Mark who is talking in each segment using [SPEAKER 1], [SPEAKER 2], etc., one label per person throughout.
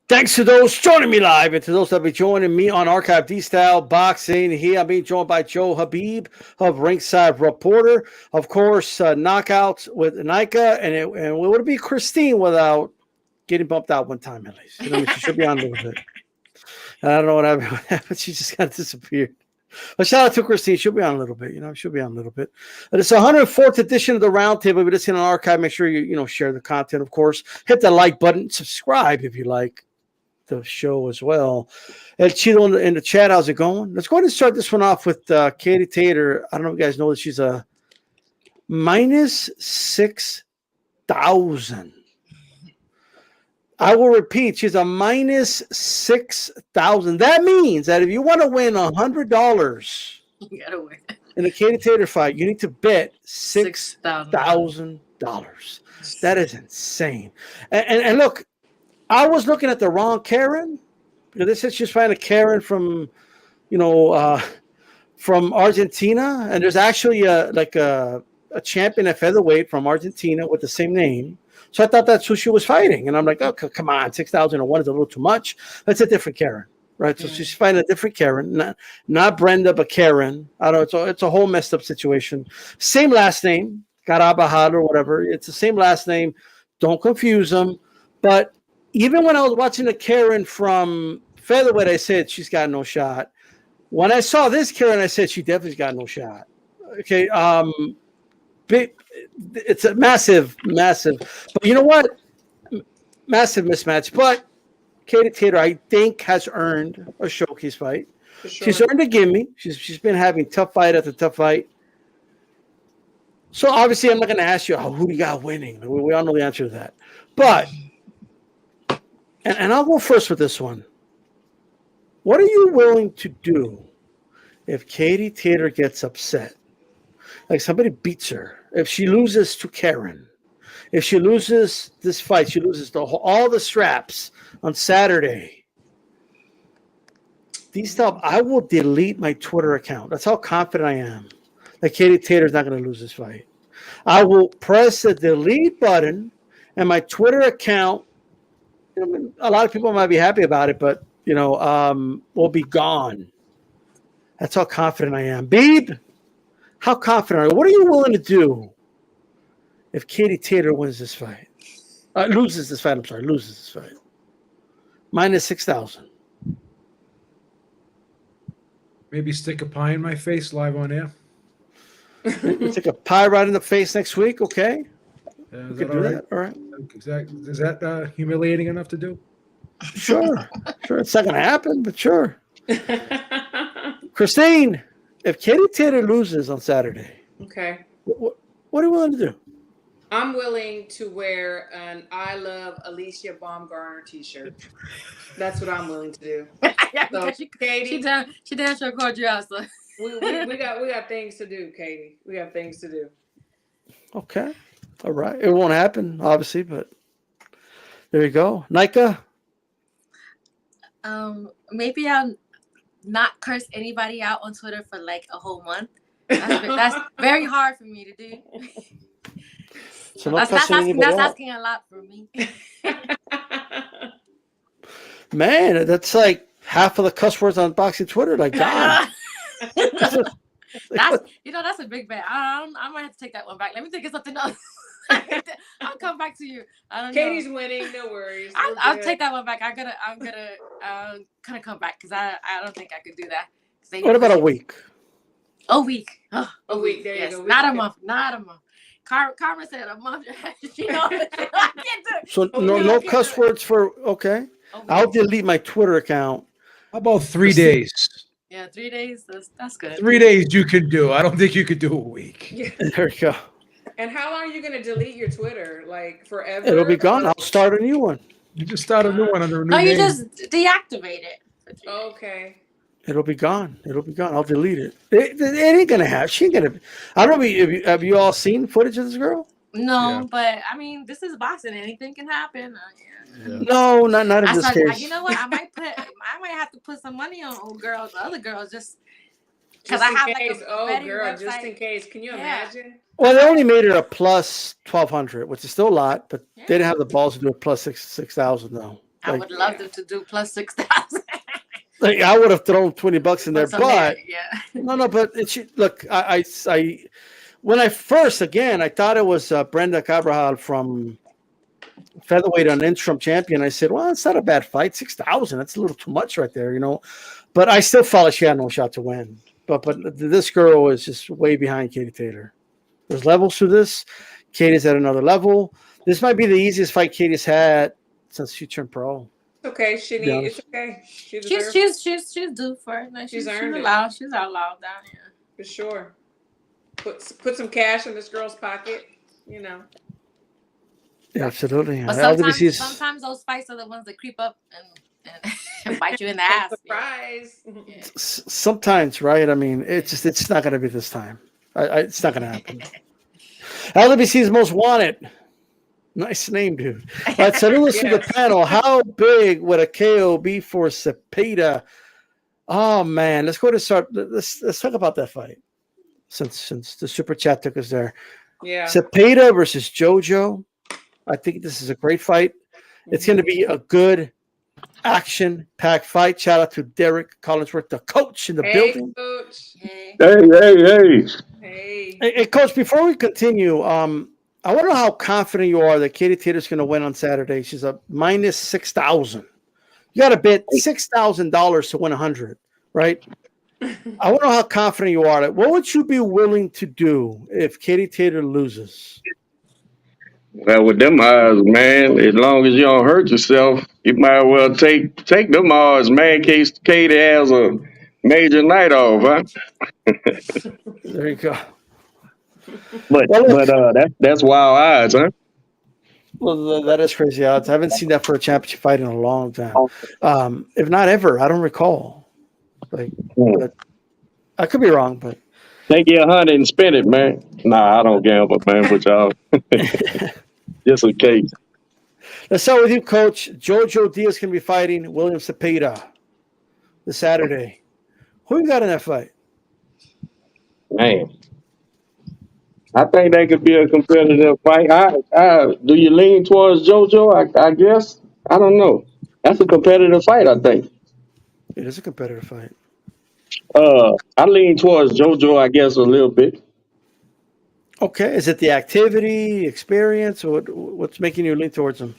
[SPEAKER 1] Thanks to those joining me live and to those that will be joining me on Archive D-Style Boxing. Here I'm being joined by Joe Habib of Ringside Reporter. Of course, Knockouts with Nika, and it would be Christine without getting bumped out one time at least. You know, she should be on a little bit. And I don't know what happened. She just kind of disappeared. But shout out to Christine. She'll be on a little bit. She'll be on a little bit. But it's the 104th edition of the Roundtable. We're listening on Archive. Make sure you share the content, of course. Hit the like button. Subscribe if you like the show as well. And Cheeto in the chat, how's it going? Let's go ahead and start this one off with Katie Taylor. I don't know if you guys know that she's a minus 6,000. I will repeat, she's a minus 6,000. That means that if you want to win $100
[SPEAKER 2] you gotta win
[SPEAKER 1] in a Katie Taylor fight, you need to bet $6,000. That is insane. And look, I was looking at the wrong Karen. They said she's fighting a Karen from, from Argentina, and there's actually a champion at featherweight from Argentina with the same name. So I thought that's who she was fighting, and I'm like, oh, come on, 6,001 is a little too much. That's a different Karen, right? So she's fighting a different Karen, not Brenda, but Karen. I don't know. It's a whole messed up situation. Same last name, Carbajal or whatever. It's the same last name. Don't confuse them. But even when I was watching the Karen from featherweight, I said she's got no shot. When I saw this Karen, I said she definitely's got no shot. Okay, it's a massive. But you know what? Massive mismatch. But Katie Taylor, I think, has earned a showcase fight. Sure. She's earned a gimme. She's been having tough fight after tough fight. So obviously, I'm not going to ask you who you got winning. We all know the answer to that. But and I'll go first with this one. What are you willing to do if Katie Taylor gets upset? Like somebody beats her. If she loses to Karen. If she loses this fight, she loses all the straps on Saturday. I will delete my Twitter account. That's how confident I am that Katie Taylor's not going to lose this fight. I will press the delete button and my Twitter account, a lot of people might be happy about it, but will be gone. That's how confident I am. Beeb, how confident are you? What are you willing to do if Katie Taylor wins this fight? Loses this fight. Minus 6,000.
[SPEAKER 3] Maybe stick a pie in my face live on air.
[SPEAKER 1] Stick a pie right in the face next week, okay?
[SPEAKER 3] Yeah,
[SPEAKER 1] we can do that. All right.
[SPEAKER 3] Exactly. Is that humiliating enough to do?
[SPEAKER 1] Sure. It's not going to happen, but sure. Christine, if Katie Taylor loses on Saturday,
[SPEAKER 2] okay,
[SPEAKER 1] what are you willing to do?
[SPEAKER 2] I'm willing to wear an I Love Alicia Baumgartner t-shirt. That's what I'm willing to do. So, Katie,
[SPEAKER 4] she damn sure called you out. So.
[SPEAKER 2] we got things to do, Katie. We have things to do.
[SPEAKER 1] Okay. All right. It won't happen, obviously, but there you go. Nika?
[SPEAKER 4] Maybe I'll not curse anybody out on Twitter for like a whole month. That's very hard for me to do.
[SPEAKER 1] So
[SPEAKER 4] that's asking a lot from me.
[SPEAKER 1] Man, that's like half of the cuss words on boxing Twitter. Like, God.
[SPEAKER 4] That's a big bet. I might have to take that one back. Let me think of something else. I'll come back to you.
[SPEAKER 2] Katie's winning. No worries.
[SPEAKER 4] I'll take that one back. I'm gonna come back because I don't think I could do that.
[SPEAKER 1] What about a week?
[SPEAKER 4] A week.
[SPEAKER 2] A week. There you go.
[SPEAKER 4] Not a month. Carmen said a month. I can't do it.
[SPEAKER 1] So no cuss words for okay. I'll delete my Twitter account.
[SPEAKER 3] How about 3 days?
[SPEAKER 4] Yeah, 3 days. That's good.
[SPEAKER 3] 3 days you can do. I don't think you could do a week.
[SPEAKER 2] Yeah.
[SPEAKER 1] There you go.
[SPEAKER 2] And how long are you going to delete your Twitter? Like forever?
[SPEAKER 1] It'll be gone. I'll start a new one.
[SPEAKER 3] You just start a new one under a new
[SPEAKER 4] name.
[SPEAKER 3] No,
[SPEAKER 4] you just deactivate it.
[SPEAKER 2] Okay.
[SPEAKER 1] It'll be gone. I'll delete it. It ain't going to happen. She ain't going to. I don't know. Have you all seen footage of this girl?
[SPEAKER 4] No, but I mean, this is boxing. Anything can happen.
[SPEAKER 1] Yeah. No, not in this case.
[SPEAKER 4] You know what? I might have to put some money on old girls, the other girls, just because I have
[SPEAKER 2] case.
[SPEAKER 4] Like a website.
[SPEAKER 2] Just in case. Can you imagine?
[SPEAKER 1] Well, they only made it a plus 1,200, which is still a lot, but they didn't have the balls to do a plus 6,000 though.
[SPEAKER 4] I would love them to do plus 6,000.
[SPEAKER 1] Like, I would have thrown $20 in there, but
[SPEAKER 4] yeah.
[SPEAKER 1] no. But look, I when I first I thought it was Brenda Carbajal from featherweight, an interim champion. I said, well, it's not a bad fight. 6,000. That's a little too much right there, But I still felt like she had no shot to win. But this girl is just way behind Katie Taylor. There's levels to this. Katie's at another level. This might be the easiest fight Katie's had since she turned pro.
[SPEAKER 2] Okay, Shani, it's okay.
[SPEAKER 4] She's due for it. Like, she's
[SPEAKER 2] earned it.
[SPEAKER 4] allowed. She's allowed down here.
[SPEAKER 2] For sure. Put some cash in this girl's pocket,
[SPEAKER 1] Yeah, absolutely.
[SPEAKER 4] But sometimes those fights are the ones that creep up and bite you in the ass.
[SPEAKER 2] Surprise.
[SPEAKER 4] Yeah.
[SPEAKER 1] Sometimes, right? I mean, it's not going to be this time. It's not going to happen. LWC's Most Wanted. Nice name, dude. All right, saludos to the panel. How big would a KO be for Cepeda? Oh man, let's go to start. Let's talk about that fight since the super chat took us there.
[SPEAKER 2] Yeah.
[SPEAKER 1] Cepeda versus JoJo. I think this is a great fight. It's going to be a good action-packed fight. Shout out to Derek Collinsworth, the coach in the building.
[SPEAKER 2] Coach.
[SPEAKER 1] Hey, Coach, before we continue, I want to know how confident you are that Katie Taylor's going to win on Saturday. She's a minus 6,000. You got to bet $6,000 to win 100, right? I want to know how confident you are. What would you be willing to do if Katie Taylor loses?
[SPEAKER 5] Well, with them odds, man, as long as you don't hurt yourself, you might well take them odds, man, in case Katie has a major night off, huh?
[SPEAKER 1] There you go.
[SPEAKER 5] But that's wild odds, huh?
[SPEAKER 1] Well, that is crazy odds. I haven't seen that for a championship fight in a long time. If not ever, I don't recall. But I could be wrong, but
[SPEAKER 5] take your 100 and spend it, man. Nah, I don't gamble, man, with y'all. Just in case.
[SPEAKER 1] Let's start with you, Coach. JoJo Diaz can be fighting William Cepeda this Saturday. Who you got in that fight?
[SPEAKER 5] Man, I think that could be a competitive fight. Do you lean towards JoJo? I guess. I don't know. That's a competitive fight, I think.
[SPEAKER 1] It is a competitive fight.
[SPEAKER 5] I lean towards JoJo, I guess, a little bit.
[SPEAKER 1] Okay. Is it the activity, experience, or what's making you lean towards him?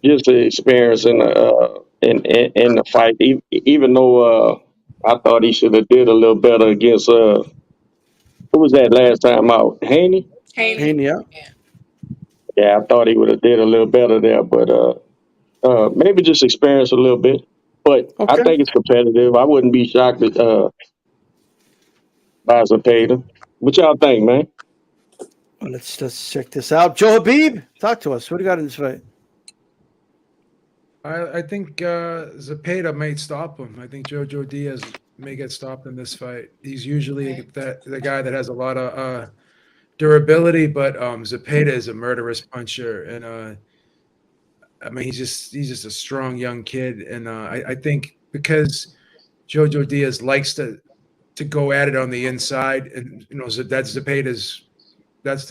[SPEAKER 5] Just the experience in the fight. Even though I thought he should have did a little better against who was that last time out? Haney,
[SPEAKER 1] yeah.
[SPEAKER 5] Yeah, I thought he would have did a little better there, but maybe just experience a little bit. But
[SPEAKER 1] Okay.
[SPEAKER 5] I think it's competitive. I wouldn't be shocked by Zepeda. What y'all think, man?
[SPEAKER 1] Well, let's check this out. Joe Habib, talk to us. What do you got in this fight?
[SPEAKER 3] I think Zepeda might stop him. I think JoJo Diaz may get stopped in this fight. He's usually the guy that has a lot of durability, but Zepeda is a murderous puncher, and I mean he's just a strong young kid, and I think because JoJo Diaz likes to go at it on the inside, and that's Zepeda's that's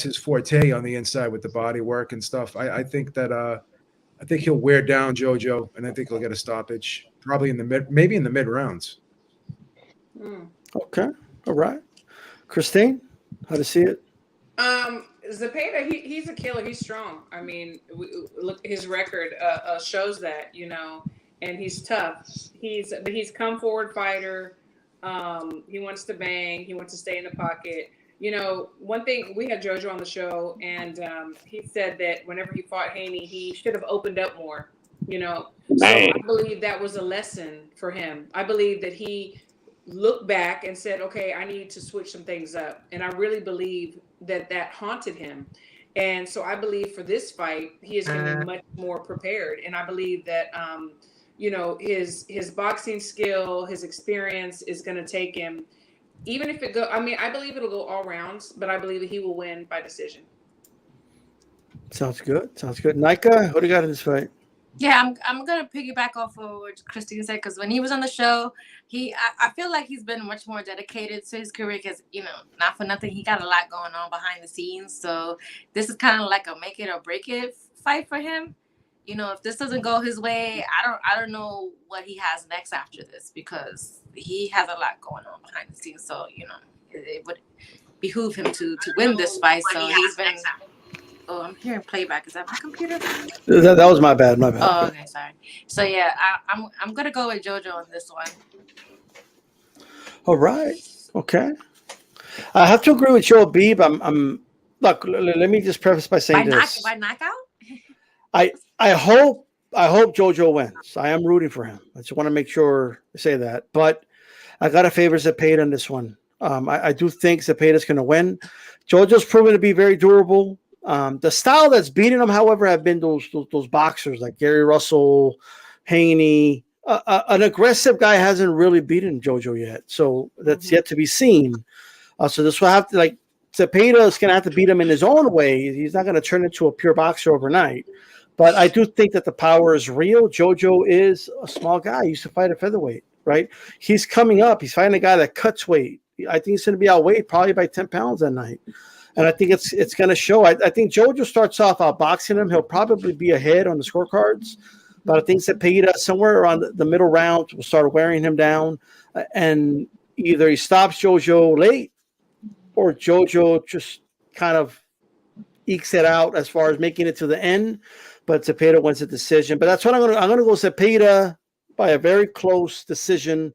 [SPEAKER 3] his forte on the inside with the body work and stuff. I think that I think he'll wear down JoJo, and I think he'll get a stoppage, probably maybe in the mid rounds.
[SPEAKER 1] Okay, all right. Christine, how to see it?
[SPEAKER 2] Zepeda, he's a killer. He's strong. I mean, look, his record shows that, and he's tough. He's come forward fighter. He wants to bang. He wants to stay in the pocket. One thing, we had JoJo on the show, and he said that whenever he fought Haney, he should have opened up more. So I believe that was a lesson for him. I believe that he looked back and said, okay, I need to switch some things up. And I really believe that haunted him. And so I believe for this fight, he is going to be much more prepared. And I believe that, his boxing skill, his experience is going to take him, even if I believe it'll go all rounds, but I believe that he will win by decision.
[SPEAKER 1] Sounds good. Nika, what do you got in this fight?
[SPEAKER 4] Yeah, I'm gonna piggyback off of what Christine said, because when he was on the show, I feel like he's been much more dedicated to his career, because not for nothing, he got a lot going on behind the scenes. So this is kind of like a make it or break it fight for him. You know, if this doesn't go his way, I don't know what he has next after this, because he has a lot going on behind the scenes. So, you know, it would behoove him to win this fight. So he's been. Oh, I'm hearing playback. Is that my computer?
[SPEAKER 1] That was my bad. My bad.
[SPEAKER 4] Oh, okay, sorry. So yeah, I'm gonna go with JoJo on this one.
[SPEAKER 1] All right. Okay. I have to agree with Joe Beeb. I'm look. Let me just preface by saying this.
[SPEAKER 4] By knockout.
[SPEAKER 1] I hope JoJo wins. I am rooting for him. I just want to make sure I say that. But I got to favor Zepeda in this one. I do think Zepeda's going to win. JoJo's proven to be very durable. The style that's beating him, however, have been those boxers like Gary Russell, Haney. An aggressive guy hasn't really beaten JoJo yet, so that's yet to be seen. So this will have to, like, Cepeda is going to have to beat him in his own way. He's not going to turn into a pure boxer overnight. But I do think that the power is real. JoJo is a small guy. He used to fight at featherweight, right? He's coming up. He's fighting a guy that cuts weight. I think he's going to be outweighed probably by 10 pounds that night. And I think it's going to show. I think JoJo starts off outboxing him. He'll probably be ahead on the scorecards. But I think Cepeda, somewhere around the middle round, will start wearing him down. And either he stops JoJo late, or JoJo just kind of ekes it out as far as making it to the end. But Cepeda wins the decision. But that's what I'm gonna go Cepeda by a very close decision,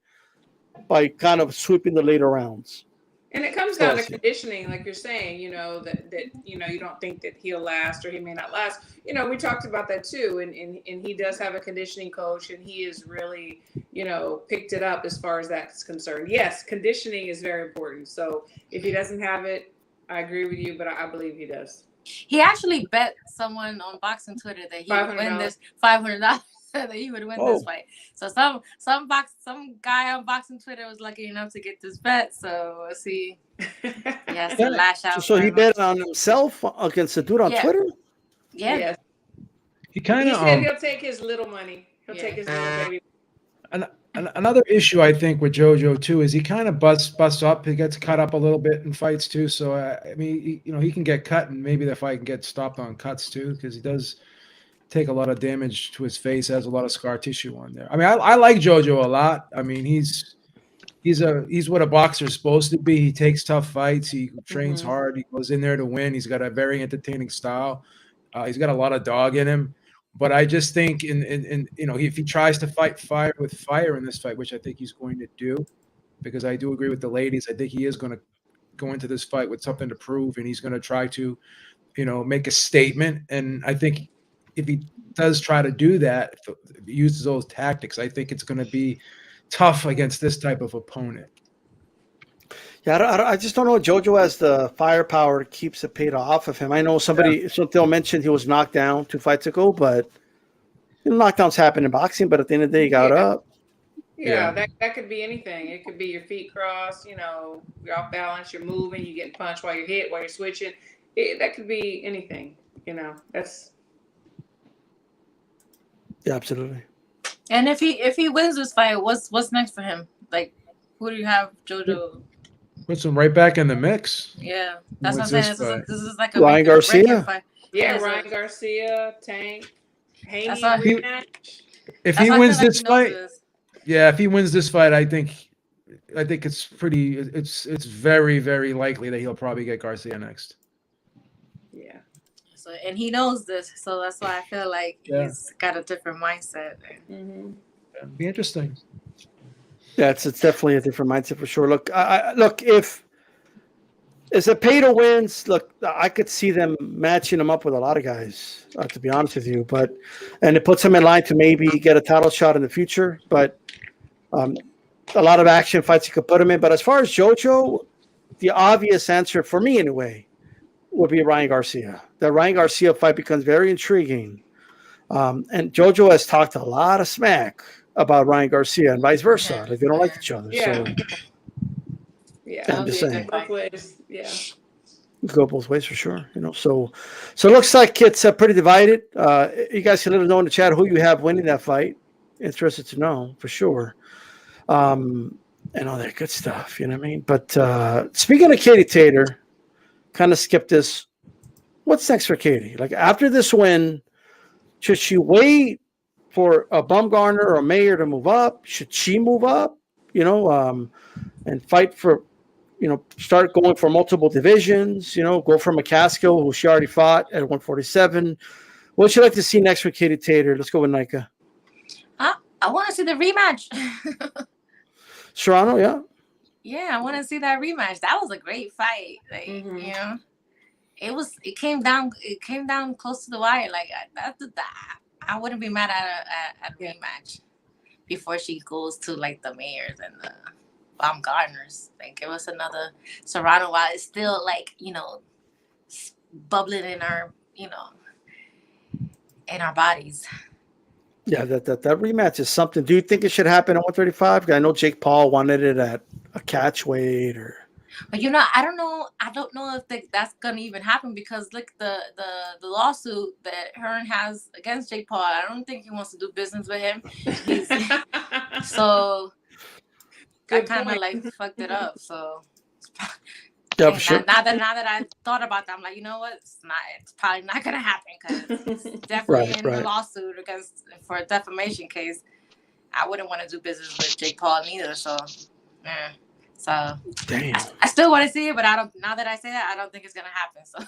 [SPEAKER 1] by kind of sweeping the later rounds.
[SPEAKER 2] And it comes down to conditioning, like you're saying, you know, that you know, you don't think that he'll last or he may not last. You know, we talked about that too, and he does have a conditioning coach, and he has really, you know, picked it up as far as that's concerned. Yes, conditioning is very important. So if he doesn't have it, I agree with you, but I believe he does.
[SPEAKER 4] He actually bet someone on boxing Twitter that he would win this $500. That he would win this fight. So some guy on boxing Twitter was lucky enough to get this bet. So we'll see. He has to lash out.
[SPEAKER 1] So he bet on himself against the dude on Twitter?
[SPEAKER 4] Yeah.
[SPEAKER 2] Yes.
[SPEAKER 3] He kind
[SPEAKER 2] He
[SPEAKER 3] of
[SPEAKER 2] said he'll take his little money. He'll take his little baby.
[SPEAKER 3] Another issue I think with JoJo too is he kind of busts up. He gets cut up a little bit in fights too. So I mean, he can get cut, and maybe the fight can get stopped on cuts too, because he does take a lot of damage to his face. Has a lot of scar tissue on there. I mean, I like JoJo a lot. I mean, he's what a boxer's supposed to be. He takes tough fights. He trains hard. He goes in there to win. He's got a very entertaining style. He's got a lot of dog in him. But I just think in you know, if he tries to fight fire with fire in this fight, which I think he's going to do, because I do agree with the ladies, I think he is going to go into this fight with something to prove, and he's going to try to, you know, make a statement. And I think if he does try to do that, if he uses those tactics, I think it's going to be tough against this type of opponent.
[SPEAKER 1] Yeah, I just don't know. JoJo has the firepower to keep Cepeda off of him. I know somebody mentioned he was knocked down 2 fights ago, but you know, knockdowns happen in boxing. But at the end of the day, he got up.
[SPEAKER 2] Yeah, that could be anything. It could be your feet crossed, you know, you're off balance, you're moving, you're getting punched while you're hit, while you're switching. That could be anything, you know. That's
[SPEAKER 1] absolutely.
[SPEAKER 4] And if he wins this fight, what's next for him? Like, who do you have JoJo?
[SPEAKER 3] Puts him right back in the mix.
[SPEAKER 4] Yeah, that's what I'm saying. This is like a
[SPEAKER 1] Ryan Garcia.
[SPEAKER 4] Fight.
[SPEAKER 2] Yeah, Ryan Garcia, Tank, Haney.
[SPEAKER 3] If he wins this fight, if he wins this fight, I think it's pretty. It's very, very likely that he'll probably get Garcia next.
[SPEAKER 2] Yeah.
[SPEAKER 4] So, and he knows this, so that's why I feel like he's got a different mindset.
[SPEAKER 3] It'd be interesting.
[SPEAKER 1] Yeah, it's definitely a different mindset for sure. Look, look, if Cepeda wins, look, I could see them matching him up with a lot of guys, to be honest with you. And it puts him in line to maybe get a title shot in the future. But a lot of action fights you could put him in. But as far as JoJo, the obvious answer for me anyway would be Ryan Garcia. The Ryan Garcia fight becomes very intriguing. And JoJo has talked a lot of smack about Ryan Garcia and vice versa. Like, they don't like each other.
[SPEAKER 2] Yeah.
[SPEAKER 1] So
[SPEAKER 2] I'm
[SPEAKER 1] just saying.
[SPEAKER 2] both ways. Yeah.
[SPEAKER 1] Go both ways for sure. You know, so it looks like it's pretty divided. You guys can let us know in the chat who you have winning that fight. Interested to know for sure. And all that good stuff. You know what I mean? But speaking of Katie Taylor, kind of skip this. What's next for Katie? Like, after this win, Should she wait for a Bumgarner or a Mayer to move up? Should she move up? And fight for, start going for multiple divisions. Go for McCaskill, who she already fought at 147. What would you like to see next for Katie Taylor? Let's go with Nika.
[SPEAKER 4] I want to see the rematch.
[SPEAKER 1] Serrano, yeah.
[SPEAKER 4] Yeah, I want to see that rematch. That was a great fight. Like, it came down close to the wire. Like I wouldn't be mad at a rematch before she goes to like the Mayers and the Baumgartners. Like, it was another Serrano, while it's still like, bubbling in our, in our bodies.
[SPEAKER 1] Yeah, that rematch is something. Do you think it should happen at 135? I know Jake Paul wanted it at a catch weight, or.
[SPEAKER 4] But I don't know. I don't know if that's gonna even happen, because look, the lawsuit that Hearn has against Jake Paul. I don't think he wants to do business with him. So I kind of like fucked it up. So
[SPEAKER 1] yeah, for sure.
[SPEAKER 4] Now that I thought about that, I'm like, you know what? It's probably not gonna happen, because it's definitely in the lawsuit for a defamation case. I wouldn't want to do business with Jake Paul neither. So, yeah. So
[SPEAKER 1] damn.
[SPEAKER 4] I still want to see it, but I don't. Now that I say that, I don't think it's gonna happen. So,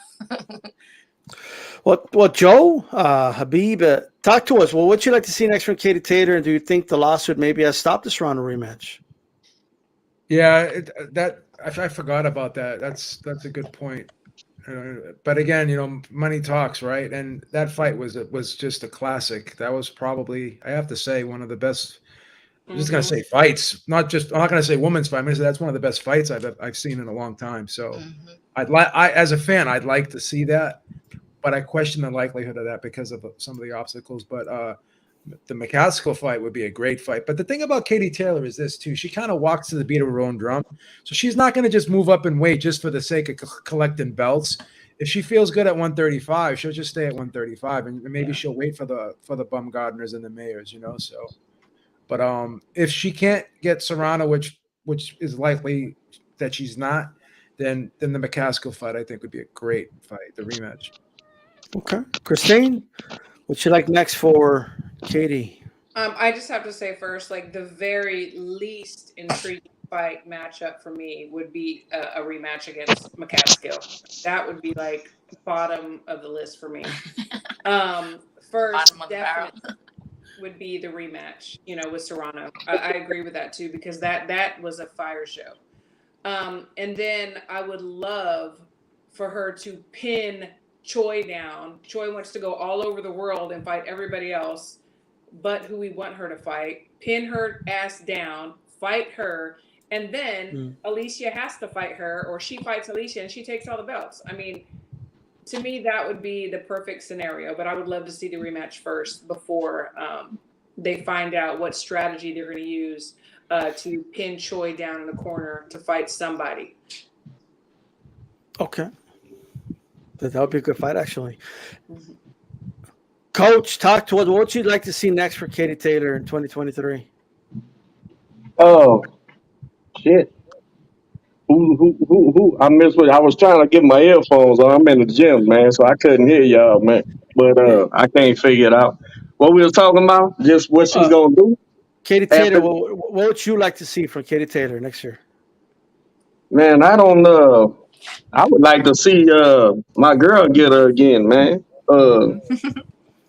[SPEAKER 1] well, Joe, Habib, talk to us. Well, what'd you like to see next from Katie Taylor, and do you think the lawsuit maybe has stopped this round of rematch?
[SPEAKER 3] Yeah, I forgot about that. That's a good point. But again, money talks, right? And that fight was just a classic. That was probably, I have to say, one of the best. I'm just gonna say fights, I'm not gonna say women's fight. I'm gonna say that's one of the best fights I've seen in a long time. So, as a fan, I'd like to see that, but I question the likelihood of that because of some of the obstacles. But the McCaskill fight would be a great fight. But the thing about Katie Taylor is this too: she kind of walks to the beat of her own drum. So she's not gonna just move up in weight just for the sake of collecting belts. If she feels good at 135, she'll just stay at 135, and maybe she'll wait for the Bumgarners and the Mayers. So. But if she can't get Serrano, which is likely that she's not, then the McCaskill fight, I think, would be a great fight, the rematch.
[SPEAKER 1] Okay. Christine, what'd you like next for Katie?
[SPEAKER 2] I just have to say first, like, the very least intriguing fight matchup for me would be a rematch against McCaskill. That would be like bottom of the list for me. First, definitely would be the rematch, with Serrano. I agree with that too, because that was a fire show. And then I would love for her to pin Choi down. Choi wants to go all over the world and fight everybody else but who we want her to fight. Pin her ass down, fight her, and then Alicia has to fight her, or she fights Alicia and she takes all the belts. I mean, to me, that would be the perfect scenario, but I would love to see the rematch first before they find out what strategy they're going to use to pin Choi down in the corner to fight somebody.
[SPEAKER 1] Okay. That would be a good fight, actually. Coach, talk to us. What would you like to see next for Katie Taylor in 2023?
[SPEAKER 5] Oh, shit. Who? I missed what I was trying to get my earphones on. I'm in the gym, man, so I couldn't hear y'all, man. But I can't figure it out. What we was talking about? Just what she's gonna do?
[SPEAKER 1] Katie Taylor, what would you like to see from Katie Taylor next year?
[SPEAKER 5] Man, I don't I would like to see my girl get her again, man.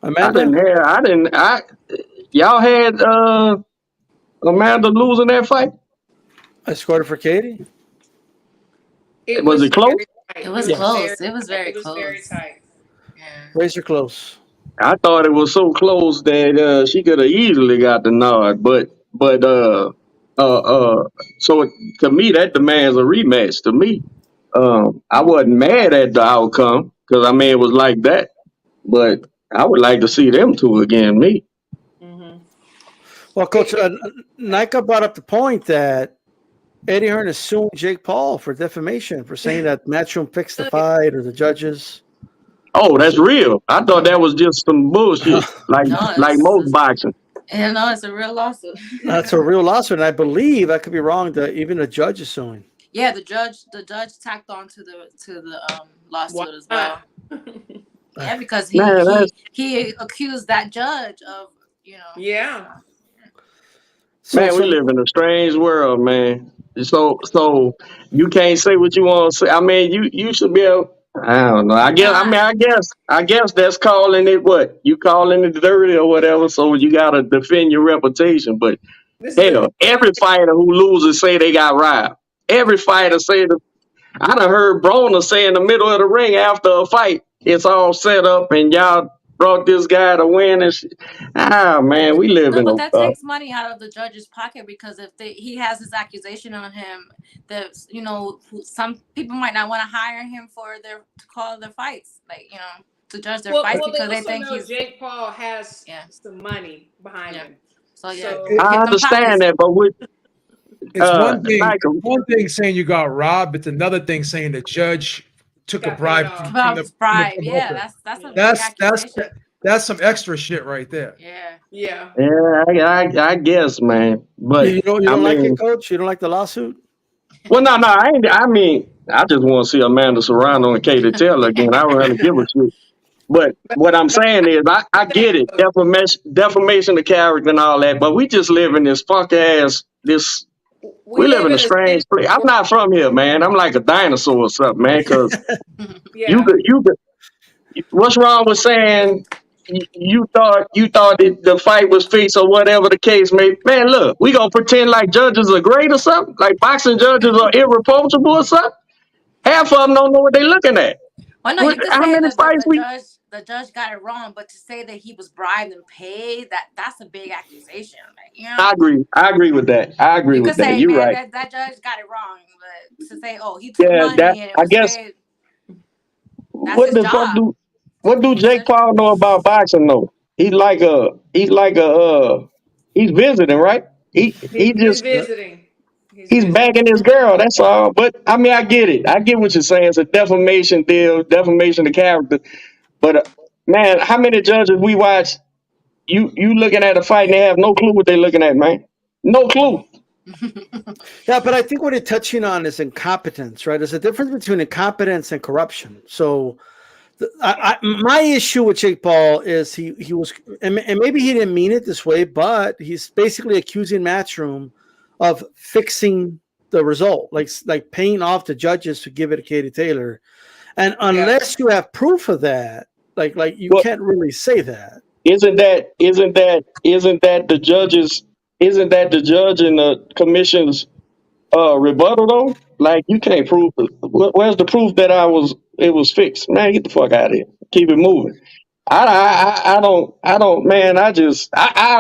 [SPEAKER 1] Amanda?
[SPEAKER 5] Y'all had Amanda losing that fight?
[SPEAKER 1] I scored it for Katie.
[SPEAKER 5] Was it close?
[SPEAKER 4] It was close. It was very close.
[SPEAKER 2] Very tight.
[SPEAKER 4] Yeah.
[SPEAKER 1] Razor close.
[SPEAKER 5] I thought it was so close that she could have easily got the nod, but so to me that demands a rematch. To me, I wasn't mad at the outcome because it was like that, but I would like to see them two again. Me.
[SPEAKER 2] Mm-hmm.
[SPEAKER 1] Well, Coach, Nika brought up the point that Eddie Hearn is suing Jake Paul for defamation for saying that Matchroom fixed the fight or the judges.
[SPEAKER 5] Oh, that's real. I thought that was just some bullshit, like most boxing.
[SPEAKER 4] And no, it's a real lawsuit.
[SPEAKER 1] That's a real lawsuit, and I believe, I could be wrong, that even the judge is suing.
[SPEAKER 4] Yeah, the judge tacked on to the lawsuit as well. Yeah, because
[SPEAKER 5] Man,
[SPEAKER 4] he accused that judge of,
[SPEAKER 2] Yeah.
[SPEAKER 5] we live in a strange world, man. So you can't say what you want to say. I mean, you should be able. I don't know. I guess that's calling it what you calling it dirty or whatever. So you gotta defend your reputation. But
[SPEAKER 2] This is
[SPEAKER 5] hell, every fighter who loses say they got robbed. Every fighter say the. I done heard Broner say in the middle of the ring after a fight, it's all set up and y'all brought this guy to win and shit. Man, we live
[SPEAKER 4] No,
[SPEAKER 5] in
[SPEAKER 4] but
[SPEAKER 5] a.
[SPEAKER 4] that takes money out of the judge's pocket, because if he has this accusation on him, that some people might not want to hire him to call their fights, like to judge their fights, because they think
[SPEAKER 2] Jake Paul has some money behind him.
[SPEAKER 4] So yeah,
[SPEAKER 5] I understand that, but
[SPEAKER 3] it's one thing.
[SPEAKER 5] Michael,
[SPEAKER 3] One thing saying you got robbed. It's another thing saying the judge took a bribe.
[SPEAKER 4] From the bribe. Yeah, that's a big accusation.
[SPEAKER 3] That's some extra shit right there.
[SPEAKER 2] Yeah.
[SPEAKER 5] I guess, man. But
[SPEAKER 1] you don't like it, Coach? You don't like the lawsuit?
[SPEAKER 5] Well, no, I ain't. I mean, I just want to see Amanda Serrano and Katie Taylor again. I don't really give a shit. But what I'm saying is, I get it, defamation of character and all that. But we just live in this funk ass this. We live in a strange place. I'm not from here, man. I'm like a dinosaur or something, man. Because you could. What's wrong with saying you thought the fight was fixed or whatever the case may be? Man, look, we gonna pretend like judges are great or something, like boxing judges are irreproachable or something. Half of them don't know what they're looking at.
[SPEAKER 4] Well, no, you could say the judge got it wrong, but to say that he was bribed and paid, that's a big accusation. Like,
[SPEAKER 5] I agree with that. I agree with that. You're right.
[SPEAKER 4] That judge got it wrong, but to say, he took money and it was paid,
[SPEAKER 5] what the fuck what do Jake Paul know about boxing though? He's visiting, right? He's
[SPEAKER 2] visiting.
[SPEAKER 5] He's bagging his girl, that's all. But I mean, I get it. I get what you're saying. It's a defamation deal, defamation of character. But man, how many judges we watch? You looking at a fight and they have no clue what they're looking at, man. No clue.
[SPEAKER 1] Yeah, but I think what you're touching on is incompetence, right? There's a difference between incompetence and corruption. So my issue with Jake Paul is he was, and maybe he didn't mean it this way, but he's basically accusing Matchroom of fixing the result, like paying off the judges to give it to Katie Taylor. And unless you have proof of that, like you can't really say that.
[SPEAKER 5] Isn't that the judges? Isn't that the judge and the commission's rebuttal though? Like you can't prove it. Where's the proof that it was fixed? Man, get the fuck out of here. Keep it moving. I don't, man. I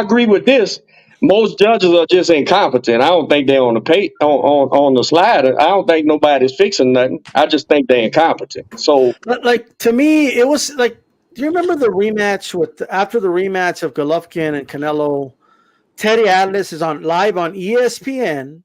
[SPEAKER 5] agree with this. Most judges are just incompetent. I don't think they're on the slider. I don't think nobody's fixing nothing. I just think they're incompetent. So,
[SPEAKER 1] like to me, it was like, do you remember the rematch after the rematch of Golovkin and Canelo? Teddy Atlas is live on ESPN.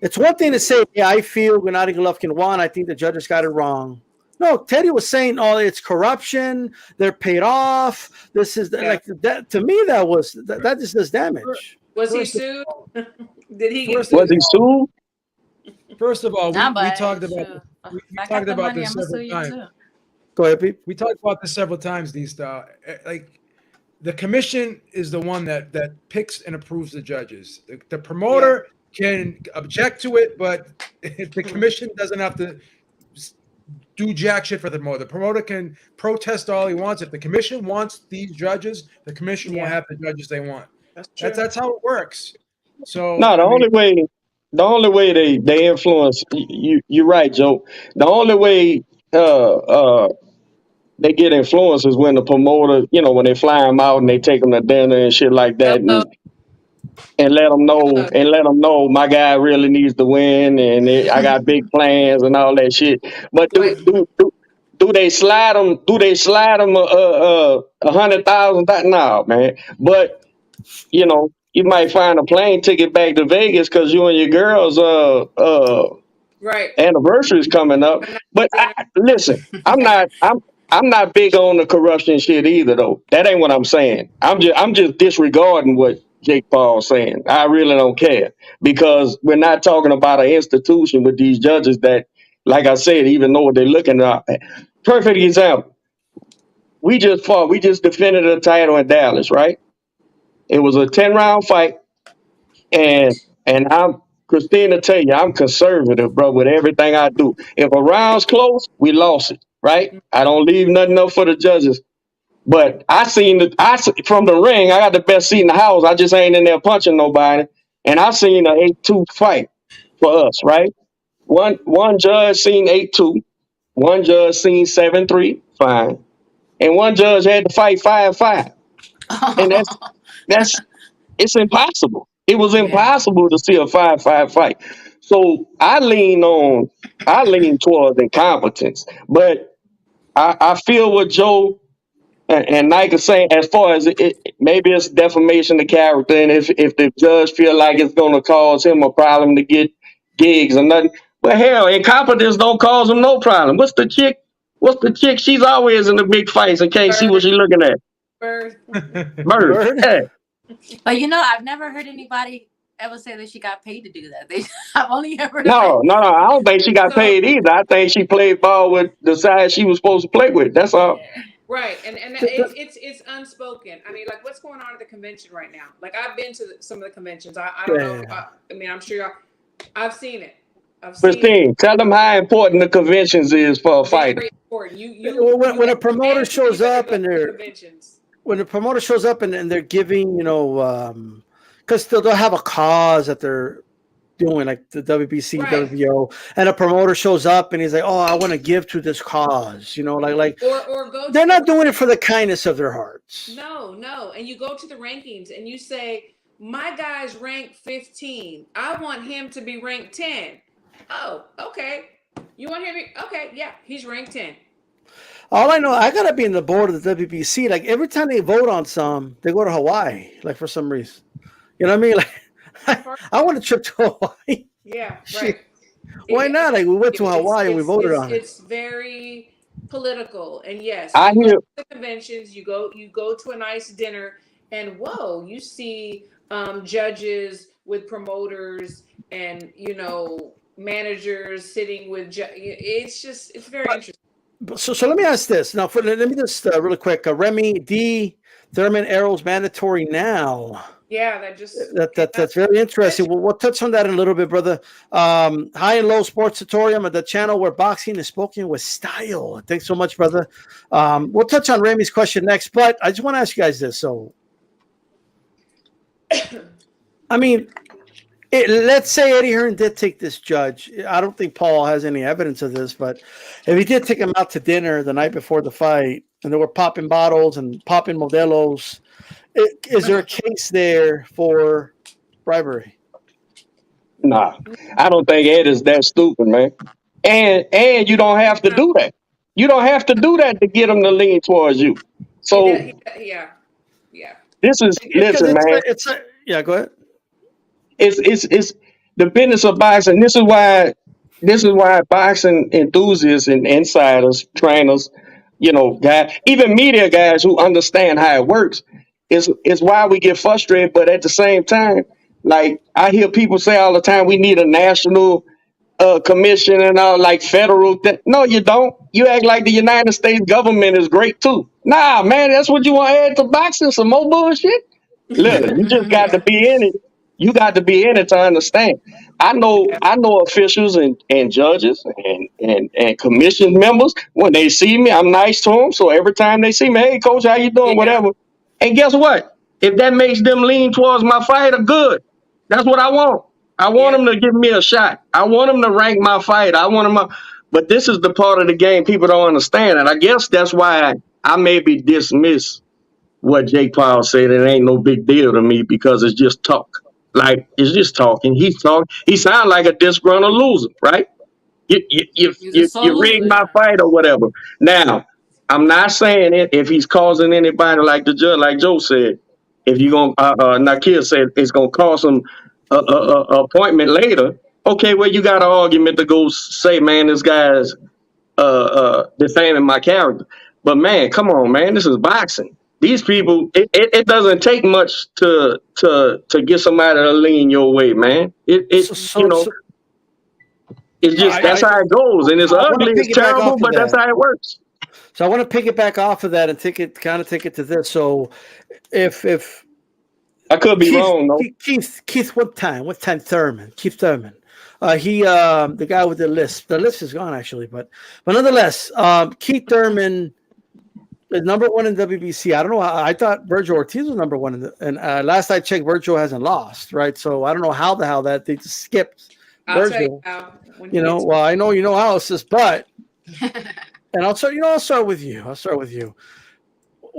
[SPEAKER 1] It's one thing to say, I feel Gennady Golovkin won. I think the judges got it wrong. No, Teddy was saying, it's corruption. They're paid off. This is like that. To me, that just does damage.
[SPEAKER 2] Was he sued? Did he get
[SPEAKER 5] sued? Was he sued?
[SPEAKER 3] First of all, we talked about this several times.
[SPEAKER 1] Go ahead, Pete.
[SPEAKER 3] We talked about this several times. Like the commission is the one that picks and approves the judges. The promoter can object to it, but the commission doesn't have to do jack shit for the promoter. The promoter can protest all he wants. If the commission wants these judges, the commission will have the judges they want. That's how it works. So
[SPEAKER 5] no, the only way they influence you're right, Joe. The only way they get influence is when the promoter, when they fly them out and they take them to dinner and shit like that, and let them know my guy really needs to win and I got big plans and all that shit. But do they slide them? Do they slide them $100,000? No, man. But you might find a plane ticket back to Vegas because you and your girls anniversary is coming up. But listen, I'm not big on the corruption shit either, though. That ain't what I'm saying. I'm just disregarding what Jake Paul's saying. I really don't care because we're not talking about an institution with these judges that, like I said, even know what they're looking at. Perfect example. we just fought. We just defended the title in Dallas, right? It was a 10-round fight, and I'm Christina tell you, I'm conservative, bro, with everything I do. If a round's close, we lost it, right? I don't leave nothing up for the judges. But from the ring, I got the best seat in the house. I just ain't in there punching nobody. And I seen an 8-2 fight for us, right? One judge seen 8-2, one judge seen 7-3, fine. And one judge had to fight 5-5. And that's it's impossible. It was
[SPEAKER 4] Yeah.
[SPEAKER 5] impossible to see a 5-5 fight. So I lean towards incompetence. But I feel what Joe and Nike is saying as far as maybe it's defamation of character, and if the judge feel like it's gonna cause him a problem to get gigs or nothing. But hell, incompetence don't cause him no problem. What's the chick? She's always in the big fights and can't see what she's looking at.
[SPEAKER 2] Bird.
[SPEAKER 5] Bird. Yeah.
[SPEAKER 4] But I've never heard anybody ever say that she got paid to do that. I've only ever heard
[SPEAKER 5] No. I don't think she got paid either. I think she played ball with the side she was supposed to play with. That's all.
[SPEAKER 2] Right, and it's unspoken. I mean, like, what's going on at the convention right now? Like, I've been to some of the conventions. I don't know. I mean, I'm sure I've seen it.
[SPEAKER 5] Christine, tell them how important the conventions is for a fighter.
[SPEAKER 2] Very important.
[SPEAKER 1] When a promoter shows up and they're
[SPEAKER 2] conventions.
[SPEAKER 1] When a promoter shows up and they're giving, because they'll have a cause that they're doing, like the WBC,
[SPEAKER 2] Right.
[SPEAKER 1] WBO, and a promoter shows up and he's like, "Oh, I want to give to this cause," like
[SPEAKER 2] or go.
[SPEAKER 1] They're not doing it for the kindness of their hearts.
[SPEAKER 2] No, and you go to the rankings and you say, "My guy's ranked 15. I want him to be ranked 10." Oh, okay. You want him? Okay, yeah, he's ranked 10.
[SPEAKER 1] All I know, I gotta be in the board of the WBC. Like every time they vote on some, they go to Hawaii, like for some reason. You know what I mean? Like I want a trip to Hawaii.
[SPEAKER 2] Yeah,
[SPEAKER 1] Shit.
[SPEAKER 2] right.
[SPEAKER 1] Why not? Like we went to Hawaii and we voted on it.
[SPEAKER 2] It's very political, and yes,
[SPEAKER 5] I
[SPEAKER 2] you
[SPEAKER 5] hear-
[SPEAKER 2] go to the conventions. You go to a nice dinner, and whoa, you see judges with promoters and managers sitting with. It's very interesting.
[SPEAKER 1] So let me ask this now. Let me just really quick. Remy D. Thurman Arrows mandatory now.
[SPEAKER 2] Yeah,
[SPEAKER 1] That's very interesting. We'll touch on that in a little bit, brother. High and Low Sportsatorium, the channel where boxing is spoken with style. Thanks so much, brother. We'll touch on Remy's question next, but I just want to ask you guys this. So, I mean, let's say Eddie Hearn did take this judge. I don't think Paul has any evidence of this, but if he did take him out to dinner the night before the fight and they were popping bottles and popping Modelos, is there a case there for bribery?
[SPEAKER 5] Nah, I don't think Ed is that stupid, man. And you don't have to do that. You don't have to do that to get him to lean towards you. So
[SPEAKER 2] yeah.
[SPEAKER 5] this is listen, man.
[SPEAKER 1] Yeah, go ahead.
[SPEAKER 5] It's the business of boxing. This is why boxing enthusiasts and insiders, trainers, guys, even media guys who understand how it works, is why we get frustrated. But at the same time, like I hear people say all the time, we need a national commission and all, like federal. No, you don't. You act like the United States government is great too. Nah, man, that's what you want to add to boxing? Some more bullshit? Listen, you just got to be in it. You got to be in it to understand. I know officials and judges and commission members. When they see me, I'm nice to them. So every time they see me, hey, coach, how you doing? Whatever. And guess what? If that makes them lean towards my fighter, good. That's what I want. I want them to give me a shot. I want them to rank my fight. I want them to, but this is the part of the game people don't understand. And I guess that's why I maybe dismiss what Jake Paul said. It ain't no big deal to me because it's just talk. Like, it's just talking. He's talking. He sounds like a disgruntled loser, right? You rigged my fight or whatever. Now, I'm not saying it if he's causing anybody like the judge, like Joe said. If you're going Nakir said it's going to cost him a appointment later. Okay, well, you got an argument to go say, man, this guy's defaming my character. But, man, come on, man. This is boxing. These people, it doesn't take much to get somebody to lean your way, man. It's just that's how it goes, and it's ugly, it's terrible, but that's how it works.
[SPEAKER 1] So I want to pick it back off of that and take it to this. So if
[SPEAKER 5] I could be wrong though.
[SPEAKER 1] Keith, what time Thurman? Keith Thurman. He the guy with the list. The list is gone actually, but nonetheless, Keith Thurman is number one in WBC. I don't know. I thought Virgil Ortiz was number one and last I checked, Virgil hasn't lost, right? So I don't know how the hell that they just skipped Virgil. Well, I know you know how it's just, but and I'll start with you.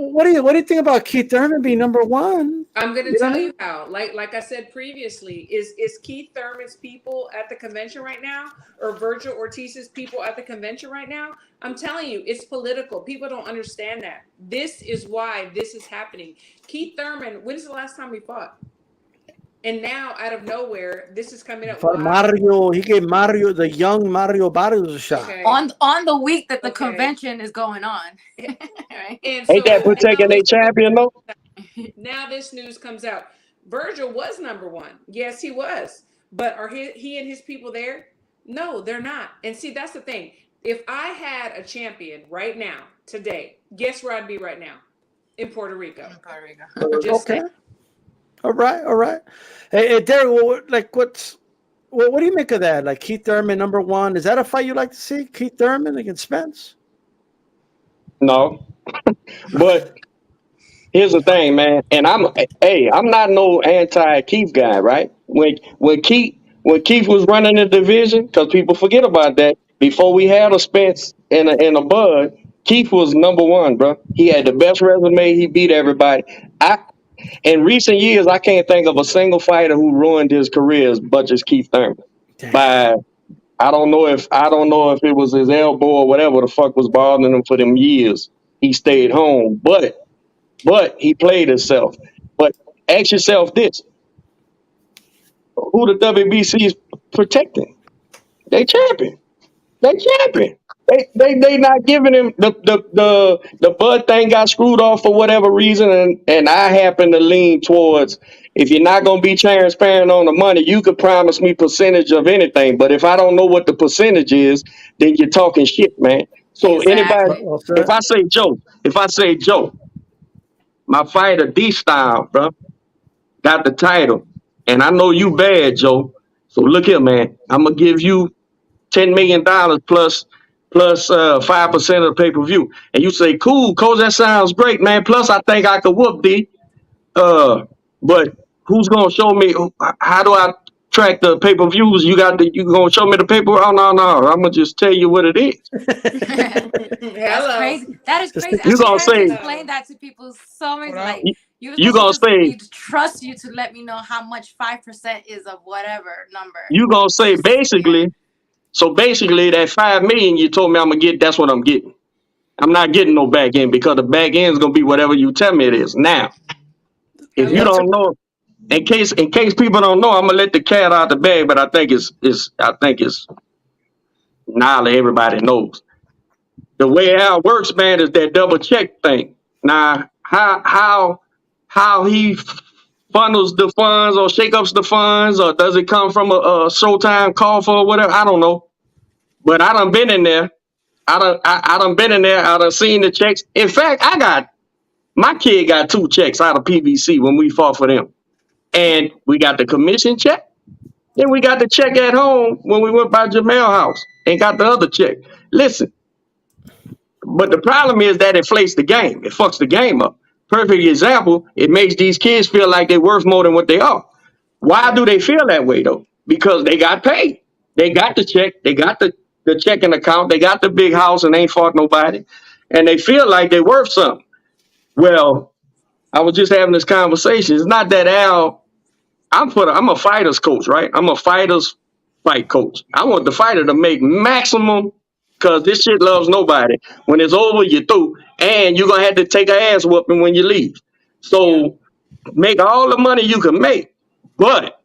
[SPEAKER 1] What do you think about Keith Thurman being number one?
[SPEAKER 2] I'm going to tell you how. Like I said previously, is Keith Thurman's people at the convention right now, or Virgil Ortiz's people at the convention right now? I'm telling you, it's political. People don't understand that. This is why this is happening. Keith Thurman, when's the last time we fought? And now, out of nowhere, this is coming up.
[SPEAKER 1] Mario, he gave the young Mario Barrios a shot.
[SPEAKER 4] Okay. On the week that the convention is going on. Right?
[SPEAKER 2] And
[SPEAKER 5] Ain't that protecting their champion though?
[SPEAKER 2] Now this news comes out. Virgil was number one. Yes, he was. But are he and his people there? No, they're not. And see, that's the thing. If I had a champion right now, today, guess where I'd be right now? In Puerto Rico.
[SPEAKER 1] Okay. All right. Hey, Derek, what do you make of that? Like Keith Thurman, number one. Is that a fight you like to see? Keith Thurman against Spence?
[SPEAKER 5] No. But here's the thing, man. And I'm not no anti-Keith guy, right? When Keith was running the division, because people forget about that, before we had a Spence and a Bud, Keith was number one, bro. He had the best resume. He beat everybody. In recent years, I can't think of a single fighter who ruined his career as much as Keith Thurman. I don't know if it was his elbow or whatever the fuck was bothering him for them years. He stayed home, but he played himself. But ask yourself this: who the WBC is protecting? They champion. They not giving him the Bud thing got screwed off for whatever reason, and I happen to lean towards, if you're not gonna be transparent on the money, you could promise me percentage of anything, but if I don't know what the percentage is, then you're talking shit, man. So anybody, if I say Joe, my fighter D Style, bro, got the title, and I know you bad, Joe. So look here, man, I'm gonna give you $10 million plus 5% of the pay-per-view. And you say, cool, coach, that sounds great, man. Plus, I think I could whoop D. But who's going to show me? How do I track the pay-per-views? You going to show me the paper? Oh, no. I'm going to just tell you what it is.
[SPEAKER 2] Hello.
[SPEAKER 4] Crazy. That is crazy.
[SPEAKER 5] You going to say,
[SPEAKER 4] explain that to people so many like
[SPEAKER 5] you going to say,
[SPEAKER 4] trust you to let me know how much 5% is of whatever number.
[SPEAKER 5] You going to say basically, so basically that $5 million you told me I'm going to get, that's what I'm getting. I'm not getting no back end, because the back end is going to be whatever you tell me it is. Now, if you don't know, in case people don't know, I'm going to let the cat out the bag, but I think it's now that everybody knows. The way how it works, man, is that double check thing. Now, how he funnels the funds or shake ups the funds, or does it come from a Showtime call for or whatever? I don't know. But I done been in there. I done seen the checks. In fact, my kid got 2 checks out of PBC when we fought for them. And we got the commission check. Then we got the check at home when we went by Jamel house and got the other check. Listen, but the problem is that it inflates the game. It fucks the game up. Perfect example, it makes these kids feel like they're worth more than what they are. Why do they feel that way, though? Because they got paid. They got the check. They got the checking account. They got the big house and ain't fought nobody. And they feel like they're worth something. Well, I was just having this conversation. It's not that Al, I'm a fighter's coach, right? I'm a fighter's fight coach. I want the fighter to make maximum, because this shit loves nobody. When it's over, you're through. And you're going to have to take an ass whooping when you leave. So make all the money you can make. But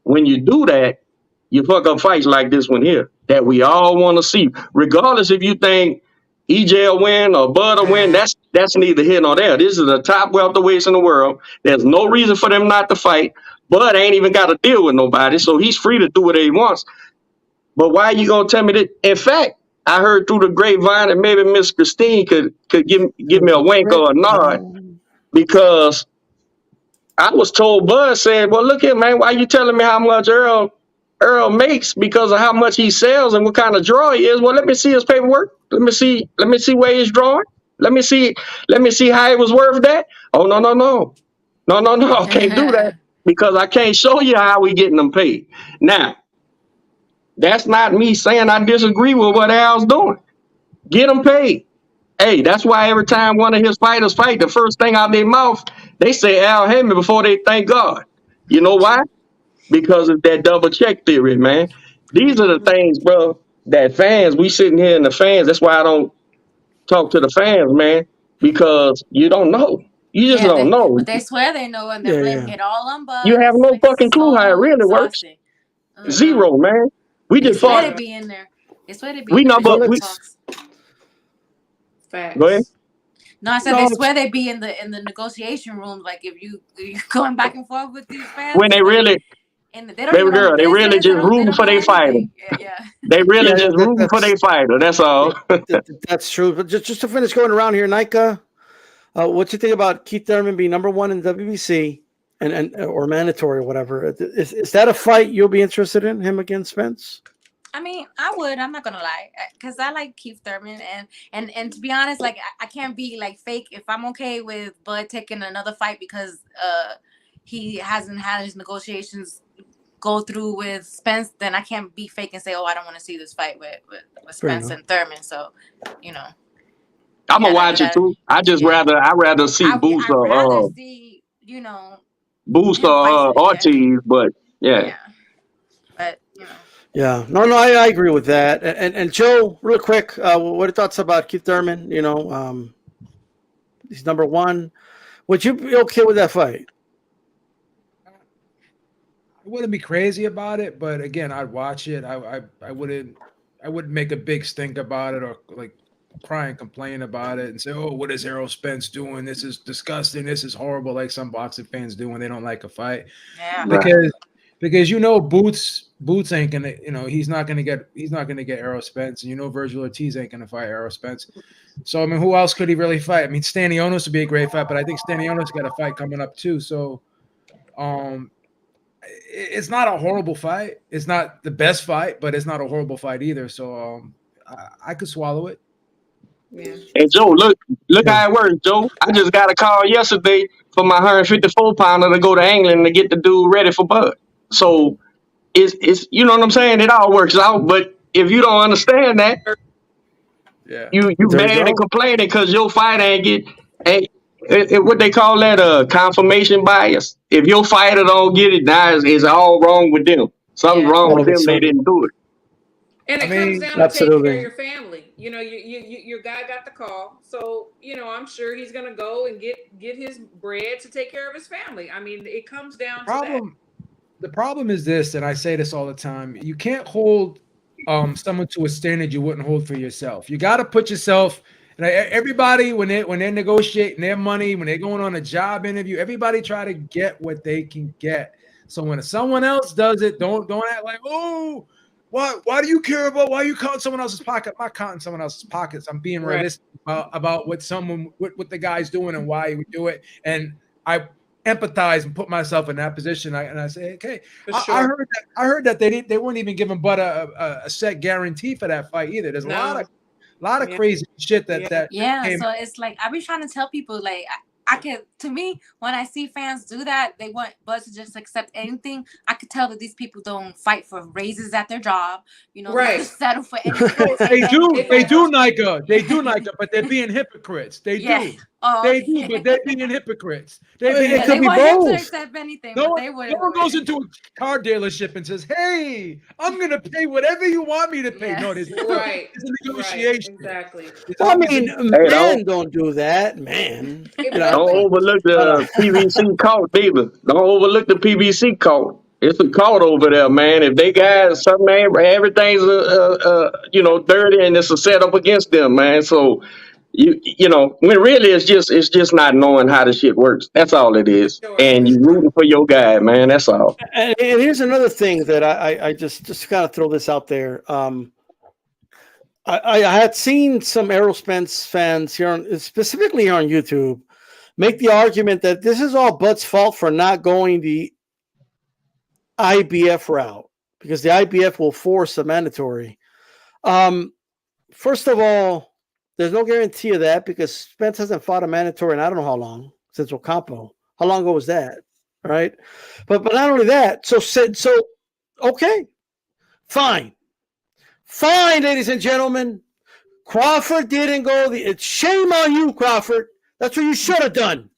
[SPEAKER 5] when you do that, you fuck up fights like this one here that we all want to see. Regardless if you think EJ will win or Bud will win, that's neither here nor there. This is the top welterweights in the world. There's no reason for them not to fight. Bud ain't even got to deal with nobody, so he's free to do what he wants. But why are you going to tell me that? In fact, I heard through the grapevine that maybe Miss Christine could give me a wink or a nod, because I was told Bud said, "Well, look here, man, why you telling me how much Earl makes because of how much he sells and what kind of draw he is? Well, let me see his paperwork. Let me see where he's drawing. Let me see how it was worth that. Oh, no, I can't do that because I can't show you how we getting them paid. Now, that's not me saying I disagree with what Al's doing. Get them paid. Hey, that's why every time one of his fighters fight, the first thing out their mouth, they say Al Haymon before they thank God. You know why? Because of that double check theory, man. These are the things, bro, that fans, we sitting here in the fans. That's why I don't talk to the fans, man, because you don't know. You just don't know.
[SPEAKER 4] But they swear they know, and they're blaming it all on Bud.
[SPEAKER 5] You have no fucking clue how it really works. Zero, man. We just
[SPEAKER 4] swear
[SPEAKER 5] fought.
[SPEAKER 4] they be in there. They swear they be
[SPEAKER 5] We
[SPEAKER 4] in
[SPEAKER 5] know,
[SPEAKER 4] there.
[SPEAKER 5] but we.
[SPEAKER 2] Facts.
[SPEAKER 5] Go ahead.
[SPEAKER 4] No, I said they swear they be in the negotiation room. Like if you're going back and forth with these fans,
[SPEAKER 5] when they really,
[SPEAKER 4] and they don't
[SPEAKER 5] baby
[SPEAKER 4] even
[SPEAKER 5] girl, they really just rooting for their fighter.
[SPEAKER 4] Yeah.
[SPEAKER 5] They really just rooting for their fighter. That's all.
[SPEAKER 1] That's true. But just to finish going around here, Nika, what you think about Keith Thurman being number one in WBC and or mandatory or whatever? Is that a fight you'll be interested in, him against Spence?
[SPEAKER 4] I mean, I would. I'm not gonna lie, because I like Keith Thurman, and to be honest, like I can't be like fake. If I'm okay with Bud taking another fight because he hasn't had his negotiations go through with Spence, then I can't be fake and say, oh, I don't want to see this fight with Spence and Thurman. So, you know,
[SPEAKER 5] I'm gonna watch it too. I just rather see Boost or
[SPEAKER 4] see, you know,
[SPEAKER 5] Boost or Ortiz, but yeah.
[SPEAKER 4] But you know.
[SPEAKER 1] Yeah, no, I agree with that. And Joe, real quick, what are your thoughts about Keith Thurman? You know, he's number one. Would you be okay with that fight?
[SPEAKER 3] I wouldn't be crazy about it, but again, I'd watch it. I wouldn't make a big stink about it or like cry and complain about it and say, oh, what is Errol Spence doing? This is disgusting. This is horrible, like some boxing fans do when they don't like a fight.
[SPEAKER 4] Yeah.
[SPEAKER 3] Because you know Boots ain't gonna, you know, he's not gonna get Errol Spence, and you know Virgil Ortiz ain't gonna fight Errol Spence. So I mean, who else could he really fight? I mean, Stanionis would be a great fight, but I think Stanionis got a fight coming up too. So it's not a horrible fight. It's not the best fight, but it's not a horrible fight either. So I could swallow it.
[SPEAKER 2] Yeah.
[SPEAKER 5] And Joe, look how it works, Joe. I just got a call yesterday for my 154 pounder to go to England to get the dude ready for Bud. So it's you know what I'm saying? It all works out. But if you don't understand that, you mad and complaining because your fight ain't what they call that confirmation bias. If your fighter don't get it, now it's all wrong with them. Something's wrong with them. They didn't do it.
[SPEAKER 2] And it comes down to taking care of your family. You know, your guy got the call, so you know I'm sure he's gonna go and get his bread to take care of his family. I mean, it comes down to that.
[SPEAKER 3] The problem is this, and I say this all the time: you can't hold someone to a standard you wouldn't hold for yourself. You got to put yourself. And everybody, when they're negotiating their money, when they're going on a job interview, everybody try to get what they can get. So when someone else does it, don't act like, oh, why do you care about why you count someone else's pocket? I'm not counting someone else's pockets. I'm being realistic about what the guy's doing and why he would do it. And I empathize and put myself in that position. I say, okay, I heard that they weren't even giving Bud a set guarantee for that fight either. There's a lot of crazy shit that
[SPEAKER 4] so it's like I've been trying to tell people, like I could, to me, when I see fans do that, they want Bud to just accept anything. I could tell that these people don't fight for raises at their job, you know, they just settle for anything.
[SPEAKER 3] They do, Nika, but they're being hypocrites. They do, but they're being hypocrites. It could be both.
[SPEAKER 4] To accept anything,
[SPEAKER 3] no
[SPEAKER 4] one
[SPEAKER 3] goes into a car dealership and says, "Hey, I'm gonna pay whatever you want me to pay." No, there's a negotiation.
[SPEAKER 2] Exactly.
[SPEAKER 1] Well, I mean, men don't do that, man.
[SPEAKER 5] Don't overlook the PVC court, baby. Don't overlook the PVC court. It's a court over there, man. If they got something, everything's dirty and it's a setup against them, man. So you know, when really it's just not knowing how the shit works. That's all it is. And you rooting for your guy, man. That's all.
[SPEAKER 1] And here's another thing that I just gotta throw this out there. I had seen some Errol Spence fans here, specifically here on YouTube, make the argument that this is all Bud's fault for not going the IBF route because the IBF will force a mandatory. First of all, there's no guarantee of that because Spence hasn't fought a mandatory in I don't know how long since Ocampo. How long ago was that? All right, but not only that. So okay, fine, ladies and gentlemen. Crawford didn't go. It's shame on you, Crawford. That's what you should have done.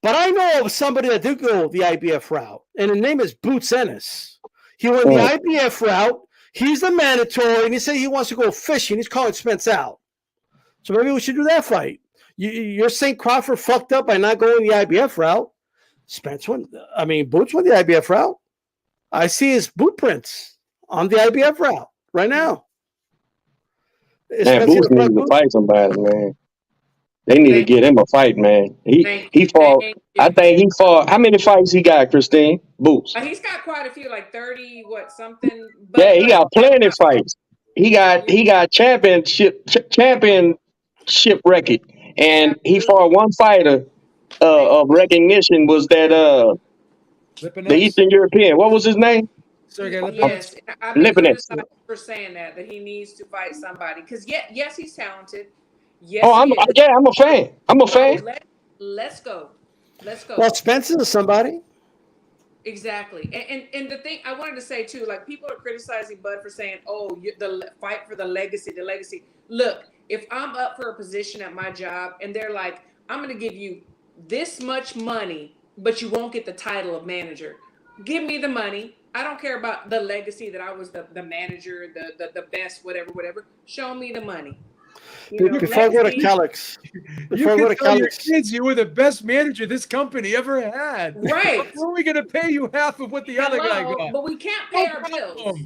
[SPEAKER 1] But I know of somebody that did go the IBF route, and his name is Boots Ennis. He went the IBF route. He's the mandatory, and he said he wants to go fishing. He's calling Spence out. So maybe we should do that fight. You're saying Crawford fucked up by not going the IBF route. Boots went the IBF route. I see his boot prints on the IBF route right now.
[SPEAKER 5] Man, Boots needs to fight somebody, man. They need to get him a fight, man. He fought. I think he fought. How many fights he got, Christine? Boots.
[SPEAKER 2] He's got quite a few, like 30, something.
[SPEAKER 5] Yeah, he got plenty of fights. He got championship record, and he fought one fighter of recognition was that the Eastern European. What was his name?
[SPEAKER 2] Yes, I've been criticized for saying that he needs to fight somebody because yes, he's talented. Yes,
[SPEAKER 5] I'm a fan. I'm a fan.
[SPEAKER 2] Let's go.
[SPEAKER 1] Well, Spence is somebody.
[SPEAKER 2] Exactly, and the thing I wanted to say too, like people are criticizing Bud for saying, "Oh, the fight for the legacy." Look, if I'm up for a position at my job and they're like, "I'm going to give you this much money, but you won't get the title of manager," give me the money. I don't care about the legacy that I was the manager, the best, whatever. Show me the money.
[SPEAKER 1] Before I go to Calix,
[SPEAKER 3] you were the best manager this company ever had.
[SPEAKER 2] Right.
[SPEAKER 3] How are we going to pay you half of what the other guy got?
[SPEAKER 2] But we can't pay our bills.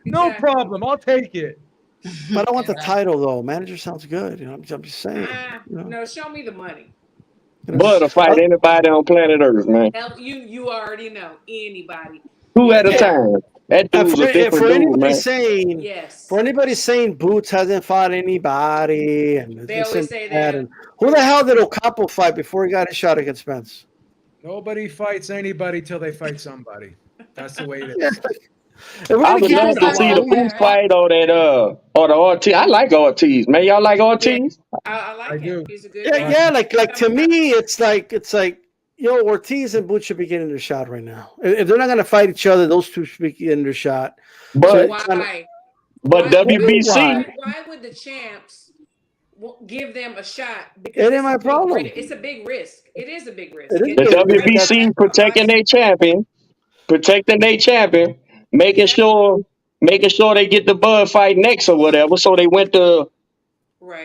[SPEAKER 3] No problem. I'll take it.
[SPEAKER 1] But I want the title though. Manager sounds good. I'm just saying.
[SPEAKER 2] No, show me the money.
[SPEAKER 5] Bud to fight anybody on planet Earth, man.
[SPEAKER 2] You already know anybody.
[SPEAKER 5] Two at a time. That dude's a different dude, man.
[SPEAKER 1] For anybody saying Boots hasn't fought anybody, and
[SPEAKER 2] they always say that.
[SPEAKER 1] And who the hell did Ocampo fight before he got his shot against Spence?
[SPEAKER 3] Nobody fights anybody till they fight somebody. That's the way it is.
[SPEAKER 5] I would love to see the Boots fight or the Ortiz. I like Ortiz, man. Y'all like Ortiz?
[SPEAKER 2] I like him. He's a good
[SPEAKER 1] guy. Yeah, like to me, it's like Ortiz and Boots should be getting their shot right now. If they're not going to fight each other, those two should be getting their shot.
[SPEAKER 5] But
[SPEAKER 2] why?
[SPEAKER 5] But WBC.
[SPEAKER 2] Why would the champs give them a shot?
[SPEAKER 1] Because it ain't my problem.
[SPEAKER 2] It's a big risk. It is a big risk.
[SPEAKER 5] The WBC protecting their champion, making sure they get the Bud fight next or whatever. So they went to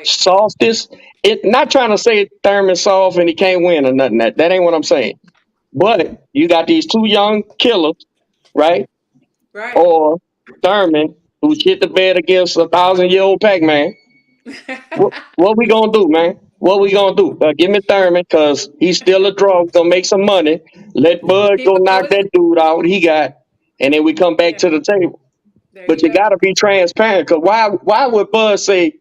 [SPEAKER 5] softest. Not trying to say Thurman's soft and he can't win or nothing. That ain't what I'm saying. But you got these two young killers, right?
[SPEAKER 2] Right.
[SPEAKER 5] Or Thurman, who shit the bed against 1,000-year-old Pac-Man. What we gonna do, man? What we gonna do? Give me Thurman because he's still a draw. Gonna make some money. Let Bud go knock that dude out. He got, and then we come back to the table. But you gotta be transparent because why would Bud say?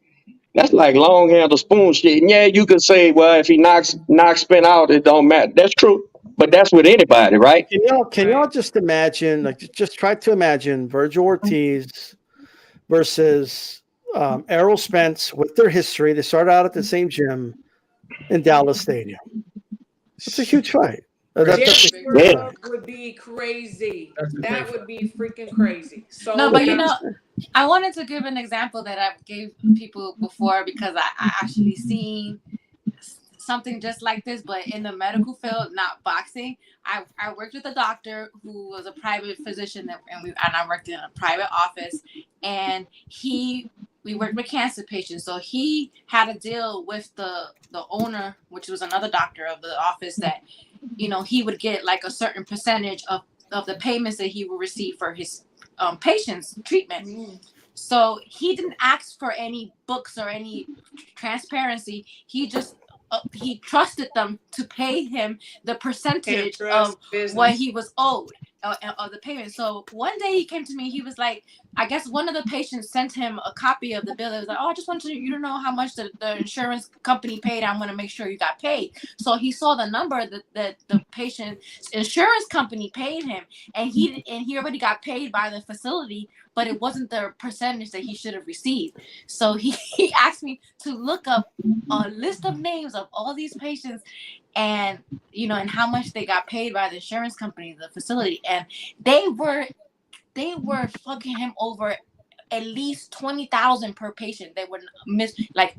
[SPEAKER 5] That's like long handle spoon shit. And yeah, you could say, well, if he knocks Spin out, it don't matter. That's true. But that's with anybody, right?
[SPEAKER 1] Can y'all just imagine, just try to imagine Virgil Ortiz versus Errol Spence with their history. They started out at the same gym in Dallas Stadium. It's a huge fight.
[SPEAKER 2] That would be crazy. That would be freaking crazy. So
[SPEAKER 4] but I wanted to give an example that I've gave people before because I actually seen something just like this, but in the medical field, not boxing. I worked with a doctor who was a private physician, and I worked in a private office, and we worked with cancer patients. So he had a deal with the owner, which was another doctor of the office, that he would get like a certain percentage of the payments that he would receive for his patients' treatment. So he didn't ask for any books or any transparency. He just he trusted them to pay him the percentage of what he was owed. of the payment. So one day he came to me. He was like, I guess one of the patients sent him a copy of the bill. It was like, oh, I just wanted you to know how much the insurance company paid. I'm going to make sure you got paid. So he saw the number that the patient's insurance company paid him, and he already got paid by the facility, but it wasn't the percentage that he should have received. So he asked me to look up a list of names of all these patients, and and how much they got paid by the insurance company, the facility, and they were fucking him over at least 20,000 per patient. They would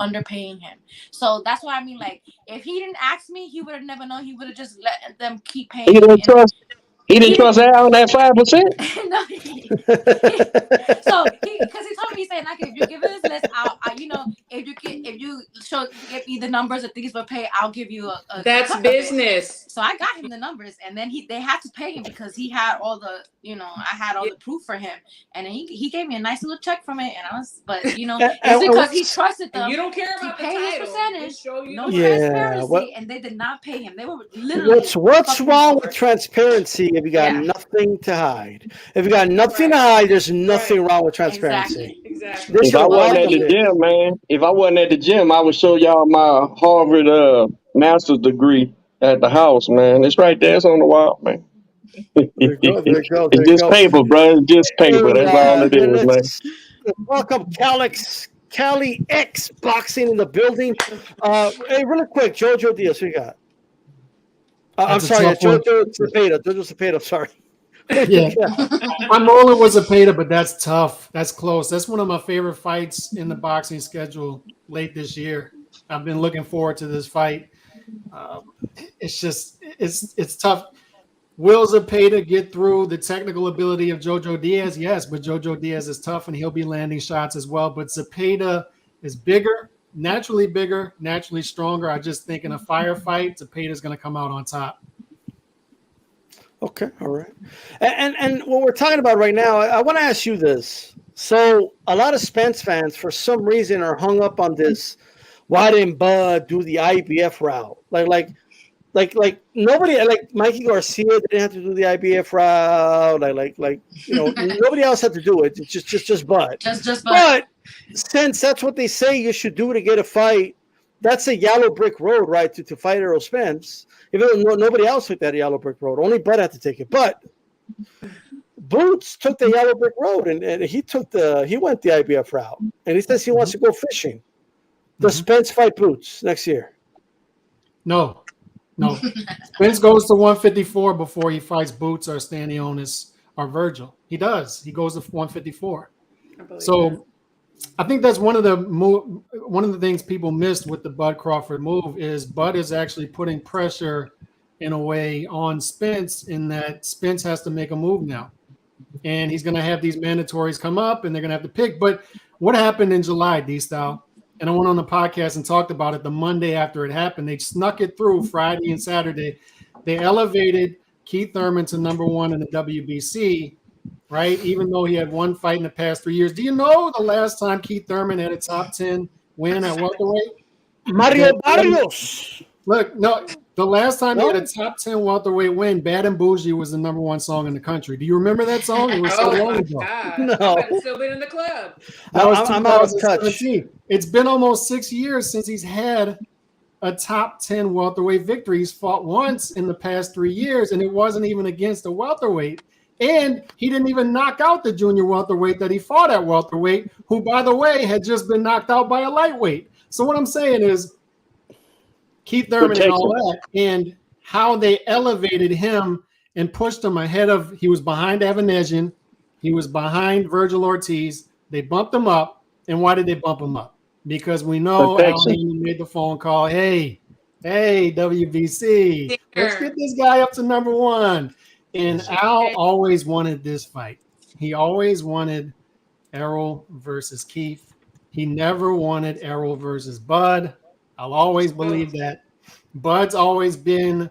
[SPEAKER 4] underpaying him. So that's what I mean. Like, if he didn't ask me, he would have never known. He would have just let them keep paying.
[SPEAKER 5] He didn't trust. He didn't trust Al on that 5%.
[SPEAKER 4] No, so because he told me, he said, like, if you give me this list, if you give me the numbers that these were paid, I'll give you a
[SPEAKER 2] That's business.
[SPEAKER 4] So I got him the numbers, and then they had to pay him because he had all the, I had all the proof for him, and then he gave me a nice little check from it, and I was, but it's because he trusted them.
[SPEAKER 2] You don't care about the
[SPEAKER 4] title. His percentage, no transparency, and they did not pay him. They were literally.
[SPEAKER 1] What's wrong with transparency if you got nothing to hide? If you got nothing to hide, there's nothing wrong with transparency.
[SPEAKER 2] Exactly.
[SPEAKER 5] If I wasn't at the gym, man, if I wasn't at the gym, I would show y'all my Harvard master's degree at the house, man. It's right there. It's on the wall, man.
[SPEAKER 1] There you go.
[SPEAKER 5] It's just paper, bro. It's just paper. That's all it is, man.
[SPEAKER 1] Welcome, Cali X Boxing in the building. Hey, really quick, JoJo Diaz, who you got? I'm sorry, JoJo Cepeda. I'm sorry.
[SPEAKER 6] Yeah, I'm rolling with Zepeda, but that's tough. That's close. That's one of my favorite fights in the boxing schedule late this year. I've been looking forward to this fight. It's tough. Will Zepeda get through the technical ability of JoJo Diaz? Yes, but JoJo Diaz is tough, and he'll be landing shots as well. But Zepeda is bigger, naturally stronger. I just think in a firefight, Zepeda is going to come out on top.
[SPEAKER 1] Okay, all right. And what we're talking about right now, I want to ask you this. So a lot of Spence fans, for some reason, are hung up on this. Why didn't Bud do the IBF route? Like nobody, like Mikey Garcia didn't have to do the IBF route. Nobody else had to do it. It's just Bud.
[SPEAKER 4] Just Bud.
[SPEAKER 1] But since that's what they say you should do to get a fight, that's a yellow brick road, right? To fight Errol Spence. Even though nobody else took that yellow brick road, only Bud had to take it. But Boots took the yellow brick road, and he went the IBF route, and he says he wants to go fishing. Does Spence fight Boots next year?
[SPEAKER 6] No. Spence goes to 154 before he fights Boots or Stanionis or Virgil. He does. He goes to 154. So I think that's one of the things people missed with the Bud Crawford move is Bud is actually putting pressure in a way on Spence in that Spence has to make a move now. And he's going to have these mandatories come up and they're going to have to pick. But what happened in July, D-Style? And I went on the podcast and talked about it the Monday after it happened. They snuck it through Friday and Saturday. They elevated Keith Thurman to number 1 in the WBC, right? Even though he had one fight in the past 3 years. Do you know the last time Keith Thurman had a top 10 win at welterweight?
[SPEAKER 1] Mario Barrios.
[SPEAKER 6] Look, no, the last time he had a top 10 welterweight win, Bad and Bougie was the number 1 song in the country. Do you remember that song? It was so long ago.
[SPEAKER 1] No.
[SPEAKER 2] I've still been in the club.
[SPEAKER 1] I'm out of touch.
[SPEAKER 6] It's been almost 6 years since he's had a top 10 welterweight victory. He's fought once in the past 3 years, and it wasn't even against a welterweight. And he didn't even knock out the junior welterweight that he fought at welterweight, who, by the way, had just been knocked out by a lightweight. So what I'm saying is Keith Thurman and all that, and how they elevated him and pushed him ahead of, he was behind Evanesian, he was behind Virgil Ortiz. They bumped him up. And why did they bump him up? Because we know Al Haney made the phone call. Hey, WBC, let's get this guy up to number 1. And Al always wanted this fight. He always wanted Errol versus Keith. He never wanted Errol versus Bud. I'll always believe that. Bud's always been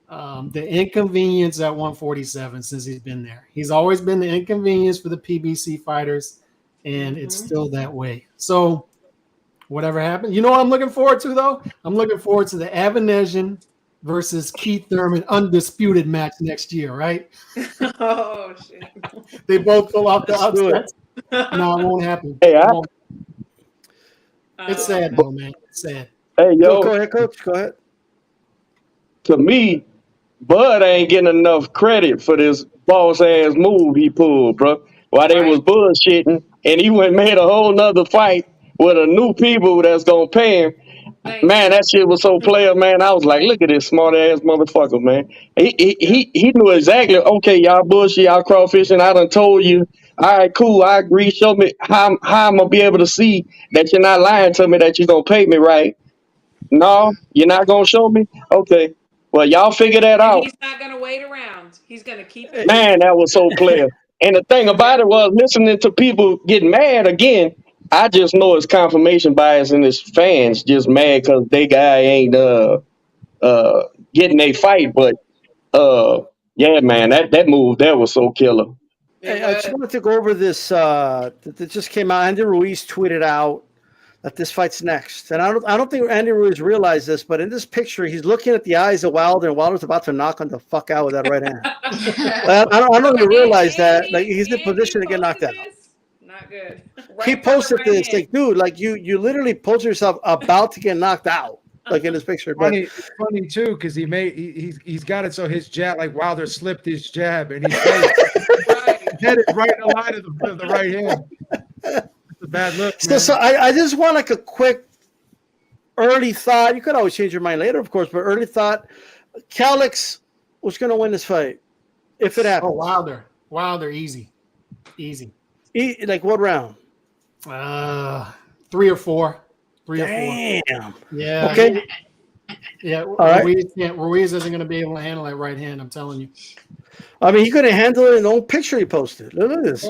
[SPEAKER 6] the inconvenience at 147 since he's been there. He's always been the inconvenience for the PBC fighters, and it's still that way. So whatever happens, you know what I'm looking forward to, though? I'm looking forward to the Evanesian versus Keith Thurman undisputed match next year, right?
[SPEAKER 2] Oh shit.
[SPEAKER 6] They both pull off the
[SPEAKER 1] Let's do it.
[SPEAKER 6] upsets. No, it won't happen.
[SPEAKER 5] Hey,
[SPEAKER 6] It won't. It's
[SPEAKER 2] Oh,
[SPEAKER 6] sad,
[SPEAKER 2] man.
[SPEAKER 6] though, man. It's sad.
[SPEAKER 5] Hey,
[SPEAKER 1] Go
[SPEAKER 5] yo,
[SPEAKER 1] ahead, Coach. Go ahead.
[SPEAKER 5] to me, Bud ain't getting enough credit for this boss ass move he pulled, bro. While they was
[SPEAKER 2] Right.
[SPEAKER 5] bullshitting, and he went and made a whole nother fight with a new people that's gonna pay him.
[SPEAKER 2] Thank
[SPEAKER 5] Man,
[SPEAKER 2] you.
[SPEAKER 5] that shit was so player, man. I was like, look at this smart ass motherfucker, man. He knew exactly. Okay, y'all bullshit, y'all crawfishing. I done told you. All right, cool. I agree. Show me how I'm gonna be able to see that you're not lying to me, that you're gonna pay me right. No, you're not gonna show me. Okay, well, y'all figure that
[SPEAKER 2] And
[SPEAKER 5] out.
[SPEAKER 2] he's not gonna wait around. He's gonna keep it
[SPEAKER 5] Man,
[SPEAKER 2] moving.
[SPEAKER 5] that was so player. And the thing about it was listening to people get mad again. I just know it's confirmation bias and it's fans just mad because they guy ain't getting a fight. But yeah, man, that move there was so killer.
[SPEAKER 1] Hey, I just wanted to go over this that just came out. Andy Ruiz tweeted out that this fight's next, and I don't think Andy Ruiz realized this, but in this picture, he's looking at the eyes of Wilder, and Wilder's about to knock him the fuck out with that right hand. I don't even realize that. Like he's in position to get knocked out.
[SPEAKER 2] Not good.
[SPEAKER 1] He
[SPEAKER 2] Right by the
[SPEAKER 1] posted
[SPEAKER 2] right
[SPEAKER 1] this,
[SPEAKER 2] hand.
[SPEAKER 1] like, dude, like you literally posted yourself about to get knocked out, like in this picture. But
[SPEAKER 3] It's funny too because he's got it so his jab, like Wilder slipped his jab and he hit it right in the line of the right hand. It's a bad look.
[SPEAKER 1] so I just want like a quick early thought. You could always change your mind later, of course, but early thought. Calix was going to win this fight if it happened.
[SPEAKER 6] Oh, Wilder, easy.
[SPEAKER 1] Like what round?
[SPEAKER 6] 3 or 4. 3 or 4.
[SPEAKER 1] Damn.
[SPEAKER 6] Yeah.
[SPEAKER 1] Okay.
[SPEAKER 6] Yeah.
[SPEAKER 1] All right.
[SPEAKER 6] Ruiz isn't going to be able to handle that right hand. I'm telling you.
[SPEAKER 1] I mean, he couldn't handle it in the old picture he posted. Look at this.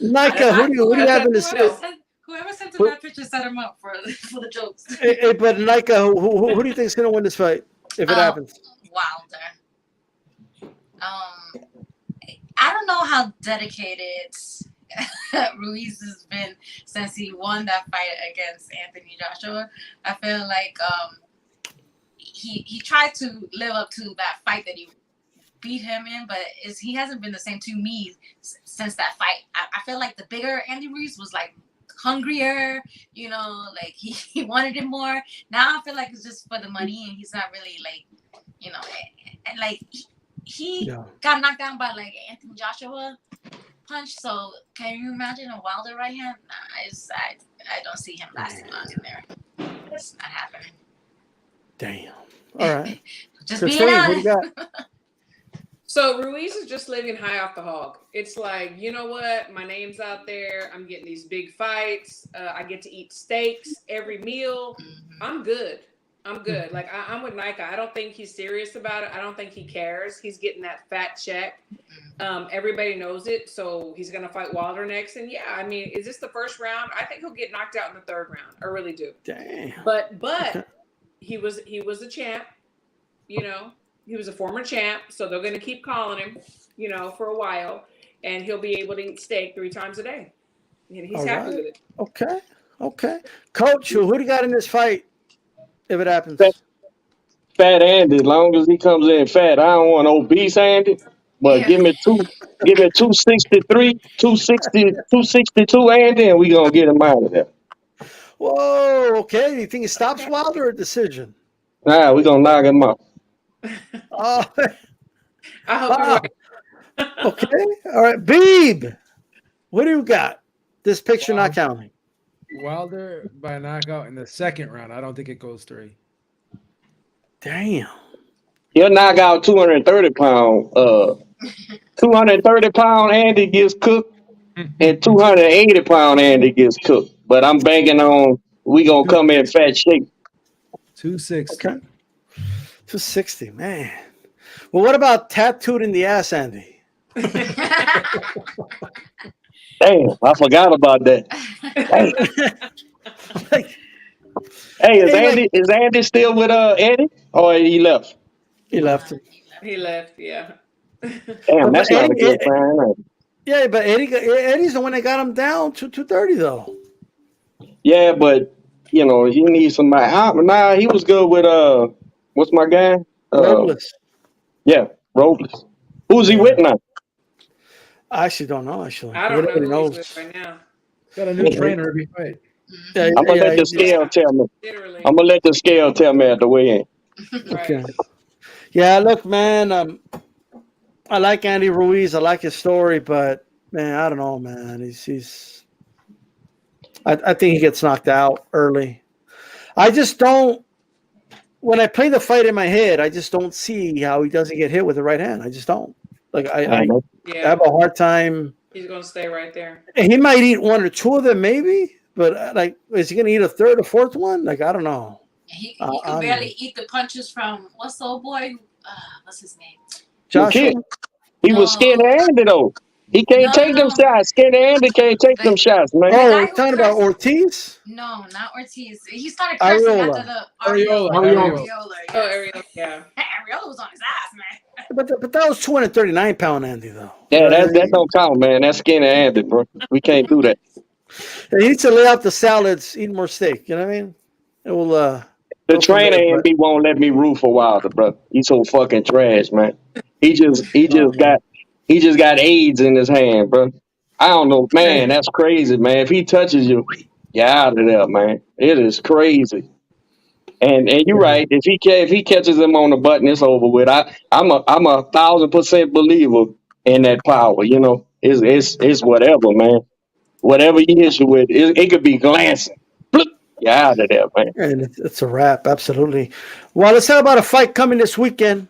[SPEAKER 1] Nika, who do you have in this?
[SPEAKER 4] Whoever sent him that picture set him up for the jokes.
[SPEAKER 1] Hey, but Nika, who do you think is going to win this fight if it happens?
[SPEAKER 4] Wilder. I don't know how dedicated Ruiz has been since he won that fight against Anthony Joshua. I feel like he tried to live up to that fight that he beat him in, but he hasn't been the same to me since that fight. I feel like the bigger Andy Ruiz was like hungrier, like he wanted it more. Now I feel like it's just for the money and he's not really like, and like he got knocked down by like Anthony Joshua punch. So can you imagine a Wilder right hand? Nah, I don't see him lasting long in there. It's not happening.
[SPEAKER 1] Damn. All right.
[SPEAKER 4] Just
[SPEAKER 1] Christine,
[SPEAKER 4] being
[SPEAKER 1] what do you
[SPEAKER 4] honest.
[SPEAKER 1] got?
[SPEAKER 2] So Ruiz is just living high off the hog. It's like, you know what? My name's out there. I'm getting these big fights. I get to eat steaks every meal. I'm good. Like I'm with Nika. I don't think he's serious about it. I don't think he cares. He's getting that fat check. Everybody knows it. So he's gonna fight Wilder next. And yeah, I mean, is this the first round? I think he'll get knocked out in the third round. I really do.
[SPEAKER 1] Damn.
[SPEAKER 2] But he was a champ. He was a former champ, so they're going to keep calling him, for a while, and he'll be able to eat steak 3 times a day. And he's happy with it.
[SPEAKER 1] Okay. Coach, who do you got in this fight if it happens?
[SPEAKER 5] Fat Andy, as long as he comes in fat. I don't want obese Andy, but give me 263, 260, 262 Andy, and we gonna get him out of there.
[SPEAKER 1] Whoa, okay. Do you think it stops Wilder or a decision?
[SPEAKER 5] Nah, we gonna knock him out.
[SPEAKER 1] Oh,
[SPEAKER 2] I hope you're right.
[SPEAKER 1] okay. All right. Beeb, what do you got? This picture not counting.
[SPEAKER 3] Wilder by knockout in the second round. I don't think it goes 3.
[SPEAKER 1] Damn.
[SPEAKER 5] He'll knock out 230 pound. 230 pound Andy gets cooked, and 280 pound Andy gets cooked. But I'm banking on we gonna come in fat shape.
[SPEAKER 3] 260.
[SPEAKER 1] Okay. 260, man. Well, what about tattooed in the ass, Andy?
[SPEAKER 5] Damn, I forgot about that. Hey, is Andy still with Eddie, or he left?
[SPEAKER 1] He left.
[SPEAKER 2] He left, yeah.
[SPEAKER 5] Damn, that's not a good sign.
[SPEAKER 1] Yeah, but Eddie's the one that got him down to 230, though.
[SPEAKER 5] Yeah, but you know, he needs somebody. Nah, he was good with what's my guy?
[SPEAKER 1] Robles.
[SPEAKER 5] Yeah, Robles. Who's he
[SPEAKER 1] Yeah.
[SPEAKER 5] with now?
[SPEAKER 1] I actually don't know. Actually,
[SPEAKER 2] I don't know
[SPEAKER 1] nobody
[SPEAKER 2] who
[SPEAKER 1] knows.
[SPEAKER 2] he's with right now.
[SPEAKER 3] Got a new trainer every fight.
[SPEAKER 1] Yeah,
[SPEAKER 5] I'm gonna
[SPEAKER 1] yeah,
[SPEAKER 5] let the scale tell me.
[SPEAKER 2] Literally.
[SPEAKER 5] I'm gonna let the scale tell me at the weigh-in.
[SPEAKER 2] Right.
[SPEAKER 1] Okay. Yeah, look, man. I like Andy Ruiz. I like his story, but man, I don't know, man. He's. I think he gets knocked out early. I just don't. When I play the fight in my head, I just don't see how he doesn't get hit with the right hand. I just don't. Like I
[SPEAKER 2] Yeah.
[SPEAKER 1] have a hard time.
[SPEAKER 2] He's gonna stay right there.
[SPEAKER 1] He might eat one or two of them, maybe. But like, is he going to eat a third or fourth one? Like, I don't know.
[SPEAKER 4] He could barely eat the punches from what's the old boy? What's his name?
[SPEAKER 1] Joshua?
[SPEAKER 5] He was scared of Andy though. He can't take them shots. Scared of Andy can't take them shots, man.
[SPEAKER 1] Oh, we're talking about Ortiz?
[SPEAKER 4] No, not Ortiz. He started cursing after the
[SPEAKER 3] Ariola.
[SPEAKER 2] Oh, Ariel. Yeah.
[SPEAKER 4] Ariola was on his ass, man.
[SPEAKER 1] But that was 239-pound Andy, though.
[SPEAKER 5] Yeah, that don't count, man. That's skinny Andy, bro. We can't do that.
[SPEAKER 1] He needs to lay out the salads, eat more steak. You know what I mean? It will.
[SPEAKER 5] The trainer Andy won't let me root for Wilder, bro. He's so fucking trash, man. He just got AIDS in his hand, bro. I don't know, man. That's crazy, man. If he touches you, you're out of there, man. It is crazy. And you're right. If he catches him on the button, it's over with. I'm a 1,000% believer in that power. You know, it's whatever, man. Whatever he hits you with, it could be glancing. You're out of there, man.
[SPEAKER 1] And it's a wrap, absolutely. Well, let's talk about a fight coming this weekend.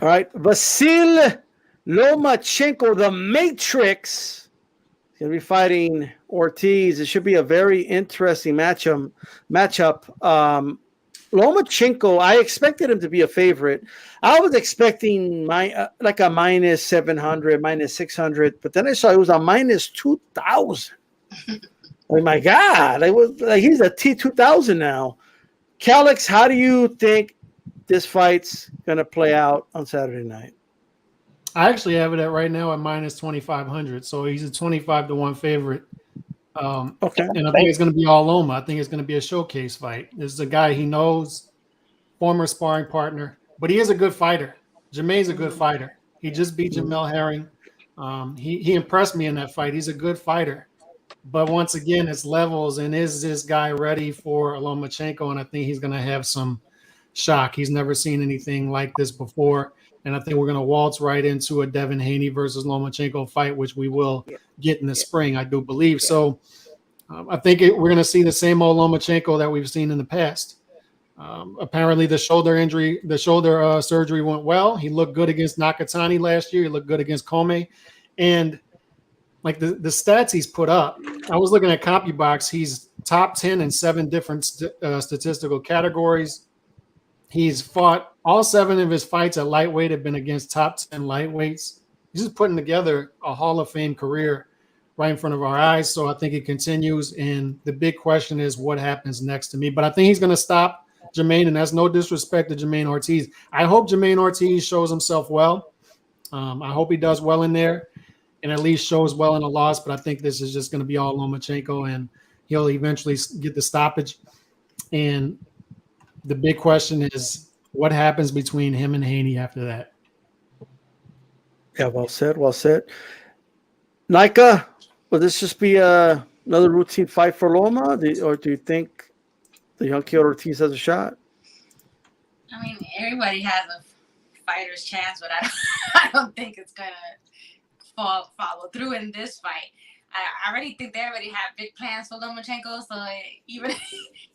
[SPEAKER 1] All right, Vasil Lomachenko, the Matrix, is going to be fighting Ortiz. It should be a very interesting matchup. Lomachenko, I expected him to be a favorite. I was expecting like a minus 700, minus 600, but then I saw it was a minus 2,000. Oh my God! He's a T2000 now. Calix, how do you think this fight's gonna play out on Saturday night?
[SPEAKER 6] I actually have it at right now at minus 2,500, so he's a 25-1 favorite.
[SPEAKER 1] Okay,
[SPEAKER 6] and I think it's going to be all Loma. I think it's going to be a showcase fight. This is a guy he knows, former sparring partner, but he is a good fighter. Jermaine's a good fighter. He just beat Jamel Herring. He impressed me in that fight. He's a good fighter. But once again, it's levels, and is this guy ready for Lomachenko? And I think he's going to have some shock. He's never seen anything like this before. And I think we're going to waltz right into a Devin Haney versus Lomachenko fight, which we will get in the spring, I do believe. So I think we're going to see the same old Lomachenko that we've seen in the past. Apparently, the shoulder surgery went well. He looked good against Nakatani last year. He looked good against Comey. And like the stats he's put up, I was looking at CompuBox. He's top 10 in 7 different statistical categories. He's fought all 7 of his fights at lightweight have been against top 10 lightweights. He's just putting together a Hall of Fame career right in front of our eyes. So I think it continues. And the big question is what happens next to me. But I think he's going to stop Jermaine, and that's no disrespect to Jermaine Ortiz. I hope Jermaine Ortiz shows himself well. I hope he does well in there and at least shows well in a loss. But I think this is just going to be all Lomachenko, and he'll eventually get the stoppage. And the big question is what happens between him and Haney after that.
[SPEAKER 1] Yeah, well said, well said. Nika, will this just be another routine fight for Loma, or do you think the young kid Ortiz has a shot?
[SPEAKER 4] I mean, everybody has a fighter's chance, but I don't think it's going to follow through in this fight. I already think they already have big plans for Lomachenko, so even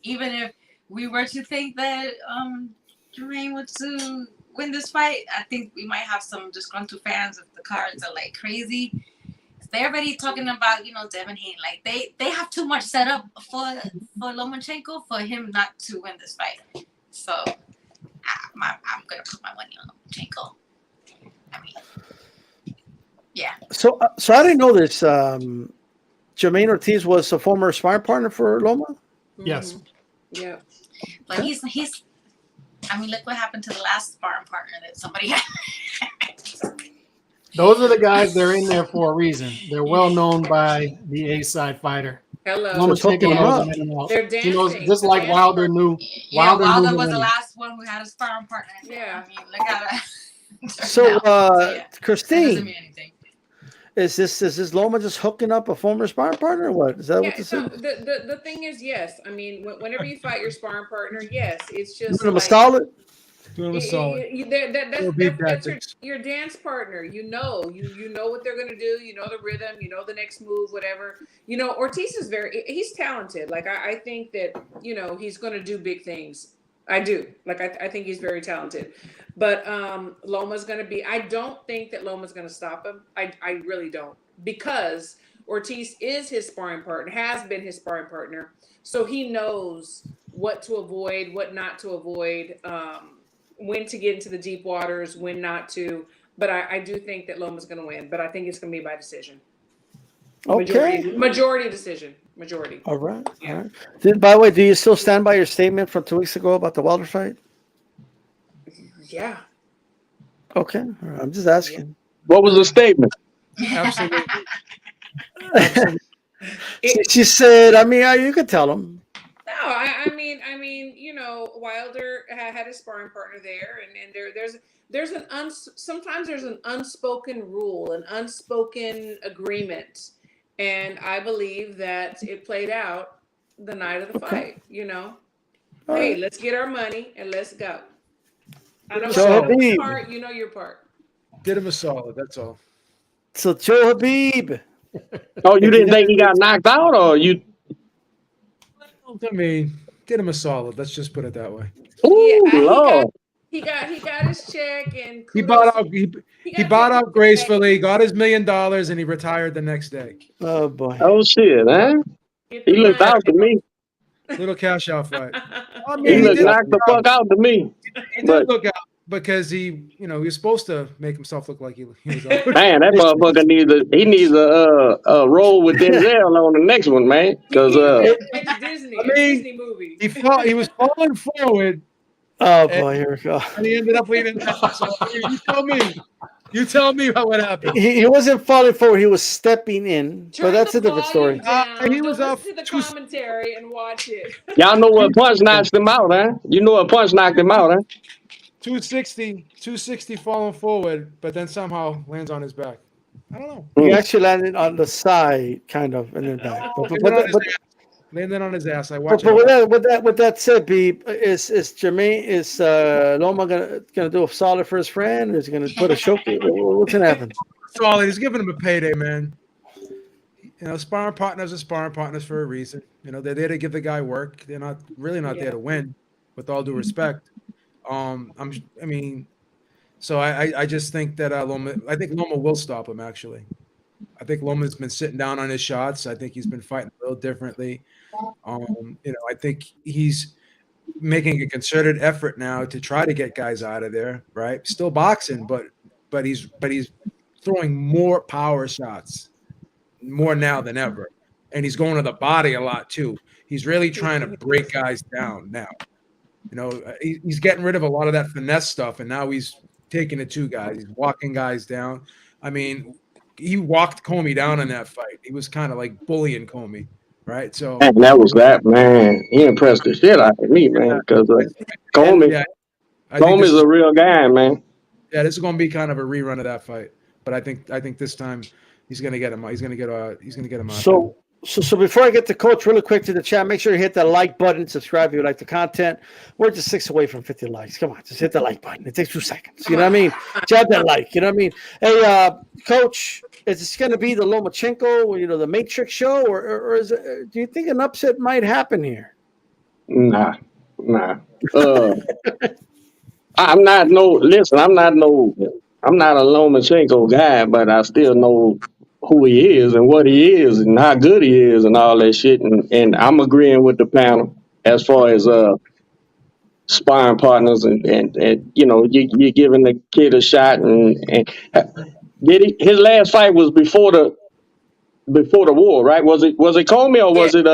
[SPEAKER 4] if we were to think that Jermaine would to win this fight, I think we might have some disgruntled fans if the cards are like crazy. They're already talking about, Devin Haney. Like they have too much set up for Lomachenko for him not to win this fight. So I'm gonna put my money on Lomachenko. I mean, yeah.
[SPEAKER 1] So I didn't know this. Jermaine Ortiz was a former sparring partner for Loma.
[SPEAKER 6] Yes.
[SPEAKER 2] Yeah.
[SPEAKER 4] But he's. I mean, look what happened to the last sparring partner that somebody had.
[SPEAKER 6] Those are the guys. They're in there for a reason. They're well known by the A-side fighter.
[SPEAKER 2] Hello.
[SPEAKER 6] Lomachenko
[SPEAKER 1] hooking
[SPEAKER 6] knows
[SPEAKER 1] up.
[SPEAKER 6] him in and out.
[SPEAKER 2] They're
[SPEAKER 6] He knows,
[SPEAKER 2] dancing.
[SPEAKER 6] just
[SPEAKER 2] They're
[SPEAKER 6] like
[SPEAKER 2] dancing.
[SPEAKER 6] Wilder knew.
[SPEAKER 4] Yeah,
[SPEAKER 6] Wilder
[SPEAKER 4] Wilder
[SPEAKER 6] knew
[SPEAKER 4] was
[SPEAKER 6] him.
[SPEAKER 4] the last one who had a sparring partner.
[SPEAKER 2] Yeah.
[SPEAKER 4] I mean, look at it.
[SPEAKER 1] So,
[SPEAKER 4] yeah, that doesn't
[SPEAKER 1] Christine,
[SPEAKER 4] mean anything.
[SPEAKER 1] is this Loma just hooking up a former sparring partner or what? Is that what
[SPEAKER 2] Yeah,
[SPEAKER 1] this
[SPEAKER 2] so
[SPEAKER 1] is?
[SPEAKER 2] the thing is, yes. I mean, whenever you fight your sparring partner, yes, it's
[SPEAKER 1] You
[SPEAKER 2] just
[SPEAKER 1] doing him a
[SPEAKER 2] like
[SPEAKER 1] solid?
[SPEAKER 3] Doing him solid. Little beat
[SPEAKER 2] that's
[SPEAKER 3] tactics.
[SPEAKER 2] your dance partner. You know what they're gonna do. You know the rhythm. You know the next move, whatever. You know, Ortiz is he's talented. Like I think that he's gonna do big things. I do. Like I think he's very talented. But Loma's gonna be. I don't think that Loma's gonna stop him. I really don't, because Ortiz is his sparring partner, has been his sparring partner, so he knows what to avoid, what not to avoid. When to get into the deep waters, when not to. But I do think that Loma's going to win, but I think it's going to be by decision.
[SPEAKER 1] Okay.
[SPEAKER 2] Majority decision. Majority.
[SPEAKER 1] All right.
[SPEAKER 2] Yeah.
[SPEAKER 1] All right. By the way, do you still stand by your statement from 2 weeks ago about the Wilder fight?
[SPEAKER 2] Yeah.
[SPEAKER 1] Okay. All right. I'm just asking.
[SPEAKER 5] What was the statement?
[SPEAKER 3] Absolutely.
[SPEAKER 1] She said, I mean, you could tell him.
[SPEAKER 2] No, I mean, Wilder had a sparring partner there, and there's sometimes there's an unspoken rule, an unspoken agreement, and I believe that it played out the night of the fight. Hey, let's get our money and let's go. I know my part, you know your part.
[SPEAKER 3] Did him a solid. That's all.
[SPEAKER 1] So Joe Habib.
[SPEAKER 5] Oh, you didn't think he got knocked out, or you?
[SPEAKER 3] I mean, did him a solid. Let's just put it that way.
[SPEAKER 5] Ooh, Lord.
[SPEAKER 2] He got his check, and
[SPEAKER 3] He bought out gracefully, got his $1 million, and he retired the next day.
[SPEAKER 1] Oh boy.
[SPEAKER 5] Oh shit, huh? He looked out to me.
[SPEAKER 3] Little cash out fight. I mean,
[SPEAKER 5] He looked
[SPEAKER 3] did
[SPEAKER 5] knocked the fuck out to me.
[SPEAKER 3] He did look out because he was supposed to make himself look like he was.
[SPEAKER 5] Man, that motherfucker needs a role with Denzel on the next one, man. Because
[SPEAKER 2] Disney movie.
[SPEAKER 3] He was falling forward.
[SPEAKER 1] Oh boy, here we go.
[SPEAKER 3] And he ended up leaving. So, you tell me what happened.
[SPEAKER 1] He wasn't falling forward. He was stepping in. But that's a different story.
[SPEAKER 3] He was up
[SPEAKER 2] to the commentary and watch it.
[SPEAKER 5] y'all know what punch knocked him out, huh? You know what punch knocked him out, huh?
[SPEAKER 3] 260 falling forward, but then somehow lands on his back. I don't know.
[SPEAKER 1] He actually landed on the side, kind of, and then back.
[SPEAKER 3] Landed on his ass. I watched.
[SPEAKER 1] But with that said, B, is Loma gonna do a solid for his friend? Is he gonna put a showcase? What's gonna happen?
[SPEAKER 3] Solid. He's giving him a payday, man. Sparring partners are sparring partners for a reason. They're there to give the guy work. They're not there to win. With all due respect, So I just think that Loma. I think Loma will stop him. Actually, I think Loma's been sitting down on his shots. I think he's been fighting a little differently. I think he's making a concerted effort now to try to get guys out of there. Right, still boxing, but he's throwing more power shots, more now than ever, and he's going to the body a lot too. He's really trying to break guys down now. He's getting rid of a lot of that finesse stuff, and now he's taking it to guys. He's walking guys down. I mean, he walked Comey down in that fight. He was kind of like bullying Comey, right? So
[SPEAKER 5] and that was that, man. He impressed the shit out of me, man. Because Comey's a real guy, man.
[SPEAKER 3] Yeah, this is going to be kind of a rerun of that fight, but I think this time he's going to get him. He's going to get him out.
[SPEAKER 1] So before I get to Coach really quick to the chat, make sure you hit that like button, subscribe if you like the content. We're just 6 away from 50 likes. Come on, just hit the like button. It takes 2 seconds. You know what I mean? Jab that like. You know what I mean? Hey, Coach, is this going to be the Lomachenko, the Matrix show, or is it? Do you think an upset might happen here?
[SPEAKER 5] Nah. I'm not a Lomachenko guy, but I still know who he is and what he is and how good he is and all that shit. And I'm agreeing with the panel as far as sparring partners and you're giving the kid a shot and his last fight was before the war, right? Was it Comey or was it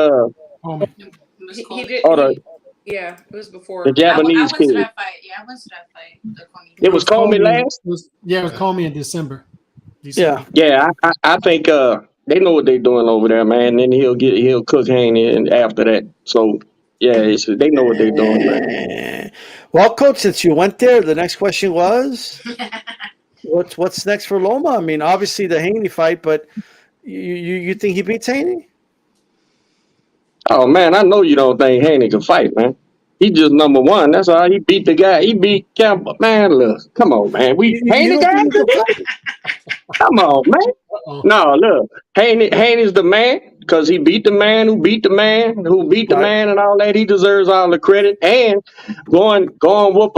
[SPEAKER 2] He did. Yeah, it was before.
[SPEAKER 5] The Japanese
[SPEAKER 4] I went
[SPEAKER 5] kid?
[SPEAKER 4] to that fight. Yeah, I went to that fight.
[SPEAKER 5] It was Comey last?
[SPEAKER 6] It was Comey in December.
[SPEAKER 1] Yeah.
[SPEAKER 5] Yeah, I think they know what they're doing over there, man. Then he'll cook Haney and after that. So yeah, they know what they're doing, man.
[SPEAKER 1] Well, Coach, since you went there, the next question was, what's next for Loma? I mean, obviously the Haney fight, but you think he beats Haney?
[SPEAKER 5] Oh man, I know you don't think Haney can fight, man. He just number one. That's all. He beat the guy. He beat Campbell. Man, look, come on, man. Haney
[SPEAKER 1] don't
[SPEAKER 5] got
[SPEAKER 1] think he can fight?
[SPEAKER 5] Come on, man.
[SPEAKER 6] Uh-oh.
[SPEAKER 5] No, look, Haney's the man because he beat the man who beat the man who beat the
[SPEAKER 1] Right.
[SPEAKER 5] man and all that. He deserves all the credit. And going whoop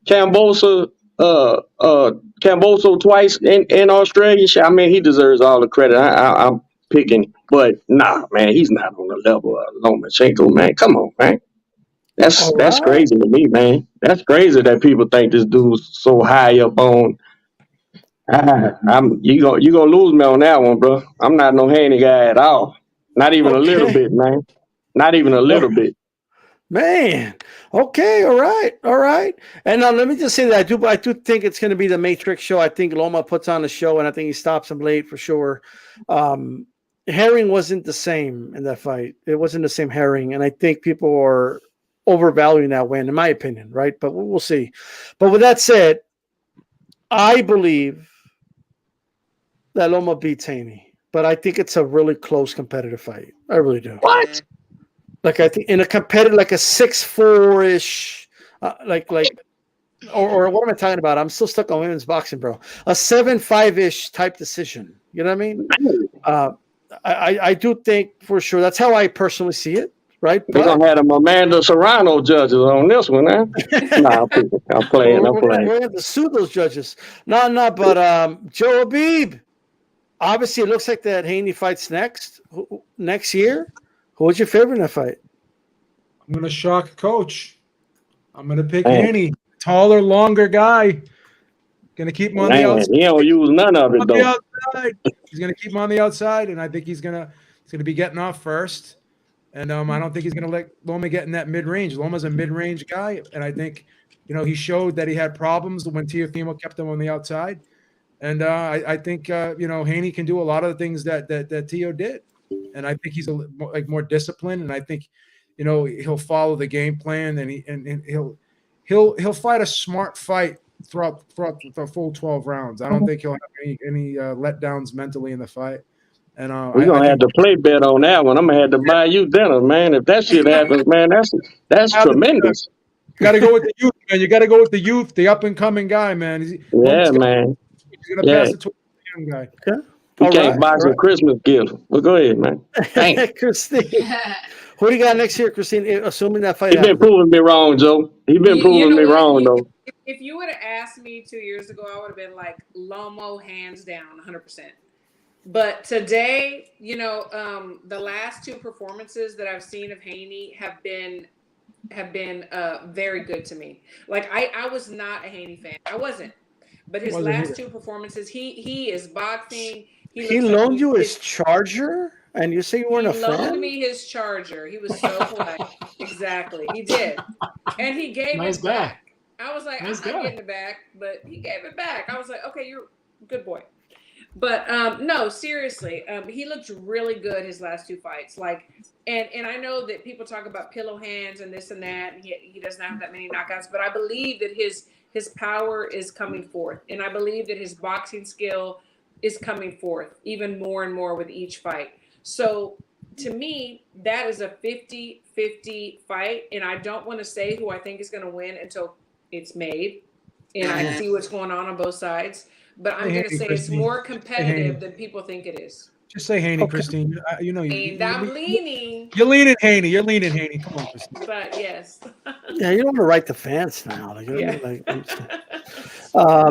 [SPEAKER 5] Camboso Camboso twice in Australia. I mean, he deserves all the credit. I'm picking, but nah, man, he's not on the level of Lomachenko, man. Come on, man. That's
[SPEAKER 1] All right.
[SPEAKER 5] crazy to me, man. That's crazy that people think this dude's so high up on. You gonna lose me on that one, bro. I'm not no Haney guy at all. Not even a little
[SPEAKER 1] Okay.
[SPEAKER 5] bit, man. Not even a little bit.
[SPEAKER 1] Man, okay, all right. And now let me just say that I do think it's going to be the Matrix show. I think Loma puts on a show, and I think he stops him late for sure. Herring wasn't the same in that fight. It wasn't the same Herring, and I think people are overvaluing that win, in my opinion, right? But we'll see. But with that said, I believe that Loma beats Haney, but I think it's a really close competitive fight. I really do.
[SPEAKER 5] What?
[SPEAKER 1] Like I think in a competitive, like a 6-4-ish, or what am I talking about? I'm still stuck on women's boxing, bro. A 7-5-ish type decision. You know what I mean? I do think for sure that's how I personally see it. Right?
[SPEAKER 5] We're gonna have them Amanda Serrano judges on this one, huh? Nah, I'm playing.
[SPEAKER 1] We're gonna have to sue those judges. No, but Joe Habib. Obviously, it looks like that Haney fights next year. Who was your favorite in that fight?
[SPEAKER 3] I'm gonna shock Coach. I'm gonna pick Haney, taller, longer guy. Gonna keep him on the outside.
[SPEAKER 5] He don't use none of it though.
[SPEAKER 3] He's gonna keep him on the outside, and I think he's gonna be getting off first. And I don't think he's gonna let Loma get in that mid range. Loma's a mid range guy, and I think he showed that he had problems when Teofimo kept him on the outside. And I think Haney can do a lot of the things that Teo did, and I think he's more disciplined, and I think he'll follow the game plan, and he'll fight a smart fight throughout the full 12 rounds. I don't think he'll have any letdowns mentally in the fight. And
[SPEAKER 5] we're gonna have to play bet on that one. I'm gonna have to buy you dinner, man. If that shit happens, man, that's tremendous.
[SPEAKER 3] You got to go with the youth, man. You got to go with the youth, the up and coming guy, man.
[SPEAKER 5] Man.
[SPEAKER 3] He's gonna pass it to a young guy.
[SPEAKER 1] Okay.
[SPEAKER 5] You can't box a Christmas gift. Well, go ahead, man.
[SPEAKER 1] Christine. Who do you got next year, Christine? Assuming that fight.
[SPEAKER 5] He's been proving me wrong, Joe. He's been proving me wrong, though.
[SPEAKER 2] If you would have asked me 2 years ago, I would have been like Lomo hands down, 100%. But today, the last 2 performances that I've seen of Haney have been very good to me. Like I was not a Haney fan. I wasn't. But his last 2 performances, he is boxing.
[SPEAKER 1] He loaned you his Charger, and you say you weren't a fan? He
[SPEAKER 2] loaned me his Charger. He was so polite. Exactly. He did. And he gave it back. I was like, I'm not getting it back, but he gave it back. I was like, okay, you're a good boy. But no, seriously, he looked really good his last 2 fights. Like, and I know that people talk about pillow hands and this and that, and he doesn't have that many knockouts. But I believe that his power is coming forth, and I believe that his boxing skill is coming forth even more and more with each fight. So to me, that is a 50-50 fight, and I don't want to say who I think is going to win until it's made, and I see what's going on both sides. But I'm going to say it's more competitive than people think it is.
[SPEAKER 3] Just say Haney, Christine.
[SPEAKER 2] I'm leaning.
[SPEAKER 3] You're leaning Haney. You're leaning Haney. Come on, Christine.
[SPEAKER 2] But yes.
[SPEAKER 1] Yeah, you don't want to write the fans now.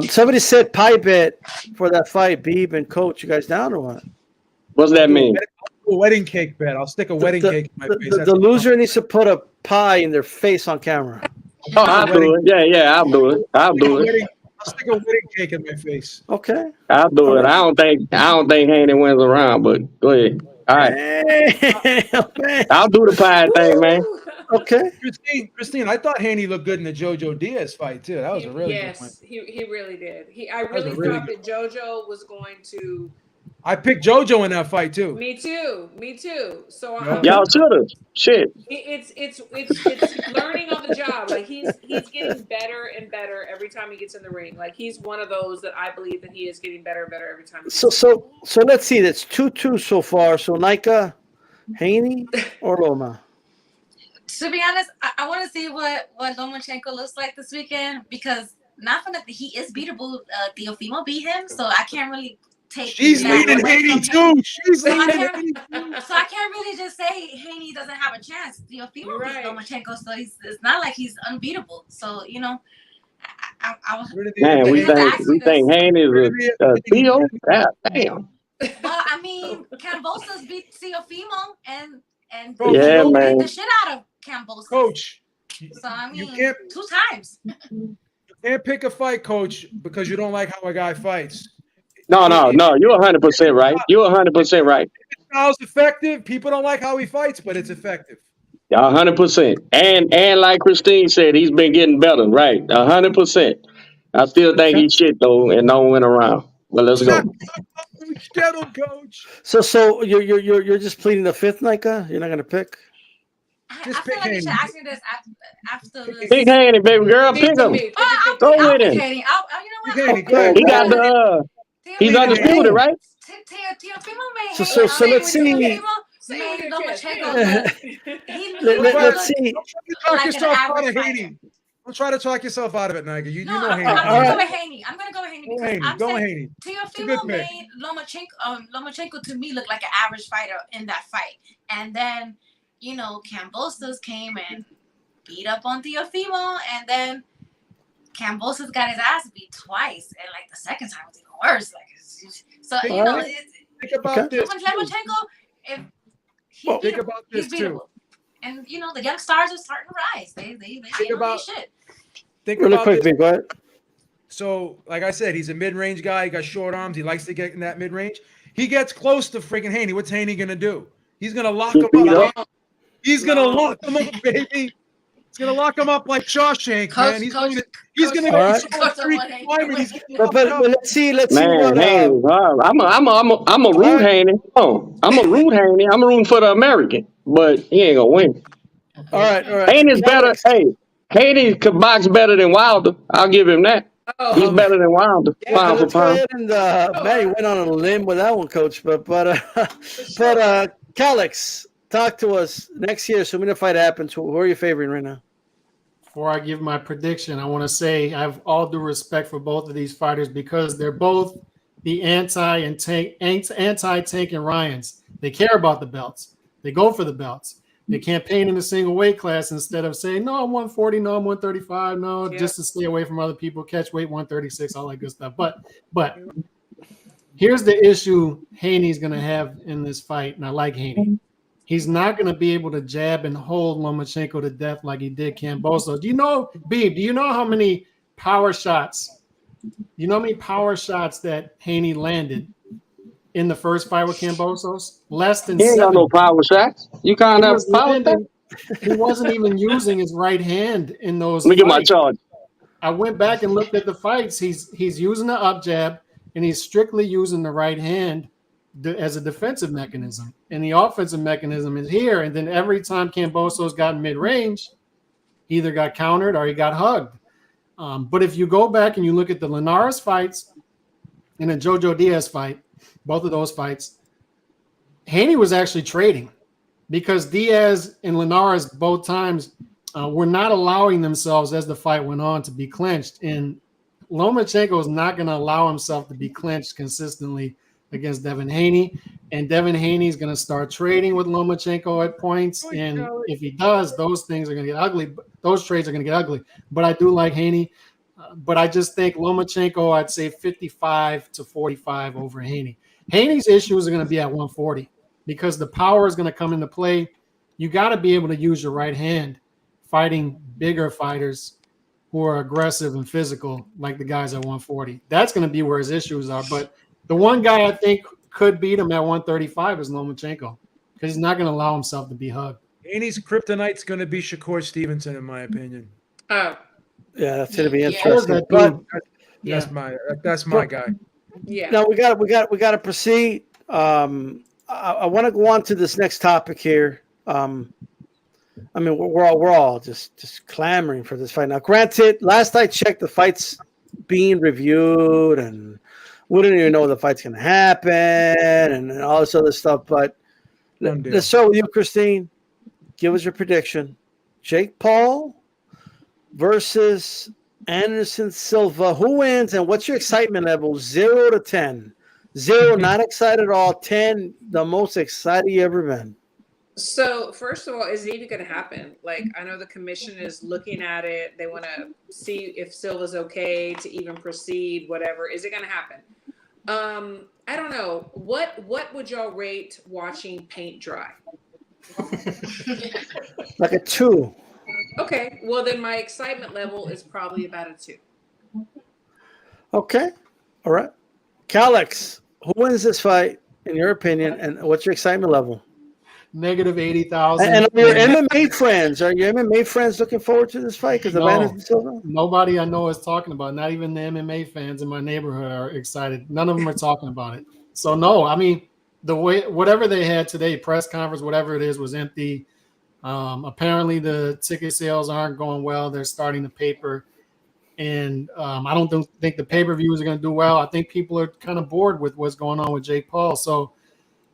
[SPEAKER 1] Somebody said pie bet for that fight, Beeb and Coach. You guys down or what?
[SPEAKER 5] What's that mean?
[SPEAKER 3] A wedding cake bet. I'll stick a wedding cake in my face.
[SPEAKER 1] The loser needs to put a pie in their face on camera.
[SPEAKER 5] Oh, I'll do it. Yeah, I'll do it. I'll
[SPEAKER 3] stick a wedding cake in my face.
[SPEAKER 1] Okay.
[SPEAKER 5] I'll do it. I don't think Haney wins around, but go ahead. All right. I'll do the pie thing, man.
[SPEAKER 1] Okay.
[SPEAKER 3] Christine, I thought Haney looked good in the JoJo Diaz fight too. That was a really good fight.
[SPEAKER 2] Yes, he really did. I really thought that JoJo was going to
[SPEAKER 3] I picked JoJo in that fight too.
[SPEAKER 2] Me too. So
[SPEAKER 5] Y'all should have. Shit.
[SPEAKER 2] it's learning on the job. Like he's getting better and better every time he gets in the ring. Like he's one of those that I believe that he is getting better and better every time.
[SPEAKER 1] So let's see. That's 2-2 so far. So Nika, Haney, or Loma?
[SPEAKER 4] To be honest, I want to see what Lomachenko looks like this weekend because not for nothing, he is beatable. Teofimo beat him, so I can't really take.
[SPEAKER 3] She's leading Haney too. She's
[SPEAKER 4] So
[SPEAKER 3] leading
[SPEAKER 4] I
[SPEAKER 3] Haney.
[SPEAKER 4] can't really just say Haney doesn't have a chance. Teofimo beats Lomachenko, so it's not like he's unbeatable. So you know, I
[SPEAKER 5] Man, we think Haney is a Theo. God damn.
[SPEAKER 4] Well, I mean, Cambosos beat Teofimo and
[SPEAKER 5] Yeah,
[SPEAKER 4] beat
[SPEAKER 5] man.
[SPEAKER 4] the shit out of Cambosos.
[SPEAKER 3] Coach,
[SPEAKER 4] So I mean,
[SPEAKER 3] you can't
[SPEAKER 4] 2 times.
[SPEAKER 3] can't pick a fight, Coach, because you don't like how a guy fights.
[SPEAKER 5] No. You're 100% right. You're 100% right.
[SPEAKER 3] It sounds effective. People don't like how he fights, but it's effective.
[SPEAKER 5] 100%. And like Christine said, he's been getting better. Right. 100%. I still think he's shit though, and don't win around. But let's go.
[SPEAKER 3] Get him, Coach.
[SPEAKER 1] So you're just pleading the fifth, Nika? You're not gonna pick?
[SPEAKER 4] I
[SPEAKER 3] Just
[SPEAKER 4] feel
[SPEAKER 3] pick
[SPEAKER 4] like you should
[SPEAKER 3] Haney.
[SPEAKER 4] ask me this after this.
[SPEAKER 5] Pick Haney, baby girl. Pick him.
[SPEAKER 4] I'll
[SPEAKER 5] Go
[SPEAKER 4] pick
[SPEAKER 5] with him.
[SPEAKER 4] Haney. You know
[SPEAKER 3] Pick Haney,
[SPEAKER 4] what?
[SPEAKER 3] go ahead.
[SPEAKER 5] He got the he's undisputed, right?
[SPEAKER 4] Teofimo made
[SPEAKER 1] So let's see.
[SPEAKER 4] made Lomachenko
[SPEAKER 1] Let's see.
[SPEAKER 3] Talk
[SPEAKER 4] like
[SPEAKER 3] yourself
[SPEAKER 4] an
[SPEAKER 3] out
[SPEAKER 4] average
[SPEAKER 3] of Haney. Don't try to talk yourself out of it, Nigga. You
[SPEAKER 4] No,
[SPEAKER 3] know Haney.
[SPEAKER 4] I'm
[SPEAKER 1] All
[SPEAKER 4] gonna
[SPEAKER 1] right.
[SPEAKER 4] go with Haney. I'm gonna go with Haney
[SPEAKER 3] Go
[SPEAKER 4] because
[SPEAKER 3] Haney.
[SPEAKER 4] I'm
[SPEAKER 3] Go
[SPEAKER 4] saying
[SPEAKER 3] Haney. a good
[SPEAKER 4] Teofimo
[SPEAKER 3] pick.
[SPEAKER 4] made Lomachenko to me look like an average fighter in that fight, and then you know Cambosos came and beat up on Teofimo, and then Cambosos got his ass beat twice, and like the second time was even worse. Like so, you know,
[SPEAKER 3] Think about this.
[SPEAKER 4] Lomachenko, if
[SPEAKER 3] Well, think about this
[SPEAKER 4] he's
[SPEAKER 3] too.
[SPEAKER 4] beatable. And you know the young stars are starting to rise. They
[SPEAKER 3] Think about
[SPEAKER 4] shit.
[SPEAKER 3] think
[SPEAKER 1] Really
[SPEAKER 3] about
[SPEAKER 1] quick,
[SPEAKER 3] this.
[SPEAKER 1] Big. Go ahead.
[SPEAKER 3] So, like I said, he's a mid-range guy. He got short arms. He likes to get in that mid-range. He gets close to freaking Haney. What's Haney gonna do? He's gonna lock
[SPEAKER 5] Get
[SPEAKER 3] him
[SPEAKER 5] beat
[SPEAKER 3] up.
[SPEAKER 5] up.
[SPEAKER 3] He's gonna lock him up, baby. He's gonna lock him up like Shawshank, man. He's gonna
[SPEAKER 1] All right.
[SPEAKER 3] go so freaking climb and he's getting
[SPEAKER 1] But
[SPEAKER 3] locked up.
[SPEAKER 1] let's see
[SPEAKER 5] Man,
[SPEAKER 1] what
[SPEAKER 5] Haney. I'm a root Haney. Oh, I'm a root Haney. I'm rooting for the American, but he ain't gonna win.
[SPEAKER 1] all right.
[SPEAKER 5] Haney's better. Hey, Haney could box better than Wilder. I'll give him that. He's better than Wilder. Pound for
[SPEAKER 1] Let's go
[SPEAKER 5] pound.
[SPEAKER 1] ahead and man, you went on a limb with that one, Coach. But Calix, talk to us next year. Assuming the fight happens, who are you favoring right now?
[SPEAKER 6] Before I give my prediction, I want to say I have all due respect for both of these fighters because they're both the anti-tank and Ryans. They care about the belts. They go for the belts. They campaign in a single weight class instead of saying, no, I'm 140, no, I'm 135, no, just to stay away from other people, catch weight 136, all that good stuff. But here's the issue Haney's going to have in this fight, and I like Haney. He's not going to be able to jab and hold Lomachenko to death like he did Camboso. Do you know how many power shots? You know how many power shots that Haney landed in the first fight with Cambosos? Less than
[SPEAKER 5] He ain't got
[SPEAKER 6] 7.
[SPEAKER 5] no power shots. You can't have power shots.
[SPEAKER 6] He wasn't even using his right hand in those
[SPEAKER 5] Let me get my
[SPEAKER 6] fights.
[SPEAKER 5] charge.
[SPEAKER 6] I went back and looked at the fights. He's using the up jab, and he's strictly using the right hand as a defensive mechanism. And the offensive mechanism is here. And then every time Cambosos got mid-range, he either got countered or he got hugged. But if you go back and you look at the Linares fights and the JoJo Diaz fight, both of those fights, Haney was actually trading because Diaz and Linares both times were not allowing themselves as the fight went on to be clinched. And Lomachenko is not going to allow himself to be clinched consistently against Devin Haney. And Devin Haney is going to start trading with Lomachenko at points. And if he does, those things are going to get ugly. Those trades are going to get ugly. But I do like Haney. But I just think Lomachenko, I'd say 55-45 over Haney. Haney's issues are going to be at 140 because the power is going to come into play. You got to be able to use your right hand fighting bigger fighters who are aggressive and physical like the guys at 140. That's going to be where his issues are. But the one guy I think could beat him at 135 is Lomachenko because he's not going to allow himself to be hugged.
[SPEAKER 3] Haney's kryptonite's going to be Shakur Stevenson, in my opinion.
[SPEAKER 2] Oh,
[SPEAKER 1] Yeah, that's going to be
[SPEAKER 6] Where's
[SPEAKER 1] interesting.
[SPEAKER 6] that
[SPEAKER 1] But
[SPEAKER 6] dude?
[SPEAKER 3] That's my guy.
[SPEAKER 2] Yeah.
[SPEAKER 1] Now we got to proceed. I want to go on to this next topic here. I mean, we're all just clamoring for this fight now. Granted, last I checked, the fight's being reviewed, and we don't even know the fight's going to happen, and all this other stuff. But let's start with you, Christine. Give us your prediction: Jake Paul versus Anderson Silva. Who wins, and what's your excitement level? 0 to 10. 0, not excited at all. 10, the most excited you ever been.
[SPEAKER 2] So first of all, is it even going to happen? Like, I know the commission is looking at it. They want to see if Silva's okay to even proceed, whatever. Is it going to happen? I don't know. What would y'all rate watching paint dry?
[SPEAKER 1] Like a 2.
[SPEAKER 2] Okay. Well, then my excitement level is probably about a 2.
[SPEAKER 1] Okay. All right. Calix, who wins this fight, in your opinion, and what's your excitement level?
[SPEAKER 6] Negative 80,000.
[SPEAKER 1] And are your MMA friends? Are your MMA friends looking forward to this fight because of Anderson Silva?
[SPEAKER 6] Nobody I know is talking about it. Not even the MMA fans in my neighborhood are excited. None of them are talking about it. So no, I mean, the way whatever they had today, press conference, whatever it is, was empty. Apparently the ticket sales aren't going well. They're starting to paper. And I don't think the pay-per-views are going to do well. I think people are kind of bored with what's going on with Jake Paul. So,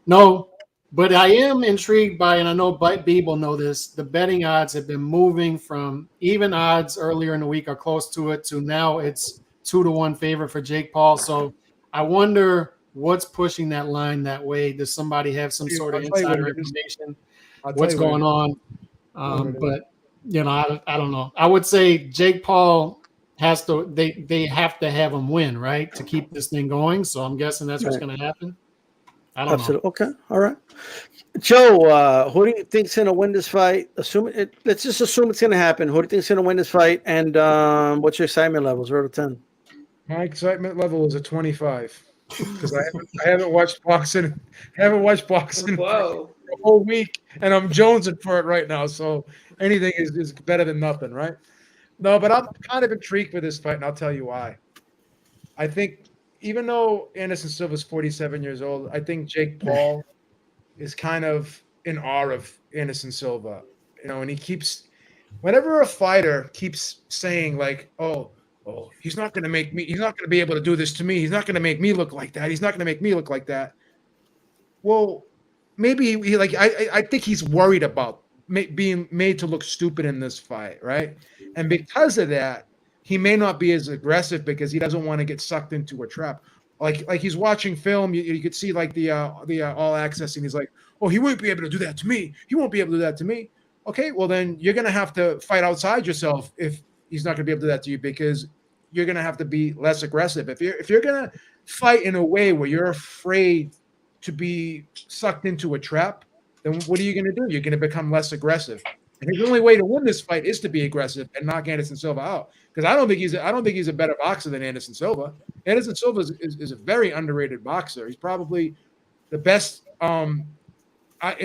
[SPEAKER 6] no, but I am intrigued by, and I know Beeb will know this, the betting odds have been moving from even odds earlier in the week or close to it to now it's 2-1 favorite for Jake Paul. So I wonder what's pushing that line that way. Does somebody have some sort of insider information? What's going on? But, you know, I don't know. I would say Jake Paul has to they have to have him win, right, to keep this thing going. So I'm guessing that's what's going to happen. I don't know.
[SPEAKER 1] Okay, all right. Joe, who do you think's going to win this fight? Let's just assume it's going to happen. Who do you think's going to win this fight? And what's your excitement level? 0 to 10.
[SPEAKER 3] My excitement level is a 25 because I haven't watched boxing.
[SPEAKER 2] Whoa.
[SPEAKER 3] For a whole week, and I'm jonesing for it right now. So anything is better than nothing, right? No, but I'm kind of intrigued with this fight, and I'll tell you why. I think even though Anderson Silva is 47 years old, I think Jake Paul is kind of in awe of Anderson Silva. You know, and he keeps – whenever a fighter keeps saying like, oh, he's not going to make me – he's not going to be able to do this to me. He's not going to make me look like that. He's not going to make me look like that. Well, maybe he like I think he's worried about being made to look stupid in this fight, right? And because of that, he may not be as aggressive because he doesn't want to get sucked into a trap. Like he's watching film, you could see like the all access, and he's like, oh, he won't be able to do that to me. He won't be able to do that to me. Okay, well then you're gonna have to fight outside yourself if he's not gonna be able to do that to you, because you're gonna have to be less aggressive. If you're gonna fight in a way where you're afraid to be sucked into a trap, then what are you gonna do? You're gonna become less aggressive. And the only way to win this fight is to be aggressive and knock Anderson Silva out. Because I don't think he's a better boxer than Anderson Silva. Anderson Silva is a very underrated boxer. He's probably the best in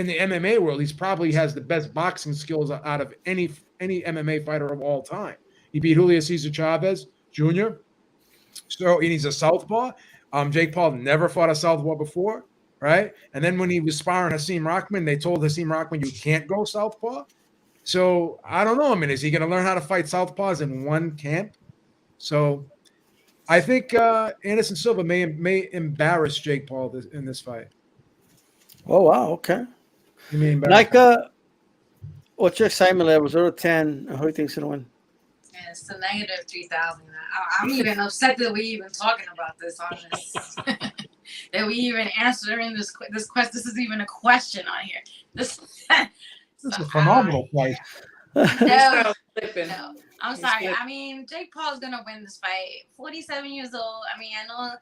[SPEAKER 3] the MMA world. He's probably has the best boxing skills out of any MMA fighter of all time. He beat Julio Cesar Chavez Jr. So and he's a southpaw. Jake Paul never fought a southpaw before, right? And then when he was sparring Hasim Rahman, they told Hasim Rahman you can't go southpaw. So I don't know. I mean, is he going to learn how to fight southpaws in one camp? So I think Anderson Silva may embarrass Jake Paul in this fight.
[SPEAKER 1] Oh wow, okay.
[SPEAKER 3] You mean
[SPEAKER 1] what's your excitement level? 0 to 10. Who do you think's going to win?
[SPEAKER 4] Yeah, it's a negative 3,000. I'm even upset that we even talking about this on this. That we even answering this question. This is even a question on here. This
[SPEAKER 3] is a phenomenal fight.
[SPEAKER 4] No, I'm sorry. I mean, Jake Paul's gonna win this fight. 47 years old. I mean, I know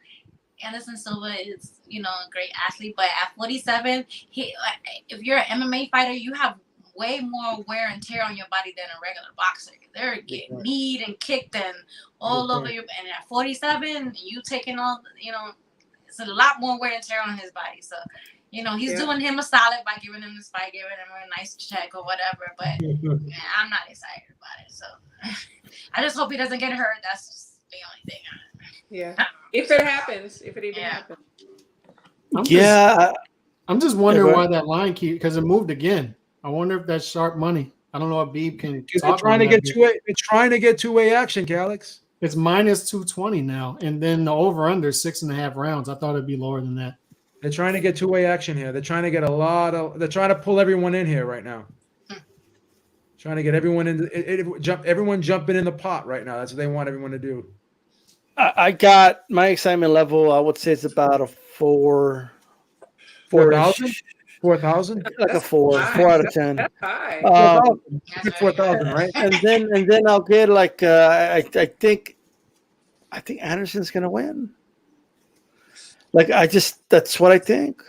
[SPEAKER 4] Anderson Silva is, a great athlete, but at 47, if you're an MMA fighter, you have way more wear and tear on your body than a regular boxer. They're getting kneed and kicked and all over you. And at 47, you taking all, it's a lot more wear and tear on his body. So, he's doing him a solid by giving him this fight, giving him a nice check or whatever. But I'm not excited about it. So I just hope he doesn't get hurt. That's just the only thing.
[SPEAKER 2] Yeah. If it happens, if it even happens.
[SPEAKER 6] I'm just wondering why that line because it moved again. I wonder if that's sharp money. I don't know if Beeb can.
[SPEAKER 3] They're trying to get two-way. They're trying to get two-way action, Calix.
[SPEAKER 6] It's minus 220 now, and then the over/under 6.5 rounds. I thought it'd be lower than that.
[SPEAKER 3] They're trying to get two-way action here. They're trying to get they're trying to pull everyone in here right now. Trying to get everyone everyone jumping in the pot right now. That's what they want everyone to do.
[SPEAKER 1] I got my excitement level. I would say it's about a
[SPEAKER 3] 4,000,
[SPEAKER 1] like a 4 out of 10.
[SPEAKER 2] That's high.
[SPEAKER 3] 4,000, right?
[SPEAKER 1] And then I'll get like I think Anderson's gonna win. Like that's what I think.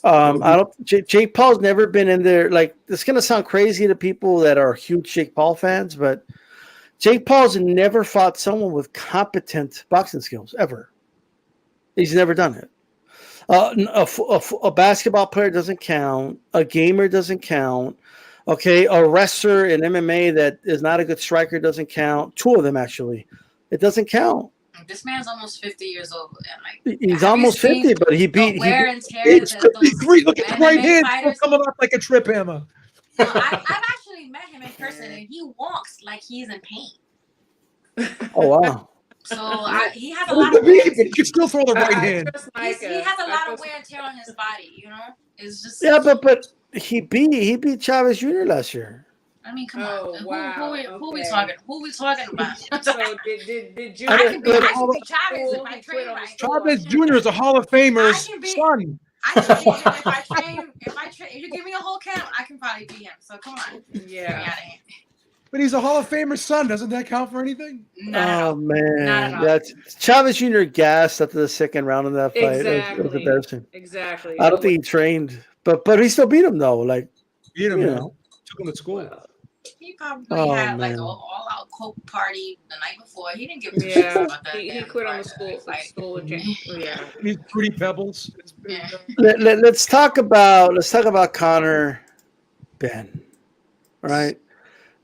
[SPEAKER 1] I don't. Jake Paul's never been in there. Like, it's gonna sound crazy to people that are huge Jake Paul fans, but Jake Paul's never fought someone with competent boxing skills ever. He's never done it. A basketball player doesn't count. A gamer doesn't count. Okay, a wrestler in MMA that is not a good striker doesn't count. 2 of them actually, it doesn't count.
[SPEAKER 4] This man's almost 50 years old, and like
[SPEAKER 1] he's almost 50, but he beat.
[SPEAKER 4] Wear and tear.
[SPEAKER 3] He's 53. Look at the right hand still coming off like a trip hammer.
[SPEAKER 4] No, I've actually met him in person, and he walks like he's in pain.
[SPEAKER 1] Oh wow!
[SPEAKER 4] So he has a lot of.
[SPEAKER 3] He can still throw the right hand.
[SPEAKER 4] He has a lot of wear and tear on his body. You know, it's just.
[SPEAKER 1] Yeah, but he beat Chavez Jr. last year.
[SPEAKER 4] I mean, come on.
[SPEAKER 2] Wow.
[SPEAKER 4] Who we talking? Who we talking about?
[SPEAKER 2] So did you?
[SPEAKER 4] I can be Chavez if I train right.
[SPEAKER 3] Chavez Jr. is a Hall of Famer's son.
[SPEAKER 4] I can be him if I train. If you give me a whole camp, I can probably be him. So come on.
[SPEAKER 2] Yeah.
[SPEAKER 3] But he's a Hall of Famer's son. Doesn't that count for anything?
[SPEAKER 1] Oh man, that's Chavez Jr. gassed after the second round of that fight.
[SPEAKER 2] Exactly.
[SPEAKER 1] It was embarrassing.
[SPEAKER 2] Exactly.
[SPEAKER 1] I don't think he trained, but he still beat him though. Like
[SPEAKER 3] beat him.
[SPEAKER 1] You know.
[SPEAKER 3] Took him to school.
[SPEAKER 4] He probably had like an all-out coke party the night before. He didn't give a
[SPEAKER 2] shit
[SPEAKER 4] about that.
[SPEAKER 2] He quit on the school again. Yeah.
[SPEAKER 3] These pretty pebbles.
[SPEAKER 4] Yeah.
[SPEAKER 1] Let's talk about Conor Benn, right?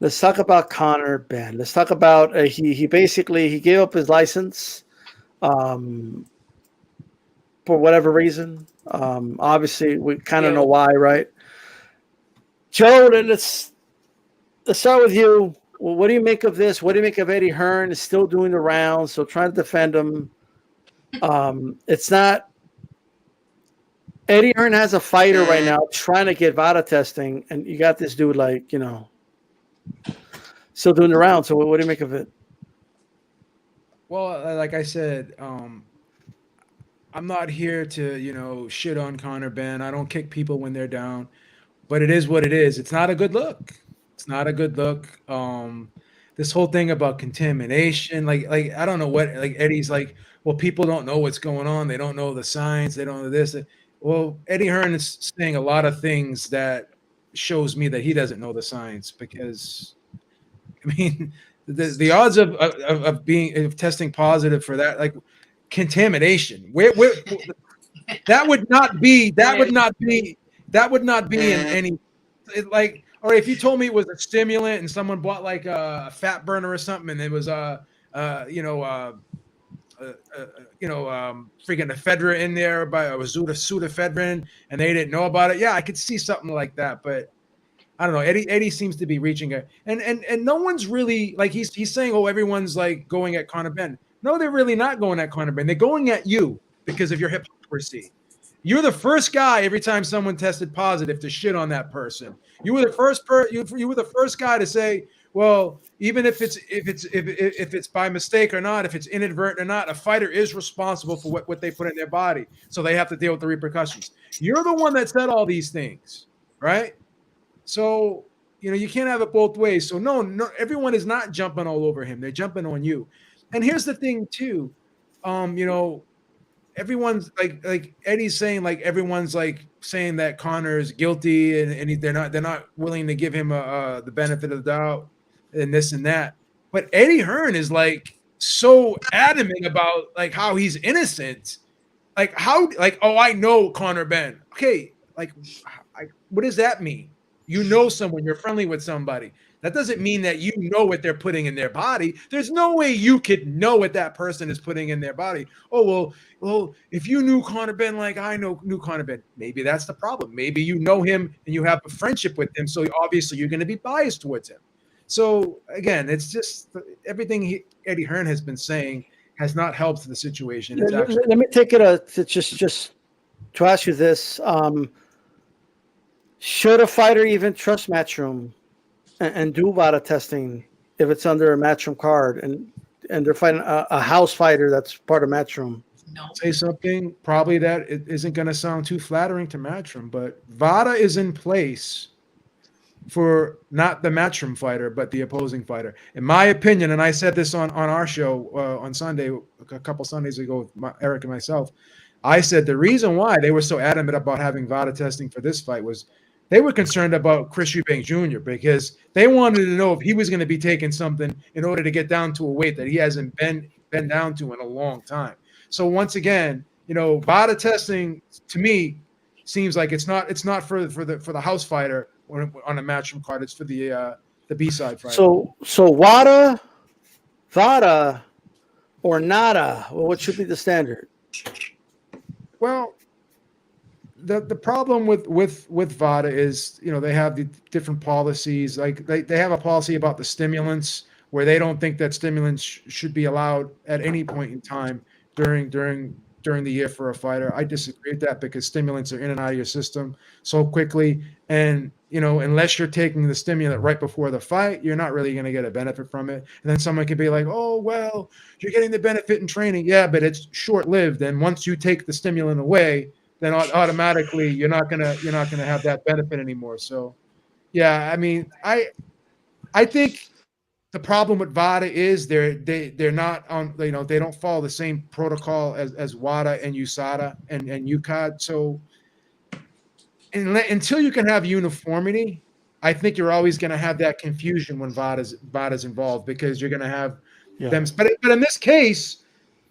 [SPEAKER 1] Let's talk about Conor Benn. Let's talk about he basically gave up his license for whatever reason. Obviously, we kind of know why, right? Joe, let's start with you. Well, what do you make of this? What do you make of Eddie Hearn is still doing the rounds, so trying to defend him? It's not. Eddie Hearn has a fighter right now trying to get VADA testing, and you got this dude still doing the round. So what do you make of it?
[SPEAKER 3] Well, like I said, I'm not here to shit on Conor Benn. I don't kick people when they're down, but it is what it is. It's not a good look. It's not a good look. This whole thing about contamination, like I don't know what, like Eddie's like, well, people don't know what's going on. They don't know the signs. They don't know this. Well, Eddie Hearn is saying a lot of things that shows me that he doesn't know the science, because I mean the odds of testing positive for that, like contamination, where that would not be in any, like, or if you told me it was a stimulant and someone bought like a fat burner or something and it was freaking ephedra in there by a pseudoephedrine and they didn't know about it. Yeah, I could see something like that, but I don't know. Eddie seems to be reaching and no one's really, like, he's saying, oh, everyone's like going at Conor Benn. No, they're really not going at Conor Benn. They're going at you because of your hypocrisy. You're the first guy every time someone tested positive to shit on that person. You were the first you were the first guy to say, well, even if it's by mistake or not, if it's inadvertent or not, a fighter is responsible for what they put in their body. So they have to deal with the repercussions. You're the one that said all these things, right? So, you can't have it both ways. So no, everyone is not jumping all over him. They're jumping on you. And here's the thing too. Everyone's like Eddie's saying, like, everyone's like saying that Conor is guilty and they're not willing to give him the benefit of the doubt and this and that. But Eddie Hearn is like so adamant about like how he's innocent. Like I know Conor Benn. Okay, like what does that mean? You know someone, you're friendly with somebody. That doesn't mean that you know what they're putting in their body. There's no way you could know what that person is putting in their body. Oh, well, if you knew Conor Benn like I knew Conor Benn, maybe that's the problem. Maybe you know him and you have a friendship with him, so obviously you're going to be biased towards him. So again, it's just everything Eddie Hearn has been saying has not helped the situation. It's actually,
[SPEAKER 1] let me take it to just to ask you this: should a fighter even trust Matchroom and do VADA testing if it's under a Matchroom card and they're fighting a house fighter that's part of Matchroom?
[SPEAKER 4] No.
[SPEAKER 3] say something probably that it isn't going to sound too flattering to Matchroom, but VADA is in place for not the Matchroom fighter, but the opposing fighter. In my opinion, and I said this on our show on Sunday, a couple Sundays ago, with Eric and myself, I said the reason why they were so adamant about having VADA testing for this fight was they were concerned about Chris Eubank Jr. because they wanted to know if he was going to be taking something in order to get down to a weight that he hasn't been down to in a long time. So once again, VADA testing to me seems like it's not for the house fighter on a Matchroom card. It's for the B-side fighter.
[SPEAKER 1] So VADA, or nada? Well, what should be the standard?
[SPEAKER 3] Well, the problem with VADA is, they have the different policies. Like they have a policy about the stimulants where they don't think that stimulants should be allowed at any point in time during the year for a fighter. I disagree with that because stimulants are in and out of your system so quickly. And, unless you're taking the stimulant right before the fight, you're not really going to get a benefit from it. And then someone could be like, oh, well, you're getting the benefit in training. Yeah, but it's short-lived. And once you take the stimulant away, then automatically you're not gonna have that benefit anymore. So, yeah, I mean, I think the problem with VADA is they're not on, they don't follow the same protocol as WADA and USADA and UCAD. So until you can have uniformity, I think you're always going to have that confusion when VADA's involved because you're going to have them. But in this case,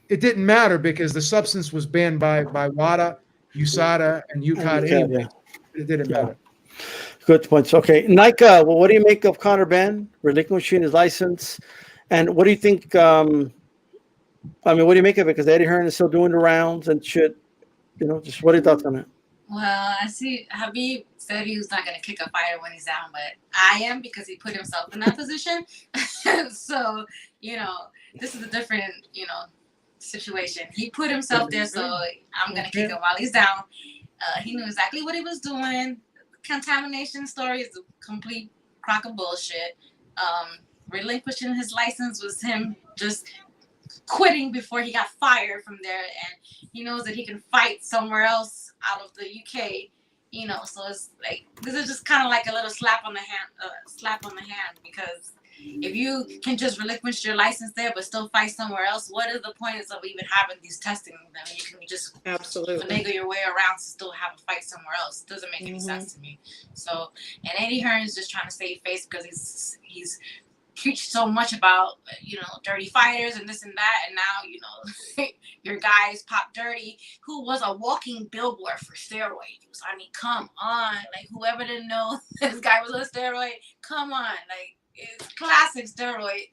[SPEAKER 3] it didn't matter because the substance was banned by WADA, USADA, and UCAD anyway. Yeah. It didn't matter.
[SPEAKER 1] Good points. Okay, Nika, well, what do you make of Conor Benn relinquishing his license? And what do you think? What do you make of it? Because Eddie Hearn is still doing the rounds and shit. Just what are your thoughts on it?
[SPEAKER 4] Well, I see Habib said he was not going to kick a fighter when he's down, but I am because he put himself in that position. So, this is a different, situation. He put himself there, so I'm going to kick him while he's down. He knew exactly what he was doing. Contamination story is a complete crock of bullshit. Relinquishing his license was him just quitting before he got fired from there, and he knows that he can fight somewhere else out of the UK, so it's like this is just kind of like a little slap on the hand because if you can just relinquish your license there but still fight somewhere else, what is the point of even having these testing? I mean, you can just finagle your way around to still have a fight somewhere else. It doesn't make any sense to me. So, and Eddie Hearn is just trying to save face because he's preached so much about dirty fighters and this and that, and now your guys Pop Dirty, who was a walking billboard for steroids. I mean, come on, like whoever didn't know this guy was a steroid, come on, like it's classic steroid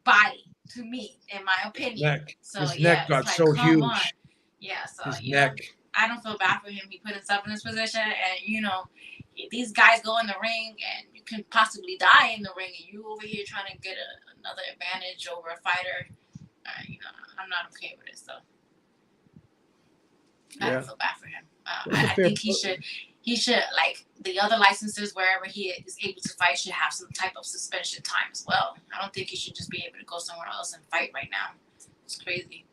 [SPEAKER 4] body to me, in my opinion.
[SPEAKER 3] His neck got so huge. On.
[SPEAKER 4] Yeah, so
[SPEAKER 3] his neck.
[SPEAKER 4] I don't feel bad for him. He put himself in this position, and these guys go in the ring and you can possibly die in the ring, and you over here trying to get another advantage over a fighter. I'm not okay with it. So I don't feel bad for him. I think he should like the other licenses wherever he is able to fight should have some type of suspension time as well. I don't think he should just be able to go somewhere else and fight right now. It's crazy.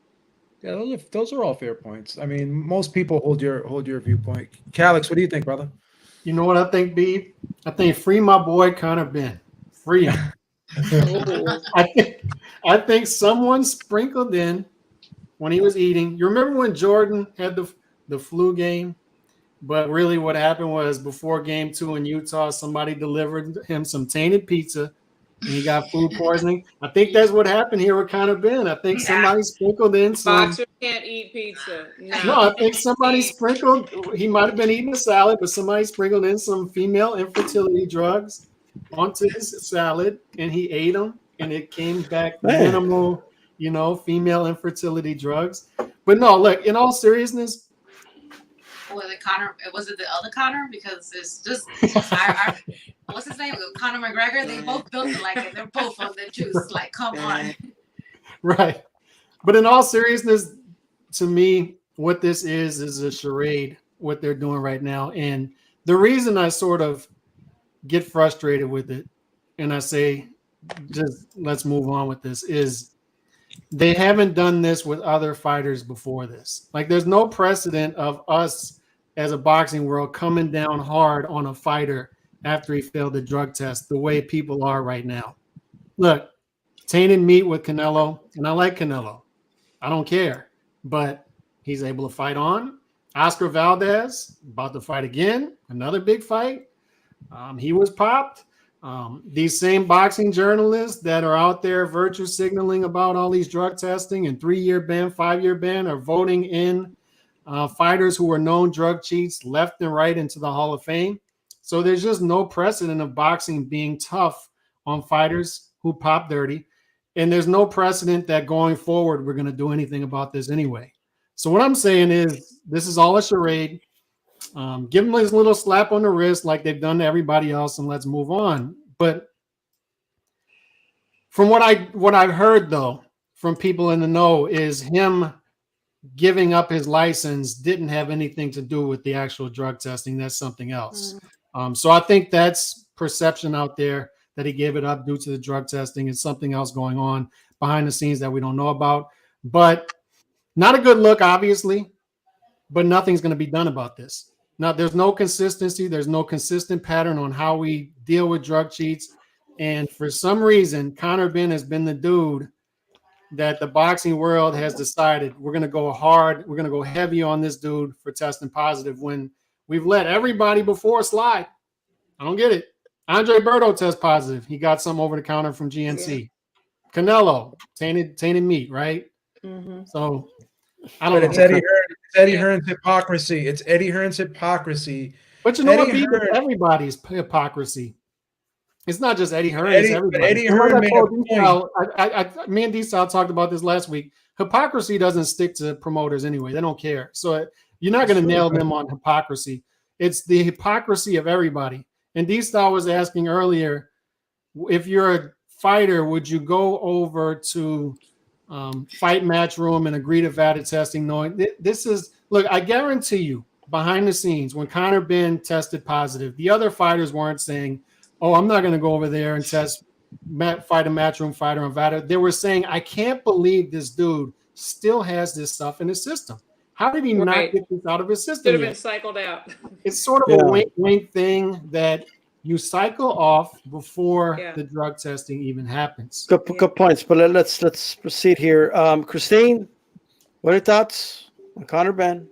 [SPEAKER 3] Yeah, those are all fair points. I mean, most people hold your viewpoint. Calix, what do you think, brother?
[SPEAKER 6] You know what I think, Beeb? I think free my boy Conor Benn. Free him. I think someone sprinkled in when he was eating. You remember when Jordan had the flu game? But really what happened was before game 2 in Utah, somebody delivered him some tainted pizza and he got food poisoning. I think that's what happened here with Conor Benn. I think somebody sprinkled in some.
[SPEAKER 2] Boxer can't eat pizza.
[SPEAKER 6] No, I think somebody sprinkled. He might have been eating a salad, but somebody sprinkled in some female infertility drugs, onto his salad, and he ate them, and it came back
[SPEAKER 1] Man.
[SPEAKER 6] minimal, female infertility drugs. But no, look, in all seriousness,
[SPEAKER 4] Was it Conor? Was it the other Conor? Because it's just what's his name? Conor McGregor. They both built it like it. They're both on the juice. Like, come on.
[SPEAKER 6] right. But in all seriousness, to me, what this is a charade, what they're doing right now. And the reason I sort of get frustrated with it, and I say, just let's move on with this, is they haven't done this with other fighters before this. Like, there's no precedent of us as a boxing world coming down hard on a fighter after he failed the drug test the way people are right now. Look, tainted meat with Canelo, and I like Canelo. I don't care, but he's able to fight on. Oscar Valdez, about to fight again, another big fight. He was popped. These same boxing journalists that are out there virtue signaling about all these drug testing and 3-year ban, 5-year ban are voting in fighters who are known drug cheats left and right into the Hall of Fame. So there's just no precedent of boxing being tough on fighters who pop dirty. And there's no precedent that going forward we're going to do anything about this anyway. So what I'm saying is this is all a charade. Give them this little slap on the wrist like they've done to everybody else, and let's move on. But from what I've heard, though, from people in the know, is him giving up his license didn't have anything to do with the actual drug testing. That's something else. So I think that's perception out there that he gave it up due to the drug testing. It's something else going on behind the scenes that we don't know about. But not a good look, obviously, but nothing's going to be done about this. Now, there's no consistency. There's no consistent pattern on how we deal with drug cheats. And for some reason, Conor Benn has been the dude that the boxing world has decided we're going to go hard. We're going to go heavy on this dude for testing positive when we've let everybody before slide. I don't get it. Andre Berto test positive. He got some over the counter from GNC. Yeah. Canelo, tainted meat, right?
[SPEAKER 2] Mm-hmm.
[SPEAKER 6] So I don't know.
[SPEAKER 3] It's Eddie Hearn's hypocrisy. It's Eddie Hearn's hypocrisy.
[SPEAKER 6] But you know what, B? Everybody's hypocrisy. It's not just Eddie Hearn. It's everybody.
[SPEAKER 3] Eddie Hearn made a point.
[SPEAKER 6] Me and D-Style talked about this last week. Hypocrisy doesn't stick to promoters anyway. They don't care. So you're not going to nail them on hypocrisy. It's the hypocrisy of everybody. And D-Style was asking earlier, if you're a fighter, would you go over to fight match room and agree to VADA testing, knowing this is, look, I guarantee you, behind the scenes, when Conor Benn tested positive, the other fighters weren't saying, oh, I'm not going to go over there and fight a matchroom fighter on VADA. They were saying, I can't believe this dude still has this stuff in his system. How did he not get this out of his system?
[SPEAKER 2] Should have been cycled out.
[SPEAKER 6] It's sort of a wink thing that you cycle off before the drug testing even happens.
[SPEAKER 1] Good points. But let's proceed here. Christine, what are your thoughts on Conor Benn?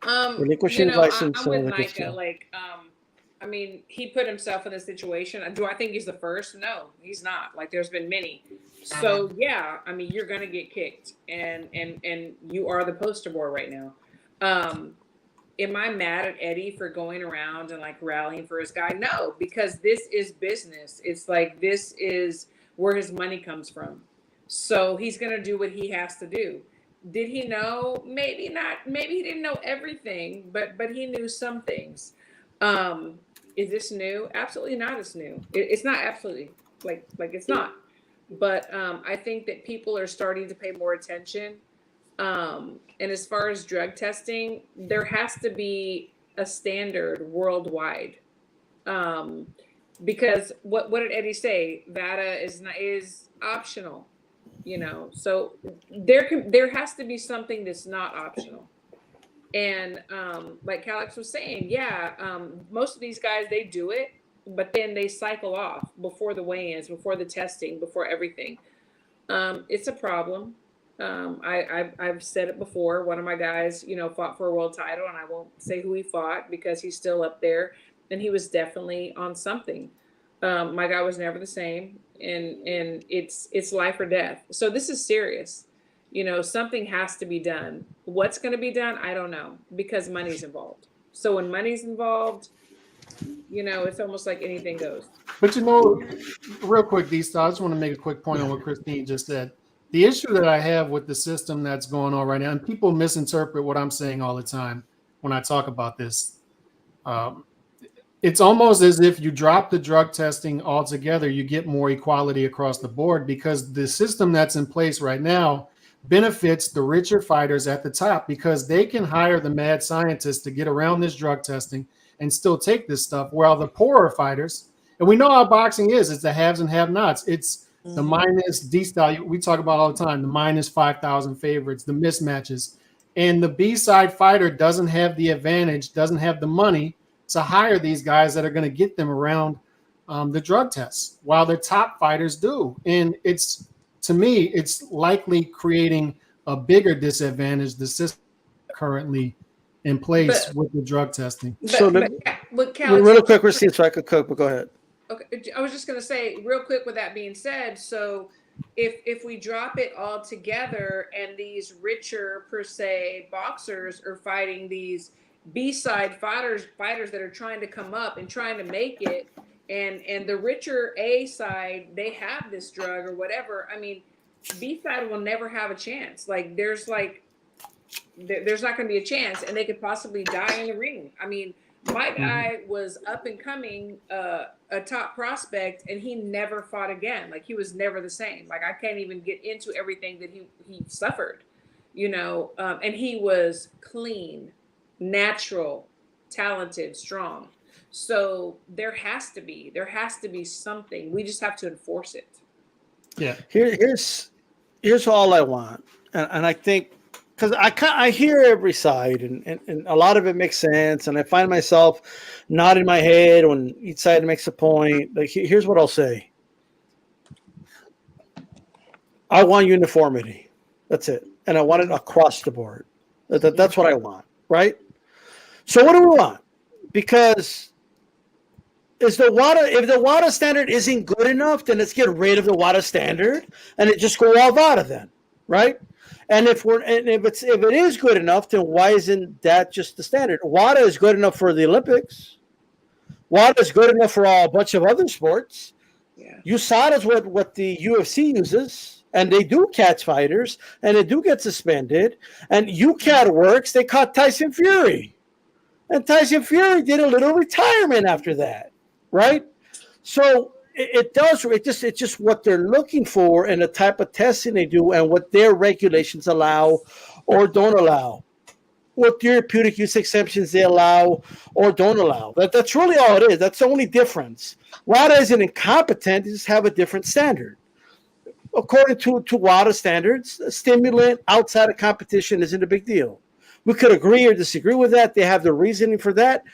[SPEAKER 1] Relinquishing license.
[SPEAKER 2] I'm with Micah. I mean, he put himself in this situation. Do I think he's the first? No, he's not. Like, there's been many. So yeah, I mean, you're gonna get kicked, and you are the poster boy right now. Am I mad at Eddie for going around and like rallying for his guy? No, because this is business. It's like, this is where his money comes from. So he's gonna do what he has to do. Did he know? Maybe not. Maybe he didn't know everything, but he knew some things. Is this new? Absolutely not. It's new. It's not absolutely like it's not. But I think that people are starting to pay more attention. And as far as drug testing, there has to be a standard worldwide. Because what did Eddie say? VADA is optional, So there has to be something that's not optional. And like Calix was saying, most of these guys, they do it, but then they cycle off before the weigh-ins, before the testing, before everything. It's a problem. I've said it before. One of my guys, fought for a world title, and I won't say who he fought because he's still up there, and he was definitely on something. My guy was never the same, and it's life or death. So this is serious. Something has to be done. What's going to be done? I don't know, because money's involved. So when money's involved, it's almost like anything goes.
[SPEAKER 6] But real quick, D-Star, I just want to make a quick point on what Christine just said. The issue that I have with the system that's going on right now, and people misinterpret what I'm saying all the time when I talk about this. It's almost as if you drop the drug testing altogether, you get more equality across the board, because the system that's in place right now benefits the richer fighters at the top, because they can hire the mad scientists to get around this drug testing and still take this stuff, while the poorer fighters, and we know how boxing is, it's the haves and have-nots. It's the minus D-style, we talk about all the time, the minus 5,000 favorites, the mismatches. And the B-side fighter doesn't have the advantage, doesn't have the money to hire these guys that are going to get them around the drug tests, while the top fighters do. And it's, to me, it's likely creating a bigger disadvantage, the system currently in place with the drug testing.
[SPEAKER 1] Real quick, Christine, so I could cook, but go ahead.
[SPEAKER 2] Okay, I was just going to say real quick with that being said, so if we drop it all together and these richer per se boxers are fighting these B-side fighters that are trying to come up and trying to make it, and the richer A side, they have this drug or whatever, I mean, B side will never have a chance. Like there's not going to be a chance, and they could possibly die in the ring. I mean, my guy was up and coming, a top prospect, and he never fought again. Like he was never the same. Like I can't even get into everything that he suffered, and he was clean, natural, talented, strong. So there has to be something. We just have to enforce it.
[SPEAKER 6] Yeah.
[SPEAKER 1] Here's all I want, and I think, because I hear every side, and a lot of it makes sense, and I find myself nodding my head when each side makes a point. Like here's what I'll say: I want uniformity. That's it, and I want it across the board. That's what I want, right? So what do we want? Because if the WADA standard isn't good enough, then let's get rid of the WADA standard and it just go all VADA then, right? And if it is good enough, then why isn't that just the standard? WADA is good enough for the Olympics. WADA is good enough for a bunch of other sports.
[SPEAKER 2] Yeah.
[SPEAKER 1] USADA is what the UFC uses, and they do catch fighters, and they do get suspended. And UCAD works. They caught Tyson Fury, and Tyson Fury did a little retirement after that, right? So it's just what they're looking for and the type of testing they do and what their regulations allow or don't allow, what therapeutic use exemptions they allow or don't allow. That's really all it is. That's the only difference. WADA isn't incompetent; they just have a different standard. According to WADA standards, a stimulant outside of competition isn't a big deal. We could agree or disagree with that. They have the reasoning for that.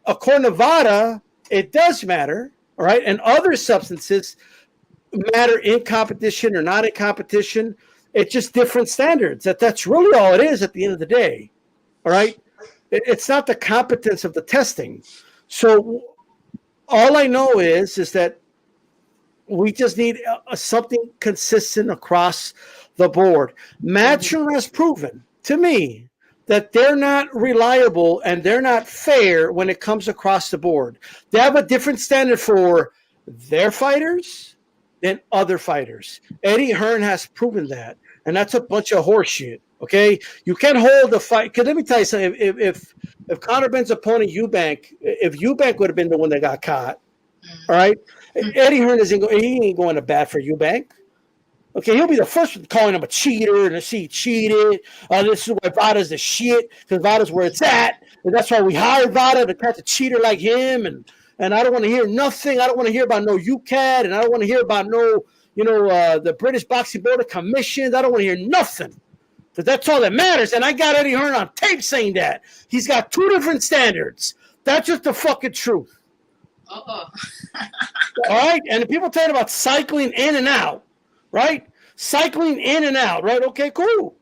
[SPEAKER 1] According to WADA, it does matter. All right, and other substances matter in competition or not in competition. It's just different standards. That's really all it is at the end of the day. All right, it's not the competence of the testing. So all I know is that we just need something consistent across the board. Matchroom has proven to me that they're not reliable and they're not fair when it comes across the board. They have a different standard for their fighters than other fighters. Eddie Hearn has proven that, and that's a bunch of horseshit, okay? You can't hold the fight. Because let me tell you something. If Conor Benn's opponent, Eubank, if Eubank would have been the one that got caught, all right, Eddie Hearn ain't going to bat for Eubank. Okay, he'll be the first one calling him a cheater and he cheated. This is why VADA's the shit, because VADA's where it's at. And that's why we hired VADA to catch a cheater like him. And I don't want to hear nothing. I don't want to hear about no UCAD, and I don't want to hear about no, the British Boxing Board of Commissions. I don't want to hear nothing, because that's all that matters. And I got Eddie Hearn on tape saying that. He's got two different standards. That's just the fucking truth. All right? And the people talking about cycling in and out. Right? Cycling in and out, right? Okay, cool.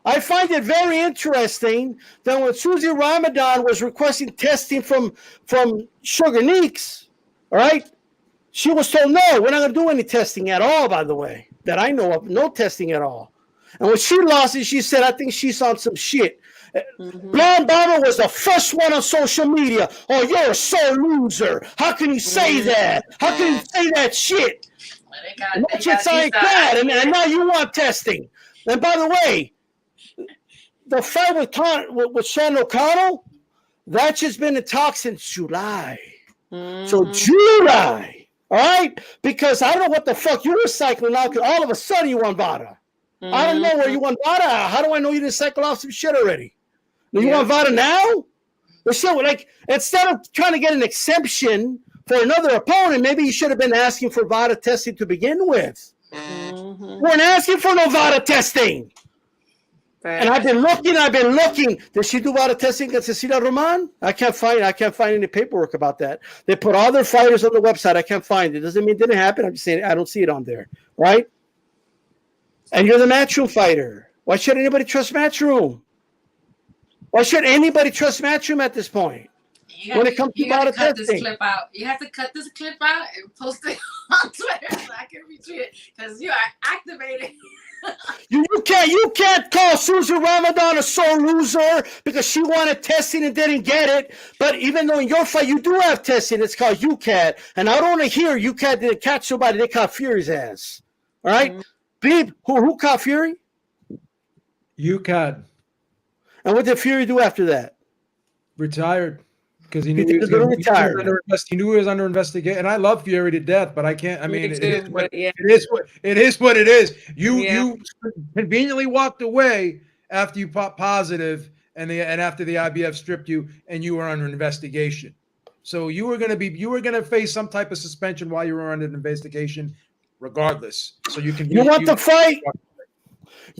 [SPEAKER 1] I find it very interesting that when Susie Ramadan was requesting testing from Sugar Neeks, all right, she was told, no, we're not going to do any testing at all, by the way, that I know of, no testing at all. And when she lost it, she said, I think she's on some shit. Blonde Bomber was the first one on social media. Oh, you're a sore loser. How can you say that? How can you say that shit?
[SPEAKER 4] Well,
[SPEAKER 1] That shit's like that. And now you want testing. And by the way, the fight with Shannon O'Connell, that's just been in talks since July. So July, all right? Because I don't know what the fuck you were cycling out, because all of a sudden you want VADA. I don't know where you want VADA. How do I know you didn't cycle off some shit already? You want VADA now? So, like, instead of trying to get an exemption for another opponent, maybe you should have been asking for VADA testing to begin with. You weren't asking for no VADA testing. And I've been looking. Did she do VADA testing against Cecilia Roman? I can't find any paperwork about that. They put all their fighters on the website. I can't find it. Doesn't mean it didn't happen. I'm just saying I don't see it on there, right? And you're the Matchroom fighter. Why should anybody trust Matchroom? Why should anybody trust Matchroom at this point? When it comes to VADA testing,
[SPEAKER 4] this clip out. You have to cut this clip out and post it on Twitter so I can retweet it because you are activated.
[SPEAKER 1] You can't call Susan Ramadan a sore loser because she wanted testing and didn't get it. But even though in your fight you do have testing, it's called UCAT. And I don't want to hear UCAT didn't catch somebody, they caught Fury's ass. All right? Beeb, who caught Fury?
[SPEAKER 3] UCAT.
[SPEAKER 1] And what did Fury do after that?
[SPEAKER 3] Retired. Because he knew
[SPEAKER 1] he was under
[SPEAKER 3] investigation. And I love Fury to death, but I can't. I mean, it is what it is. You conveniently walked away after you popped positive, and after the IBF stripped you, and you were under investigation. So you were going to face some type of suspension while you were under investigation, regardless. So you can.
[SPEAKER 1] You want the fight?